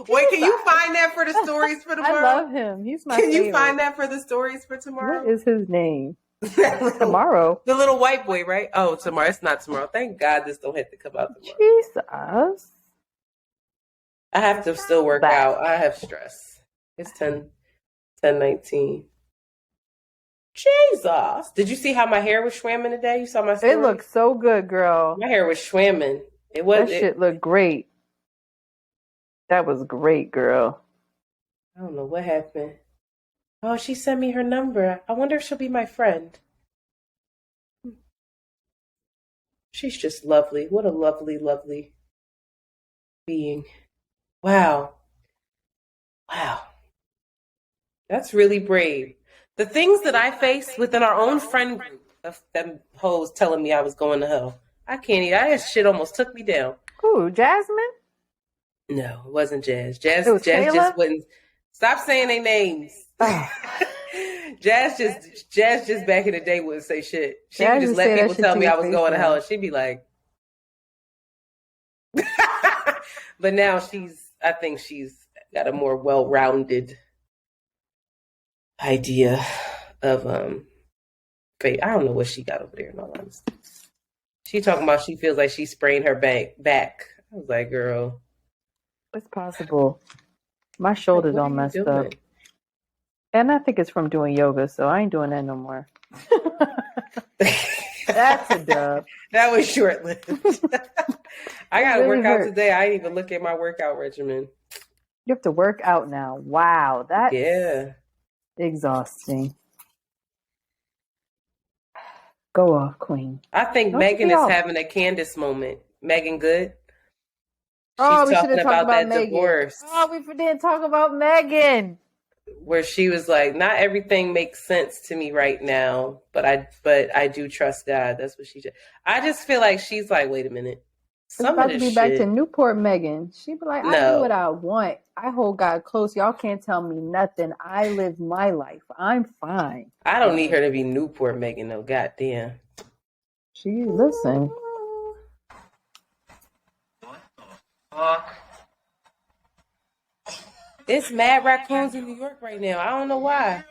Wait, can you find that for the stories for tomorrow? I love him. He's my favorite. Can you find that for the stories for tomorrow? What is his name? Tomorrow. The little white boy, right? Oh, tomorrow. It's not tomorrow. Thank God this don't have to come out tomorrow. Jesus. I have to still work out. I have stress. It's 10:19. Jesus. Did you see how my hair was schwamming today? You saw my story? It looked so good, girl. My hair was schwamming. That shit looked great. That was great, girl. I don't know what happened. Oh, she sent me her number. I wonder if she'll be my friend. She's just lovely. What a lovely, lovely being. Wow. That's really brave. The things that I face within our own friend group of them hoes telling me I was going to hell. I can't even. That shit almost took me down. Who, Jasmine? No, it wasn't Jazz. Jazz Taylor? just wouldn't. Stop saying their names. Oh. Jazz just back in the day wouldn't say shit. She would just let people tell me I was going to hell, and she'd be like. But now I think she's got a more well-rounded idea of fate. I don't know what she got over there in all honesty. She talking about she feels like she sprained her back. I was like, girl. It's possible. My shoulder's all messed up. And I think it's from doing yoga, so I ain't doing that no more. That's a dub. That was short-lived. I got to work out today. I didn't even look at my workout regimen. You have to work out now. Wow. That's exhausting. Go off, Queen. I think Megan is having a Candice moment. Megan Good. She's talking about that divorce. Oh, we didn't talk about Megan. Where she was like, not everything makes sense to me right now, but I do trust God. That's what she did. I just feel like she's like, wait a minute. It's about to be back to Newport Megan. She'd be like, I do what I want. I hold God close. Y'all can't tell me nothing. I live my life. I'm fine. I don't need her to be Newport Megan, though. Goddamn. Listen. It's mad raccoons in New York right now. I don't know why.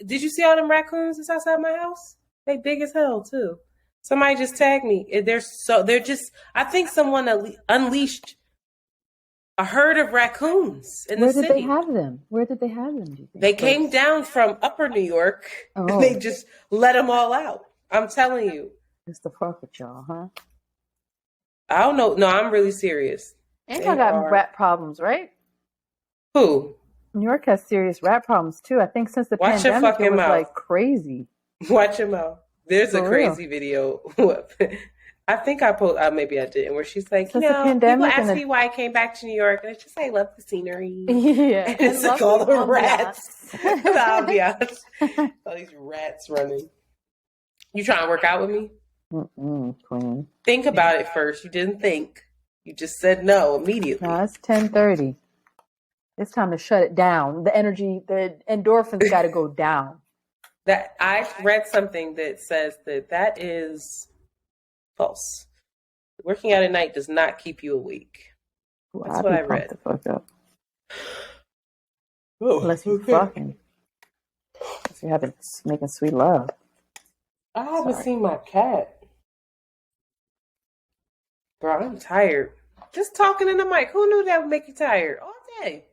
Did you see all them raccoons that's outside my house? They big as hell too. Somebody just tagged me. I think someone unleashed a herd of raccoons in the city. Where did they have them? Do you think? They came down from upper New York. Oh. And they just let them all out. I'm telling you. It's the fuck with y'all, huh? I don't know. No, I'm really serious. And y'all got rat problems, right? Who? New York has serious rat problems too. I think since the pandemic, it was like crazy. Watch your mouth. There's a crazy video. I think maybe I didn't, where she's like, since people ask me why I came back to New York, and it's just I love the scenery. Yeah, and it's like all the rats. I'll be honest. All these rats running. You trying to work out with me? Queen. Think about it first. You didn't think. You just said no immediately. No, it's 10:30. It's time to shut it down. The energy, the endorphins got to go down. That I read something that says that is false. Working out at night does not keep you awake. That's what I read. The fuck up. Unless you're fucking. Unless you're making sweet love. I haven't seen my cat. Girl, I'm tired. Just talking in the mic. Who knew that would make you tired all day?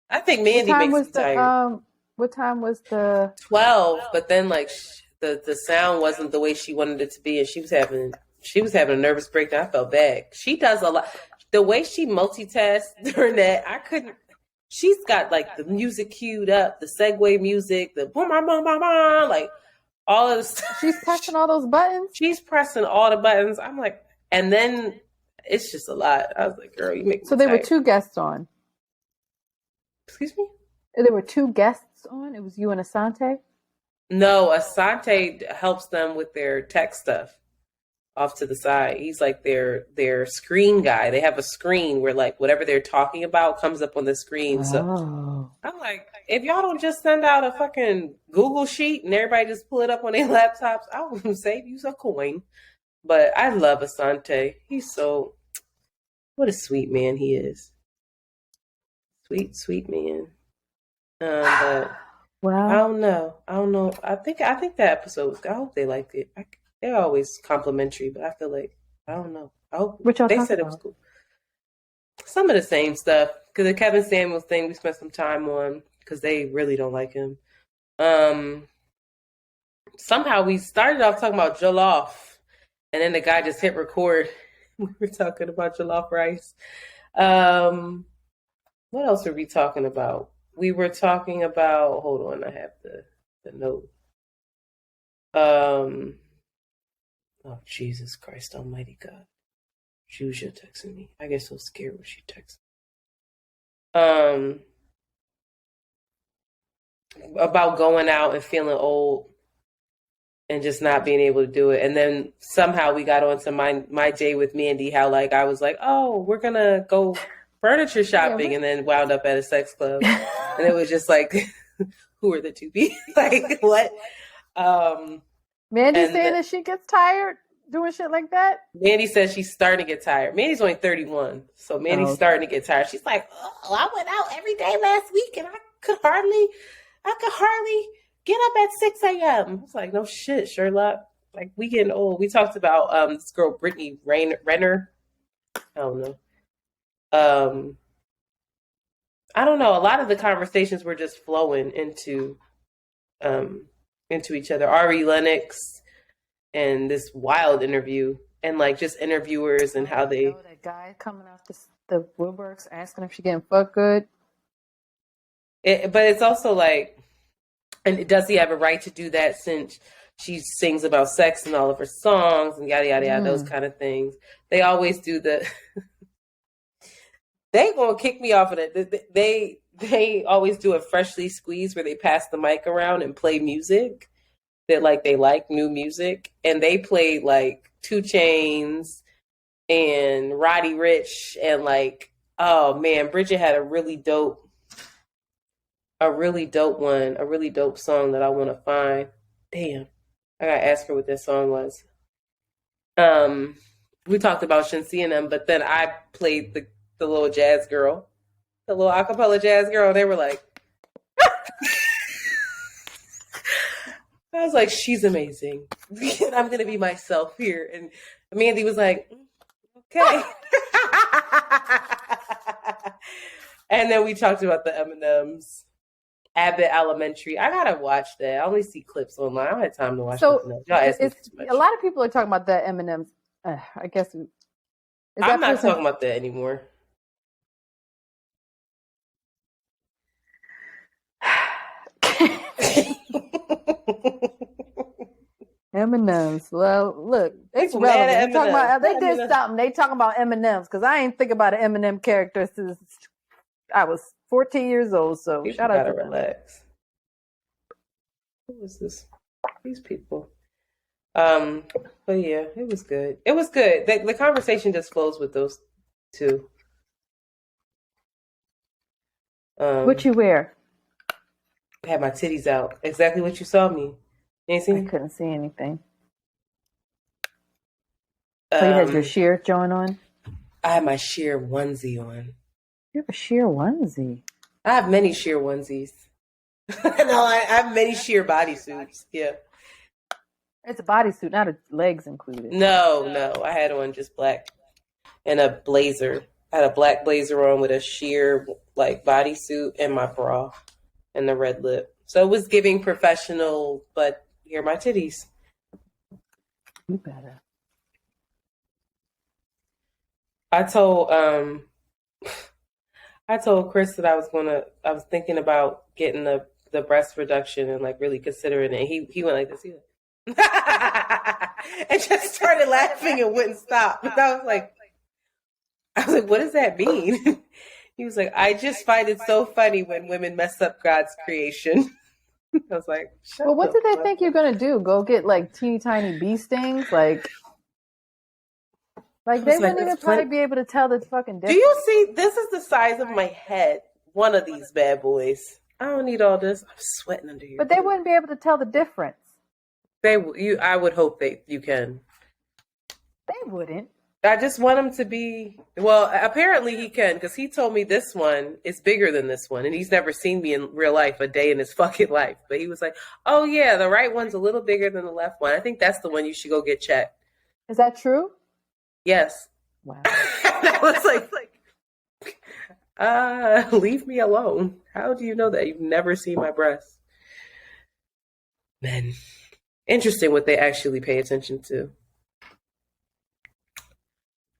I think Mandy makes me tired. What time was the 12? But then like the sound wasn't the way she wanted it to be, and she was having a nervous breakdown. I felt bad. She does a lot. The way she multitasks during that, I couldn't. She's got like the music queued up, the segue music, the boom, boom, boom, boom, boom, like all of the stuff. She's pressing all those buttons. She's pressing all the buttons. I'm like, and then it's just a lot. I was like, girl, you make me So there were 2 guests on. Excuse me? There were 2 guests on? It was you and Asante? No, Asante helps them with their tech stuff off to the side. He's like their screen guy. They have a screen where like whatever they're talking about comes up on the screen. So I'm like, if y'all don't just send out a fucking Google sheet and everybody just pull it up on their laptops, I would save you a coin. But I love Asante. What a sweet man he is. Sweet, sweet man. But wow. I don't know. I think that episode was good. I hope they liked it. They're always complimentary, but I feel like, I don't know. I hope they said it was cool. Some of the same stuff. Because the Kevin Samuels thing, we spent some time on because they really don't like him. Somehow we started off talking about jollof, and then the guy just hit record. We were talking about jollof rice. What else were we talking about? We were talking about, hold on, I have the note. Oh, Jesus Christ Almighty God. Julia texting me. I get so scared when she texts. About going out and feeling old and just not being able to do it. And then somehow we got onto my day with Mandy, how like I was like, oh, we're gonna go furniture shopping, and then wound up at a sex club. And it was just like, who are the two people? Like, what? Mandy saying that she gets tired doing shit like that? Mandy says she's starting to get tired. Mandy's only 31, so Mandy's starting to get tired. She's like, oh, I went out every day last week, and I could hardly I could hardly get up at 6 a.m. I was like, no shit, Sherlock. Like, we getting old. We talked about this girl, Brittany Renner. I don't know. I don't know. A lot of the conversations were just flowing into each other. Ari Lennox and this wild interview, and like just interviewers and how they. That guy coming off the woodworks asking if she getting fucked good. But it's also like, and does he have a right to do that since she sings about sex in all of her songs and yada yada yada, those kind of things. They always do the. They gonna kick me off of it. They always do a freshly squeezed where they pass the mic around and play music that they like new music, and they played like 2 Chainz and Roddy Ricch, and like, oh man, Bridget had a really dope one, a really dope song that I want to find. Damn, I gotta ask her what that song was. We talked about Shansi and them, but then I played the little jazz girl, the little acapella jazz girl. They were like, I was like, she's amazing. I'm gonna be myself here. And Mandy was like, okay. And then we talked about the M&Ms, Abbott Elementary. I gotta watch that. I only see clips online. I don't have time to watch it. A lot of people are talking about the M&Ms. I guess I'm not talking about that anymore. M&Ms. Well, look, it's relevant. They did something. They talking about M&Ms because I ain't think about an M&M character since I was 14 years old. So shout out to relax. Who is this? These people. But yeah, it was good. It was good. The conversation just flows with those two. What you wear? I had my titties out. Exactly what you saw me. You ain't seen? I couldn't see anything. So you had your sheer joint on? I had my sheer onesie on. You have a sheer onesie? I have many sheer onesies. No, I have many sheer bodysuits. Yeah. It's a bodysuit, not a legs included. No. I had on just black and a blazer. I had a black blazer on with a sheer bodysuit and my bra and the red lip. So it was giving professional, but here are my titties. You better. I told Chris that I was thinking about getting the breast reduction and really considering it. He went like this. He went, and just started laughing and wouldn't stop. And I was like, what does that mean? He was like, I just find it so funny when women mess up God's creation. I was like, well, what do they think you're gonna do? Go get teeny tiny bee stings? They wouldn't even probably be able to tell the fucking difference. Do you see? This is the size of my head. One of these bad boys. I don't need all this. I'm sweating under here. But they wouldn't be able to tell the difference. I would hope you can. They wouldn't. I just want him to be. Well, apparently he can, because he told me this one is bigger than this one, and he's never seen me in real life a day in his fucking life. But he was like, "Oh yeah, the right one's a little bigger than the left one. I think that's the one you should go get checked." Is that true? Yes. Wow. I was like, leave me alone. How do you know that? You've never seen my breasts. Men. Interesting what they actually pay attention to.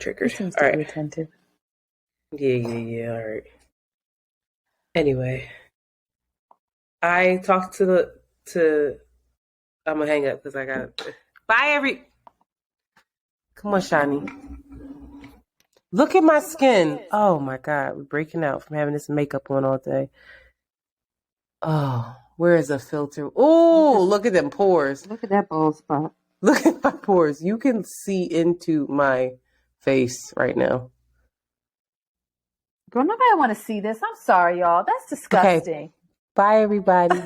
Triggers. Seems all to right. be attentive. Yeah. All right. Anyway, I talked to I'm gonna hang up because I got. Bye, Come on, Shani. Look at my skin. Oh my God, we're breaking out from having this makeup on all day. Oh, where is a filter? Oh, look at them pores. Look at that bald spot. Look at my pores. You can see into my face right now. Girl, nobody want to see this. I'm sorry, y'all. That's disgusting. Okay. Bye, everybody.